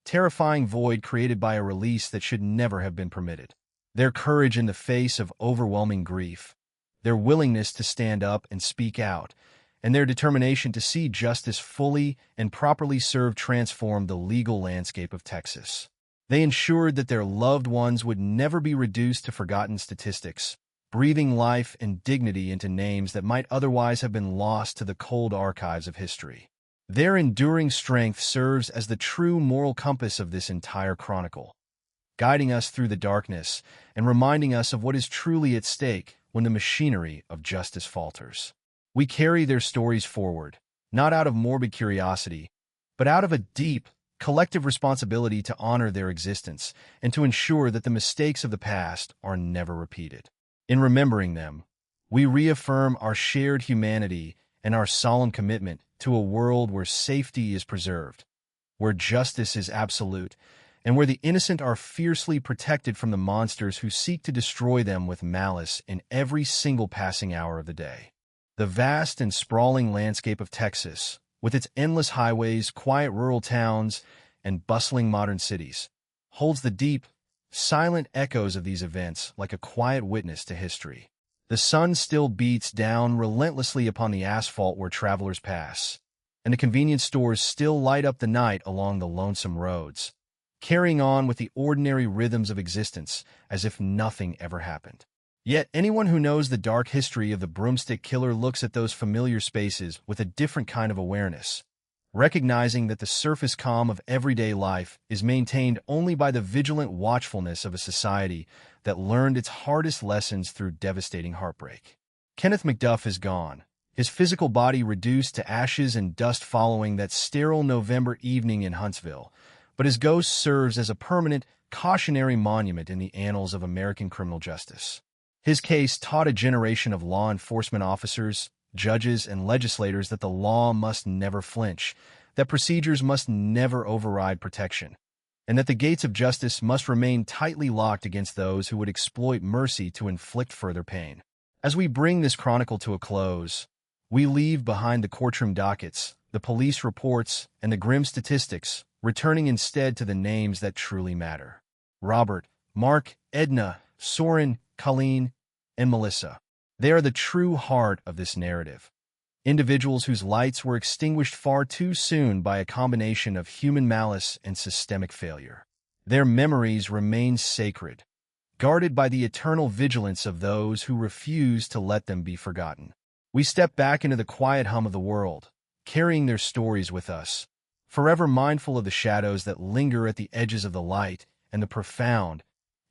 terrifying void created by a release that should never have been permitted. Their courage in the face of overwhelming grief, their willingness to stand up and speak out, and their determination to see justice fully and properly served transformed the legal landscape of Texas. They ensured that their loved ones would never be reduced to forgotten statistics, breathing life and dignity into names that might otherwise have been lost to the cold archives of history. Their enduring strength serves as the true moral compass of this entire chronicle, guiding us through the darkness and reminding us of what is truly at stake when the machinery of justice falters. We carry their stories forward, not out of morbid curiosity, but out of a deep, collective responsibility to honor their existence and to ensure that the mistakes of the past are never repeated. In remembering them, we reaffirm our shared humanity and our solemn commitment to a world where safety is preserved, where justice is absolute, and where the innocent are fiercely protected from the monsters who seek to destroy them with malice in every single passing hour of the day. The vast and sprawling landscape of Texas, with its endless highways, quiet rural towns, and bustling modern cities, holds the deep, silent echoes of these events like a quiet witness to history. The sun still beats down relentlessly upon the asphalt where travelers pass, and the convenience stores still light up the night along the lonesome roads, carrying on with the ordinary rhythms of existence as if nothing ever happened. Yet anyone who knows the dark history of the broomstick killer looks at those familiar spaces with a different kind of awareness, recognizing that the surface calm of everyday life is maintained only by the vigilant watchfulness of a society that learned its hardest lessons through devastating heartbreak. Kenneth McDuff is gone, his physical body reduced to ashes and dust following that sterile November evening in Huntsville, but his ghost serves as a permanent, cautionary monument in the annals of American criminal justice. His case taught a generation of law enforcement officers, judges, and legislators that the law must never flinch, that procedures must never override protection, and that the gates of justice must remain tightly locked against those who would exploit mercy to inflict further pain. As we bring this chronicle to a close, we leave behind the courtroom dockets, the police reports, and the grim statistics, returning instead to the names that truly matter. Robert, Mark, Edna, Soren, Colleen, and Melissa. They are the true heart of this narrative. Individuals whose lights were extinguished far too soon by a combination of human malice and systemic failure. Their memories remain sacred, guarded by the eternal vigilance of those who refuse to let them be forgotten. We step back into the quiet hum of the world, carrying their stories with us, forever mindful of the shadows that linger at the edges of the light and the profound,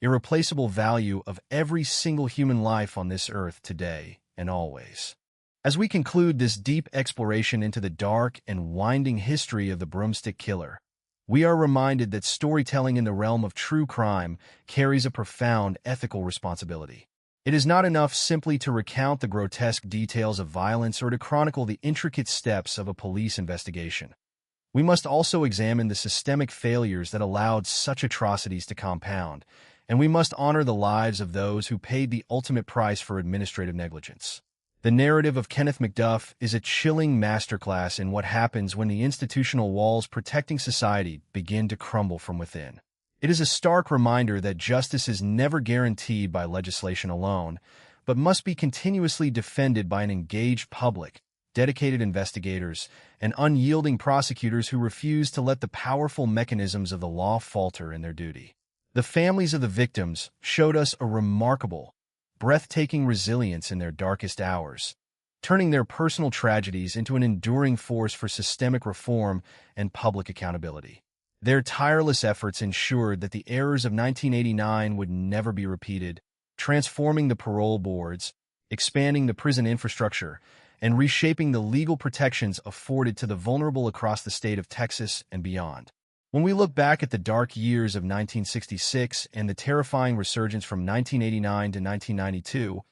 irreplaceable value of every single human life on this earth today and always. As we conclude this deep exploration into the dark and winding history of the broomstick killer, we are reminded that storytelling in the realm of true crime carries a profound ethical responsibility. It is not enough simply to recount the grotesque details of violence or to chronicle the intricate steps of a police investigation. We must also examine the systemic failures that allowed such atrocities to compound, and we must honor the lives of those who paid the ultimate price for administrative negligence. The narrative of Kenneth McDuff is a chilling masterclass in what happens when the institutional walls protecting society begin to crumble from within. It is a stark reminder that justice is never guaranteed by legislation alone, but must be continuously defended by an engaged public, dedicated investigators, and unyielding prosecutors who refuse to let the powerful mechanisms of the law falter in their duty. The families of the victims showed us a remarkable, breathtaking resilience in their darkest hours, turning their personal tragedies into an enduring force for systemic reform and public accountability. Their tireless efforts ensured that the errors of 1989 would never be repeated, transforming the parole boards, expanding the prison infrastructure, and reshaping the legal protections afforded to the vulnerable across the state of Texas and beyond. When we look back at the dark years of 1966 and the terrifying resurgence from 1989 to 1992,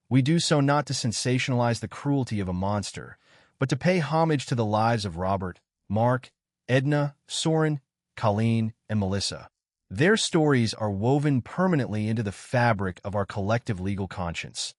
we do so not to sensationalize the cruelty of a monster, but to pay homage to the lives of Robert, Mark, Edna, Soren, Colleen, and Melissa. Their stories are woven permanently into the fabric of our collective legal conscience,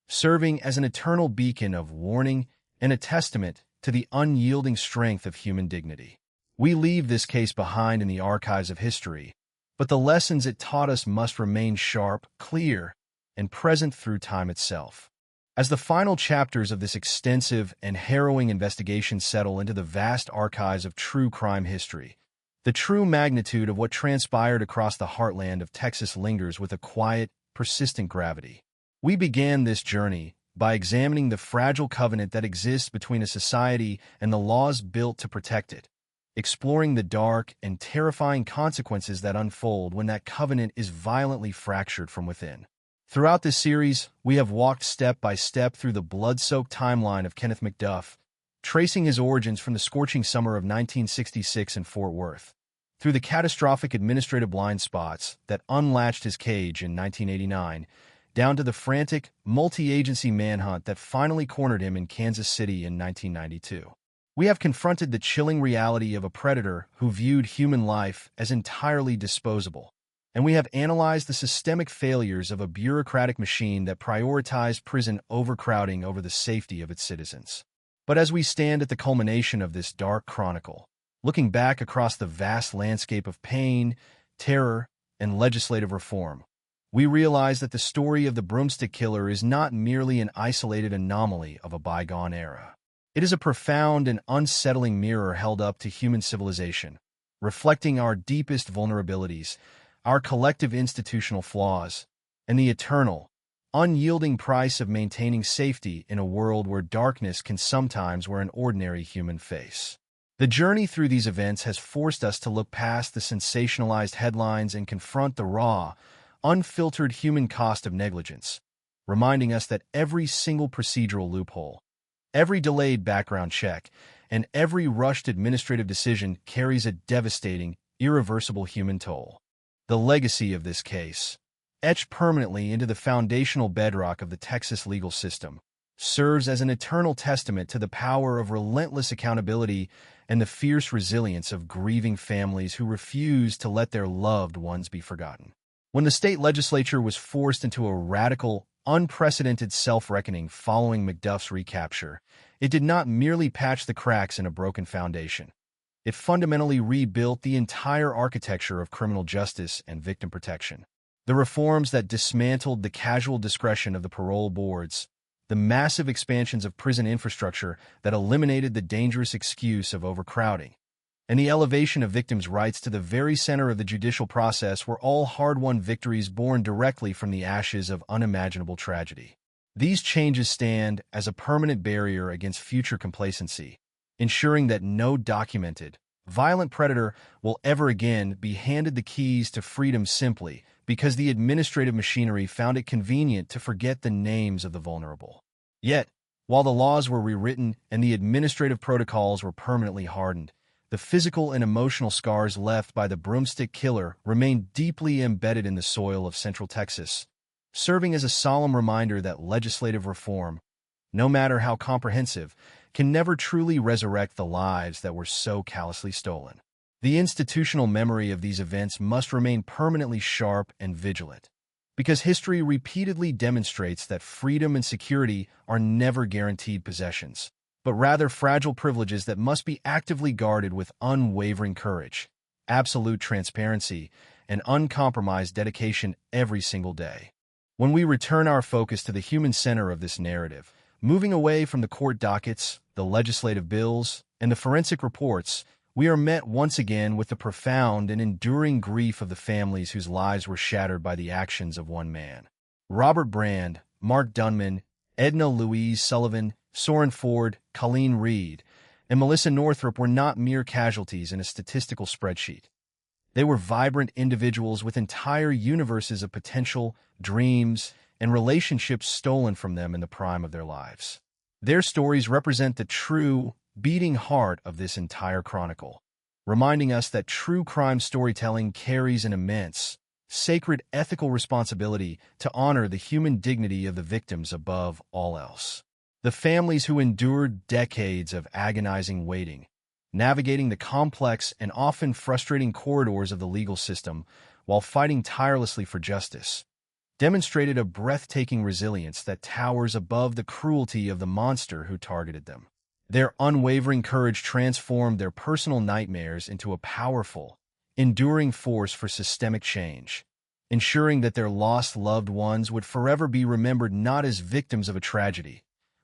serving as an eternal beacon of warning and a testament to the unyielding strength of human dignity. We leave this case behind in the archives of history, but the lessons it taught us must remain sharp, clear, and present through time itself. As the final chapters of this extensive and harrowing investigation settle into the vast archives of true crime history, the true magnitude of what transpired across the heartland of Texas lingers with a quiet, persistent gravity. We began this journey by examining the fragile covenant that exists between a society and the laws built to protect it, exploring the dark and terrifying consequences that unfold when that covenant is violently fractured from within. Throughout this series, we have walked step by step through the blood-soaked timeline of Kenneth McDuff, tracing his origins from the scorching summer of 1966 in Fort Worth, through the catastrophic administrative blind spots that unlatched his cage in 1989, down to the frantic, multi-agency manhunt that finally cornered him in Kansas City in 1992. We have confronted the chilling reality of a predator who viewed human life as entirely disposable, and we have analyzed the systemic failures of a bureaucratic machine that prioritized prison overcrowding over the safety of its citizens. But as we stand at the culmination of this dark chronicle, looking back across the vast landscape of pain, terror, and legislative reform, we realize that the story of the broomstick killer is not merely an isolated anomaly of a bygone era. It is a profound and unsettling mirror held up to human civilization, reflecting our deepest vulnerabilities, our collective institutional flaws, and the eternal, unyielding price of maintaining safety in a world where darkness can sometimes wear an ordinary human face. The journey through these events has forced us to look past the sensationalized headlines and confront the raw, unfiltered human cost of negligence, reminding us that every single procedural loophole, every delayed background check, and every rushed administrative decision carries a devastating, irreversible human toll. The legacy of this case, etched permanently into the foundational bedrock of the Texas legal system, serves as an eternal testament to the power of relentless accountability and the fierce resilience of grieving families who refuse to let their loved ones be forgotten. When the state legislature was forced into a radical, unprecedented self-reckoning following McDuff's recapture, it did not merely patch the cracks in a broken foundation. It fundamentally rebuilt the entire architecture of criminal justice and victim protection. The reforms that dismantled the casual discretion of the parole boards, the massive expansions of prison infrastructure that eliminated the dangerous excuse of overcrowding, and the elevation of victims' rights to the very center of the judicial process were all hard-won victories born directly from the ashes of unimaginable tragedy. These changes stand as a permanent barrier against future complacency, ensuring that no documented, violent predator will ever again be handed the keys to freedom simply because the administrative machinery found it convenient to forget the names of the vulnerable. Yet, while the laws were rewritten and the administrative protocols were permanently hardened, the physical and emotional scars left by the broomstick killer remain deeply embedded in the soil of Central Texas, serving as a solemn reminder that legislative reform, no matter how comprehensive, can never truly resurrect the lives that were so callously stolen. The institutional memory of these events must remain permanently sharp and vigilant, because history repeatedly demonstrates that freedom and security are never guaranteed possessions, but rather fragile privileges that must be actively guarded with unwavering courage, absolute transparency, and uncompromised dedication every single day. When we return our focus to the human center of this narrative, moving away from the court dockets, the legislative bills, and the forensic reports, we are met once again with the profound and enduring grief of the families whose lives were shattered by the actions of one man. Robert Brand, Mark Dunman, Edna Louise Sullivan, Soren Ford, Colleen Reed, and Melissa Northrup were not mere casualties in a statistical spreadsheet. They were vibrant individuals with entire universes of potential, dreams, and relationships stolen from them in the prime of their lives. Their stories represent the true, beating heart of this entire chronicle, reminding us that true crime storytelling carries an immense, sacred ethical responsibility to honor the human dignity of the victims above all else. The families who endured decades of agonizing waiting, navigating the complex and often frustrating corridors of the legal system while fighting tirelessly for justice, demonstrated a breathtaking resilience that towers above the cruelty of the monster who targeted them. Their unwavering courage transformed their personal nightmares into a powerful, enduring force for systemic change, ensuring that their lost loved ones would forever be remembered not as victims of a tragedy,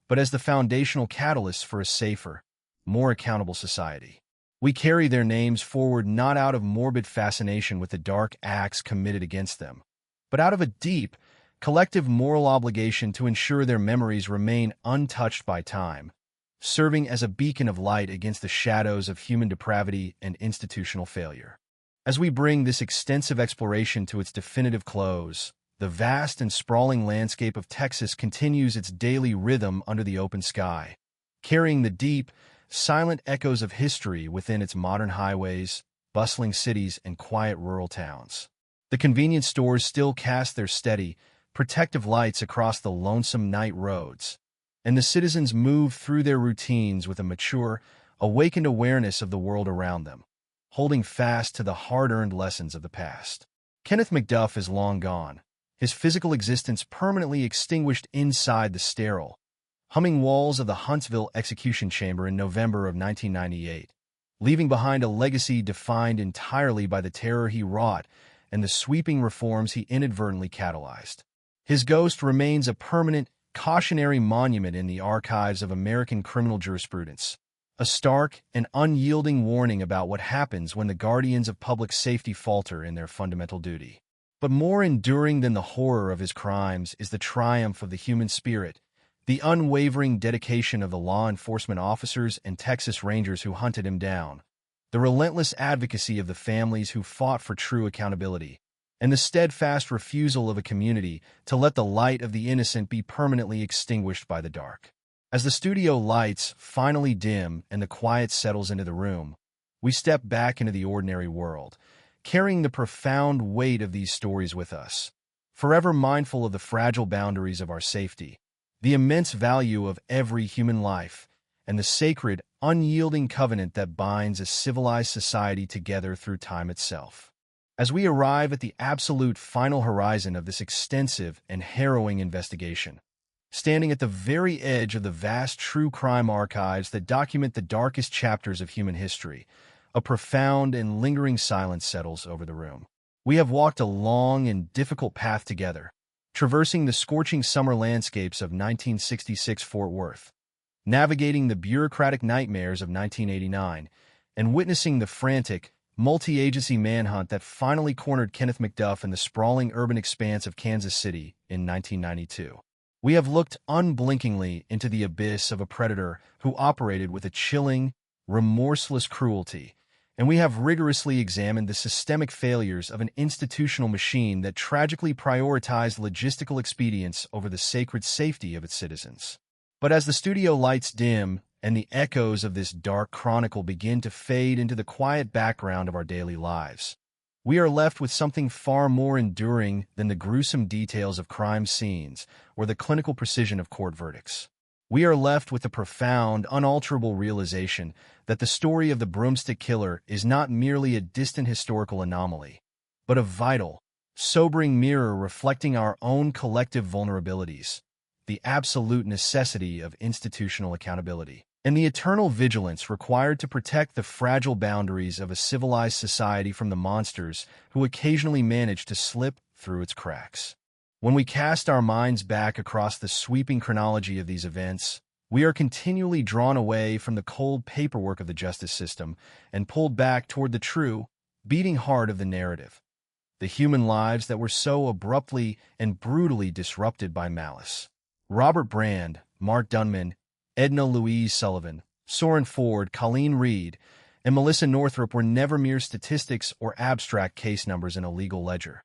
but as the foundational catalysts for a safer, more accountable society. We carry their names forward not out of morbid fascination with the dark acts committed against them, but out of a deep, collective moral obligation to ensure their memories remain untouched by time, serving as a beacon of light against the shadows of human depravity and institutional failure. As we bring this extensive exploration to its definitive close, the vast and sprawling landscape of Texas continues its daily rhythm under the open sky, carrying the deep, silent echoes of history within its modern highways, bustling cities, and quiet rural towns. The convenience stores still cast their steady, protective lights across the lonesome night roads, and the citizens move through their routines with a mature, awakened awareness of the world around them, holding fast to the hard-earned lessons of the past. Kenneth McDuff is long gone, his physical existence permanently extinguished inside the sterile, humming walls of the Huntsville execution chamber in November of 1998, leaving behind a legacy defined entirely by the terror he wrought and the sweeping reforms he inadvertently catalyzed. His ghost remains a permanent, cautionary monument in the archives of American criminal jurisprudence, a stark and unyielding warning about what happens when the guardians of public safety falter in their fundamental duty. But more enduring than the horror of his crimes is the triumph of the human spirit, the unwavering dedication of the law enforcement officers and Texas Rangers who hunted him down, the relentless advocacy of the families who fought for true accountability, and the steadfast refusal of a community to let the light of the innocent be permanently extinguished by the dark. As the studio lights finally dim and the quiet settles into the room, we step back into the ordinary world, carrying the profound weight of these stories with us, forever mindful of the fragile boundaries of our safety, the immense value of every human life, and the sacred, unyielding covenant that binds a civilized society together through time itself. As we arrive at the absolute final horizon of this extensive and harrowing investigation, standing at the very edge of the vast true crime archives that document the darkest chapters of human history, a profound and lingering silence settles over the room. We have walked a long and difficult path together, traversing the scorching summer landscapes of 1966 Fort Worth, navigating the bureaucratic nightmares of 1989, and witnessing the frantic, multi-agency manhunt that finally cornered Kenneth McDuff in the sprawling urban expanse of Kansas City in 1992. We have looked unblinkingly into the abyss of a predator who operated with a chilling, remorseless cruelty, and we have rigorously examined the systemic failures of an institutional machine that tragically prioritized logistical expedience over the sacred safety of its citizens. But as the studio lights dim, and the echoes of this dark chronicle begin to fade into the quiet background of our daily lives, we are left with something far more enduring than the gruesome details of crime scenes or the clinical precision of court verdicts. We are left with the profound, unalterable realization that the story of the broomstick killer is not merely a distant historical anomaly, but a vital, sobering mirror reflecting our own collective vulnerabilities, the absolute necessity of institutional accountability, and the eternal vigilance required to protect the fragile boundaries of a civilized society from the monsters who occasionally manage to slip through its cracks. When we cast our minds back across the sweeping chronology of these events, we are continually drawn away from the cold paperwork of the justice system and pulled back toward the true, beating heart of the narrative, the human lives that were so abruptly and brutally disrupted by malice. Robert Brand, Mark Dunman, Edna Louise Sullivan, Soren Ford, Colleen Reed, and Melissa Northrup were never mere statistics or abstract case numbers in a legal ledger.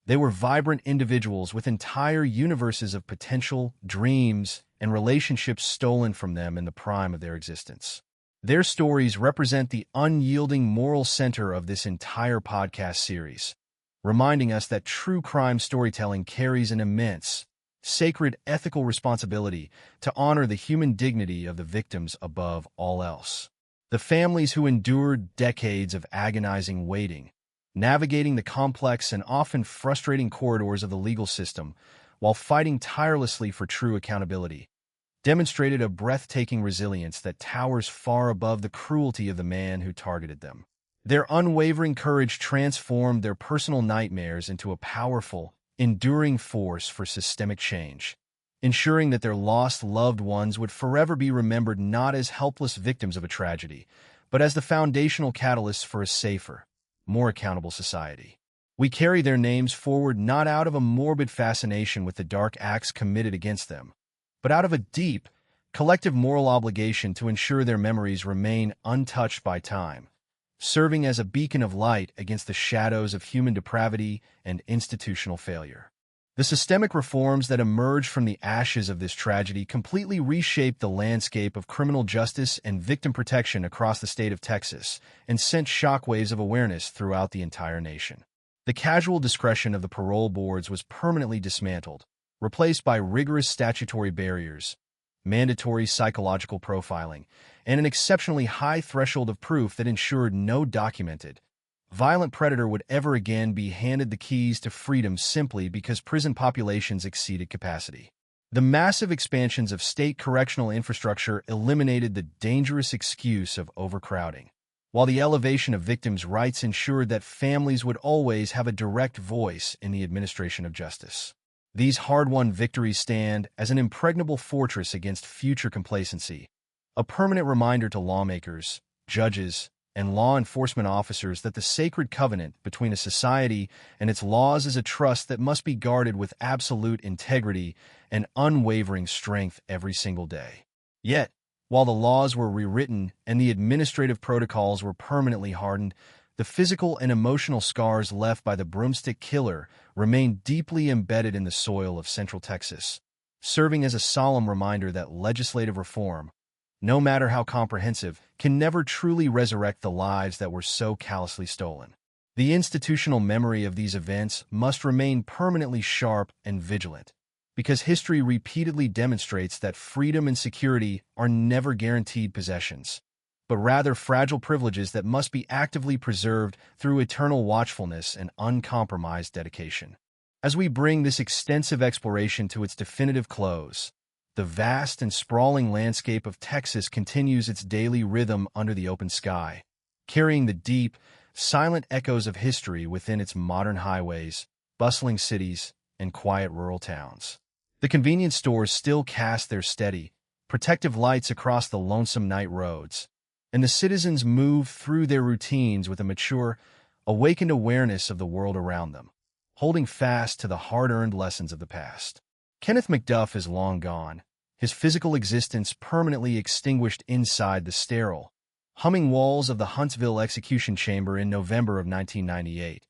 They were vibrant individuals with entire universes of potential, dreams, and relationships stolen from them in the prime of their existence. Their stories represent the unyielding moral center of this entire podcast series, reminding us that true crime storytelling carries an immense, sacred ethical responsibility to honor the human dignity of the victims above all else. The families who endured decades of agonizing waiting, navigating the complex and often frustrating corridors of the legal system while fighting tirelessly for true accountability, demonstrated a breathtaking resilience that towers far above the cruelty of the man who targeted them. Their unwavering courage transformed their personal nightmares into a powerful, enduring force for systemic change, ensuring that their lost loved ones would forever be remembered not as helpless victims of a tragedy, but as the foundational catalysts for a safer, more accountable society. We carry their names forward not out of a morbid fascination with the dark acts committed against them, but out of a deep, collective moral obligation to ensure their memories remain untouched by time, serving as a beacon of light against the shadows of human depravity and institutional failure. The systemic reforms that emerged from the ashes of this tragedy completely reshaped the landscape of criminal justice and victim protection across the state of Texas and sent shockwaves of awareness throughout the entire nation. The casual discretion of the parole boards was permanently dismantled, replaced by rigorous statutory barriers, mandatory psychological profiling, and an exceptionally high threshold of proof that ensured no documented, violent predator would ever again be handed the keys to freedom simply because prison populations exceeded capacity. The massive expansions of state correctional infrastructure eliminated the dangerous excuse of overcrowding, while the elevation of victims' rights ensured that families would always have a direct voice in the administration of justice. These hard-won victories stand as an impregnable fortress against future complacency, a permanent reminder to lawmakers, judges, and law enforcement officers that the sacred covenant between a society and its laws is a trust that must be guarded with absolute integrity and unwavering strength every single day. Yet, while the laws were rewritten and the administrative protocols were permanently hardened, the physical and emotional scars left by the broomstick killer remain deeply embedded in the soil of Central Texas, serving as a solemn reminder that legislative reform, no matter how comprehensive, can never truly resurrect the lives that were so callously stolen. The institutional memory of these events must remain permanently sharp and vigilant, because history repeatedly demonstrates that freedom and security are never guaranteed possessions, but rather fragile privileges that must be actively preserved through eternal watchfulness and uncompromised dedication. As we bring this extensive exploration to its definitive close, the vast and sprawling landscape of Texas continues its daily rhythm under the open sky, carrying the deep, silent echoes of history within its modern highways, bustling cities, and quiet rural towns. The convenience stores still cast their steady, protective lights across the lonesome night roads, and the citizens move through their routines with a mature, awakened awareness of the world around them, holding fast to the hard-earned lessons of the past. Kenneth McDuff is long gone, his physical existence permanently extinguished inside the sterile, humming walls of the Huntsville execution chamber in November of 1998,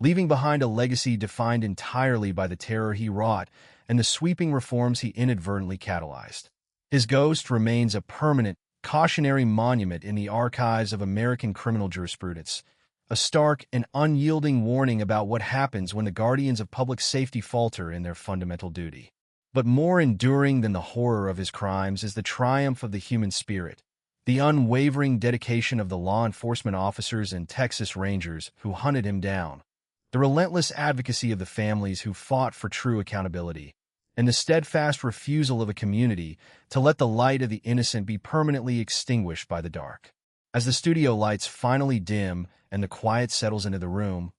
leaving behind a legacy defined entirely by the terror he wrought and the sweeping reforms he inadvertently catalyzed. His ghost remains a permanent, cautionary monument in the archives of American criminal jurisprudence, a stark and unyielding warning about what happens when the guardians of public safety falter in their fundamental duty. But more enduring than the horror of his crimes is the triumph of the human spirit, the unwavering dedication of the law enforcement officers and Texas Rangers who hunted him down, the relentless advocacy of the families who fought for true accountability, and the steadfast refusal of a community to let the light of the innocent be permanently extinguished by the dark. As the studio lights finally dim and the quiet settles into the room,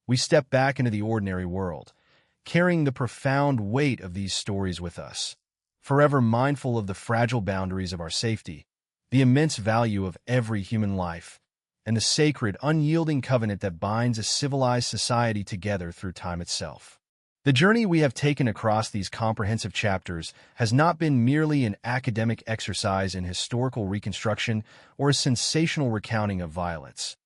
we step back into the ordinary world, carrying the profound weight of these stories with us, forever mindful of the fragile boundaries of our safety, the immense value of every human life, and the sacred, unyielding covenant that binds a civilized society together through time itself. The journey we have taken across these comprehensive chapters has not been merely an academic exercise in historical reconstruction or a sensational recounting of violence.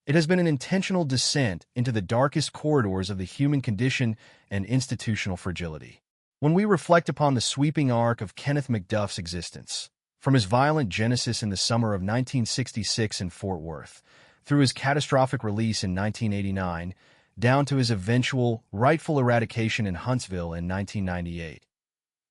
It has been an intentional descent into the darkest corridors of the human condition and institutional fragility. When we reflect upon the sweeping arc of Kenneth McDuff's existence, from his violent genesis in the summer of 1966 in Fort Worth, through his catastrophic release in 1989, down to his eventual rightful eradication in Huntsville in 1998,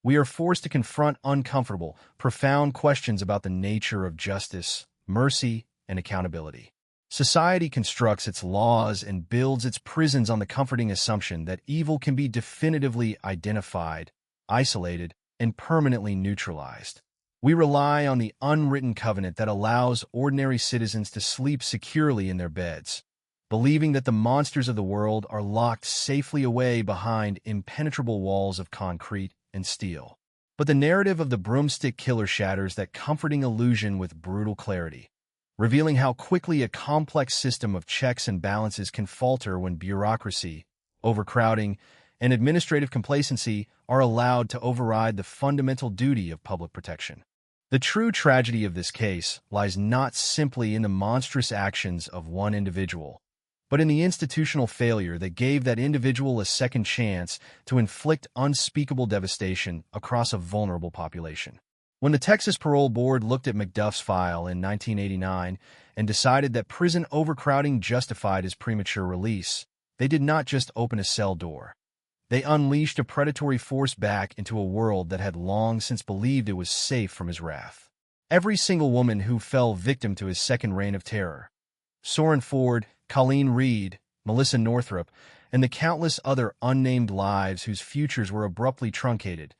we are forced to confront uncomfortable, profound questions about the nature of justice, mercy, and accountability. Society constructs its laws and builds its prisons on the comforting assumption that evil can be definitively identified, isolated, and permanently neutralized. We rely on the unwritten covenant that allows ordinary citizens to sleep securely in their beds, believing that the monsters of the world are locked safely away behind impenetrable walls of concrete and steel. But the narrative of the broomstick killer shatters that comforting illusion with brutal clarity, revealing how quickly a complex system of checks and balances can falter when bureaucracy, overcrowding, and administrative complacency are allowed to override the fundamental duty of public protection. The true tragedy of this case lies not simply in the monstrous actions of one individual, but in the institutional failure that gave that individual a second chance to inflict unspeakable devastation across a vulnerable population. When the Texas Parole Board looked at McDuff's file in 1989 and decided that prison overcrowding justified his premature release, they did not just open a cell door. They unleashed a predatory force back into a world that had long since believed it was safe from his wrath. Every single woman who fell victim to his second reign of terror, Soren Ford, Colleen Reed, Melissa Northrup, and the countless other unnamed lives whose futures were abruptly truncated,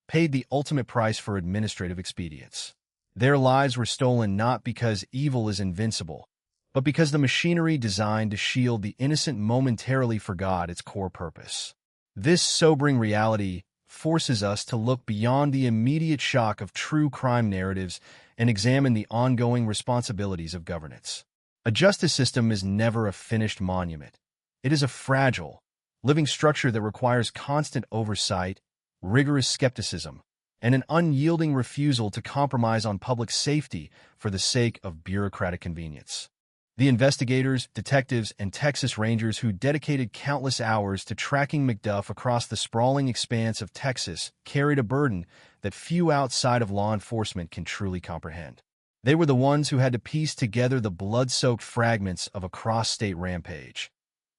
paid the ultimate price for administrative expedience. Their lives were stolen not because evil is invincible, but because the machinery designed to shield the innocent momentarily forgot its core purpose. This sobering reality forces us to look beyond the immediate shock of true crime narratives and examine the ongoing responsibilities of governance. A justice system is never a finished monument. It is a fragile, living structure that requires constant oversight, rigorous skepticism, and an unyielding refusal to compromise on public safety for the sake of bureaucratic convenience. The investigators, detectives, and Texas Rangers who dedicated countless hours to tracking McDuff across the sprawling expanse of Texas carried a burden that few outside of law enforcement can truly comprehend. They were the ones who had to piece together the blood-soaked fragments of a cross-state rampage,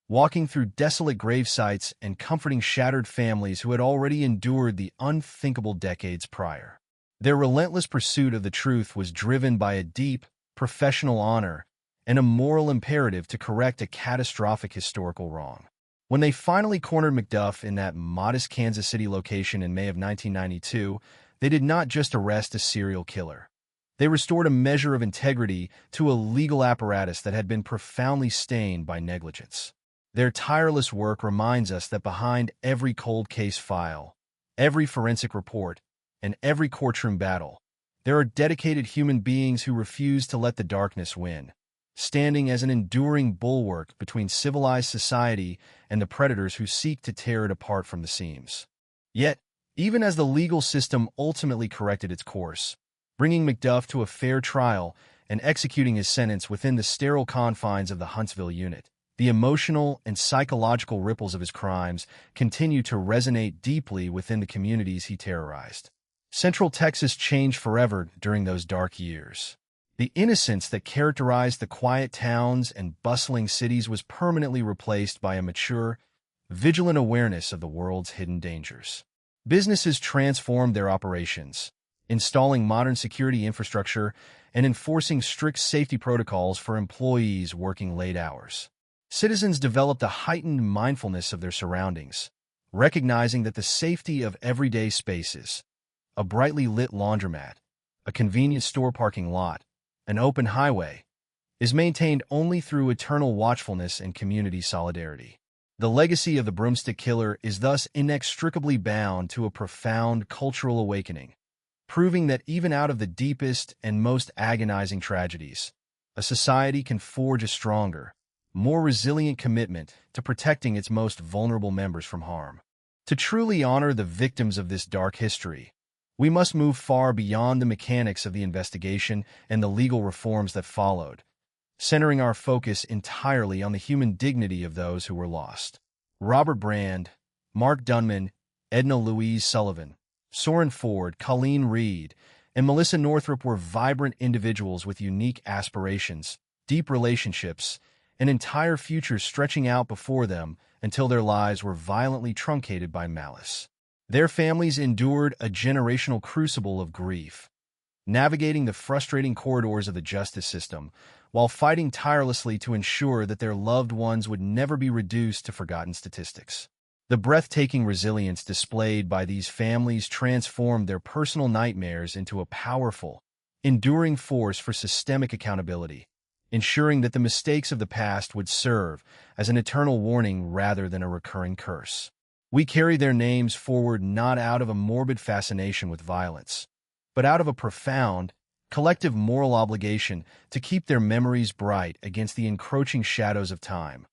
walking through desolate grave sites and comforting shattered families who had already endured the unthinkable decades prior. Their relentless pursuit of the truth was driven by a deep, professional honor and a moral imperative to correct a catastrophic historical wrong. When they finally cornered McDuff in that modest Kansas City location in May of 1992, they did not just arrest a serial killer. They restored a measure of integrity to a legal apparatus that had been profoundly stained by negligence. Their tireless work reminds us that behind every cold case file, every forensic report, and every courtroom battle, there are dedicated human beings who refuse to let the darkness win, standing as an enduring bulwark between civilized society and the predators who seek to tear it apart from the seams. Yet, even as the legal system ultimately corrected its course, bringing McDuff to a fair trial and executing his sentence within the sterile confines of the Huntsville unit, the emotional and psychological ripples of his crimes continue to resonate deeply within the communities he terrorized. Central Texas changed forever during those dark years. The innocence that characterized the quiet towns and bustling cities was permanently replaced by a mature, vigilant awareness of the world's hidden dangers. Businesses transformed their operations, installing modern security infrastructure and enforcing strict safety protocols for employees working late hours. Citizens developed a heightened mindfulness of their surroundings, recognizing that the safety of everyday spaces, a brightly lit laundromat, a convenience store parking lot, an open highway, is maintained only through eternal watchfulness and community solidarity. The legacy of the broomstick killer is thus inextricably bound to a profound cultural awakening, proving that even out of the deepest and most agonizing tragedies, a society can forge a stronger, more resilient commitment to protecting its most vulnerable members from harm. To truly honor the victims of this dark history, we must move far beyond the mechanics of the investigation and the legal reforms that followed, centering our focus entirely on the human dignity of those who were lost. Robert Brand, Mark Dunman, Edna Louise Sullivan, Soren Ford, Colleen Reed, and Melissa Northrup were vibrant individuals with unique aspirations, deep relationships, and entire futures stretching out before them until their lives were violently truncated by malice. Their families endured a generational crucible of grief, navigating the frustrating corridors of the justice system while fighting tirelessly to ensure that their loved ones would never be reduced to forgotten statistics. The breathtaking resilience displayed by these families transformed their personal nightmares into a powerful, enduring force for systemic accountability, ensuring that the mistakes of the past would serve as an eternal warning rather than a recurring curse. We carry their names forward not out of a morbid fascination with violence, but out of a profound, collective moral obligation to keep their memories bright against the encroaching shadows of time,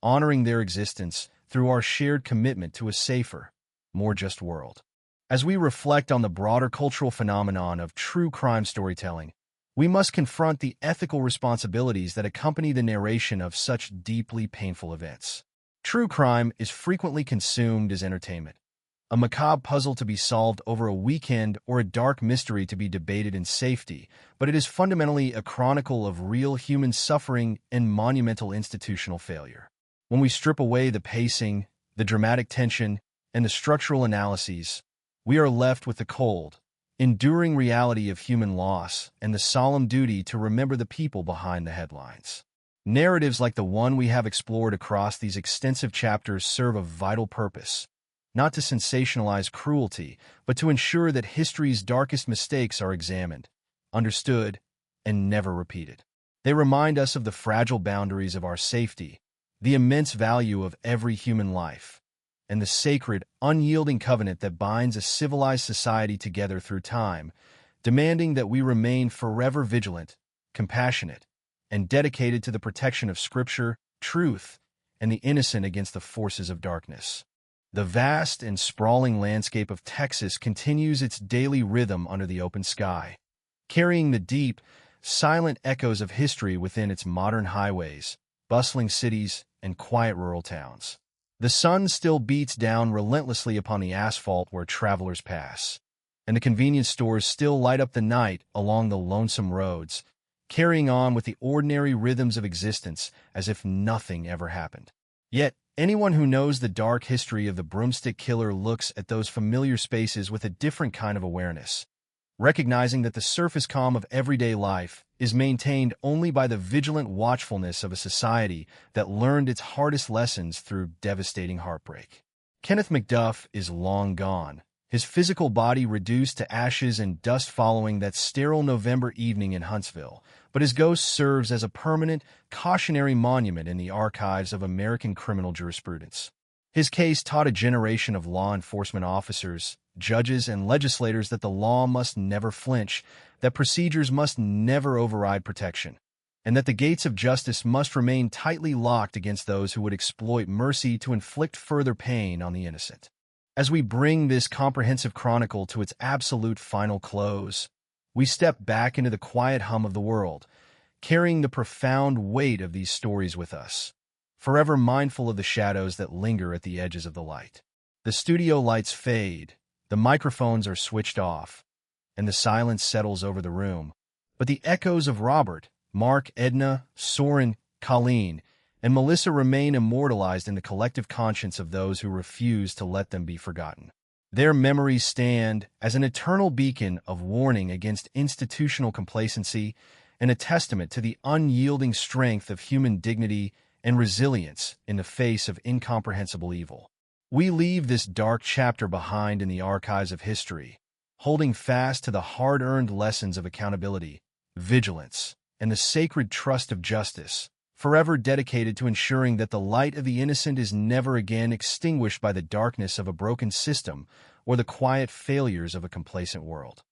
honoring their existence through our shared commitment to a safer, more just world. As we reflect on the broader cultural phenomenon of true crime storytelling, we must confront the ethical responsibilities that accompany the narration of such deeply painful events. True crime is frequently consumed as entertainment, a macabre puzzle to be solved over a weekend or a dark mystery to be debated in safety, but it is fundamentally a chronicle of real human suffering and monumental institutional failure. When we strip away the pacing, the dramatic tension, and the structural analyses, we are left with the cold, enduring reality of human loss and the solemn duty to remember the people behind the headlines. Narratives like the one we have explored across these extensive chapters serve a vital purpose, not to sensationalize cruelty, but to ensure that history's darkest mistakes are examined, understood, and never repeated. They remind us of the fragile boundaries of our safety, the immense value of every human life, and the sacred, unyielding covenant that binds a civilized society together through time, demanding that we remain forever vigilant, compassionate, and dedicated to the protection of Scripture, truth, and the innocent against the forces of darkness. The vast and sprawling landscape of Texas continues its daily rhythm under the open sky, carrying the deep, silent echoes of history within its modern highways, bustling cities, and quiet rural towns. The sun still beats down relentlessly upon the asphalt where travelers pass, and the convenience stores still light up the night along the lonesome roads, carrying on with the ordinary rhythms of existence as if nothing ever happened. Yet, anyone who knows the dark history of the broomstick killer looks at those familiar spaces with a different kind of awareness, recognizing that the surface calm of everyday life is maintained only by the vigilant watchfulness of a society that learned its hardest lessons through devastating heartbreak. Kenneth McDuff is long gone, his physical body reduced to ashes and dust following that sterile November evening in Huntsville, but his ghost serves as a permanent, cautionary monument in the archives of American criminal jurisprudence. His case taught a generation of law enforcement officers, judges, and legislators that the law must never flinch, that procedures must never override protection, and that the gates of justice must remain tightly locked against those who would exploit mercy to inflict further pain on the innocent. As we bring this comprehensive chronicle to its absolute final close, we step back into the quiet hum of the world, carrying the profound weight of these stories with us, forever mindful of the shadows that linger at the edges of the light. The studio lights fade, the microphones are switched off, and the silence settles over the room. But the echoes of Robert, Mark, Edna, Soren, Colleen, and Melissa remain immortalized in the collective conscience of those who refuse to let them be forgotten. Their memories stand as an eternal beacon of warning against institutional complacency and a testament to the unyielding strength of human dignity and resilience in the face of incomprehensible evil. We leave this dark chapter behind in the archives of history, holding fast to the hard-earned lessons of accountability, vigilance, and the sacred trust of justice, forever dedicated to ensuring that the light of the innocent is never again extinguished by the darkness of a broken system or the quiet failures of a complacent world.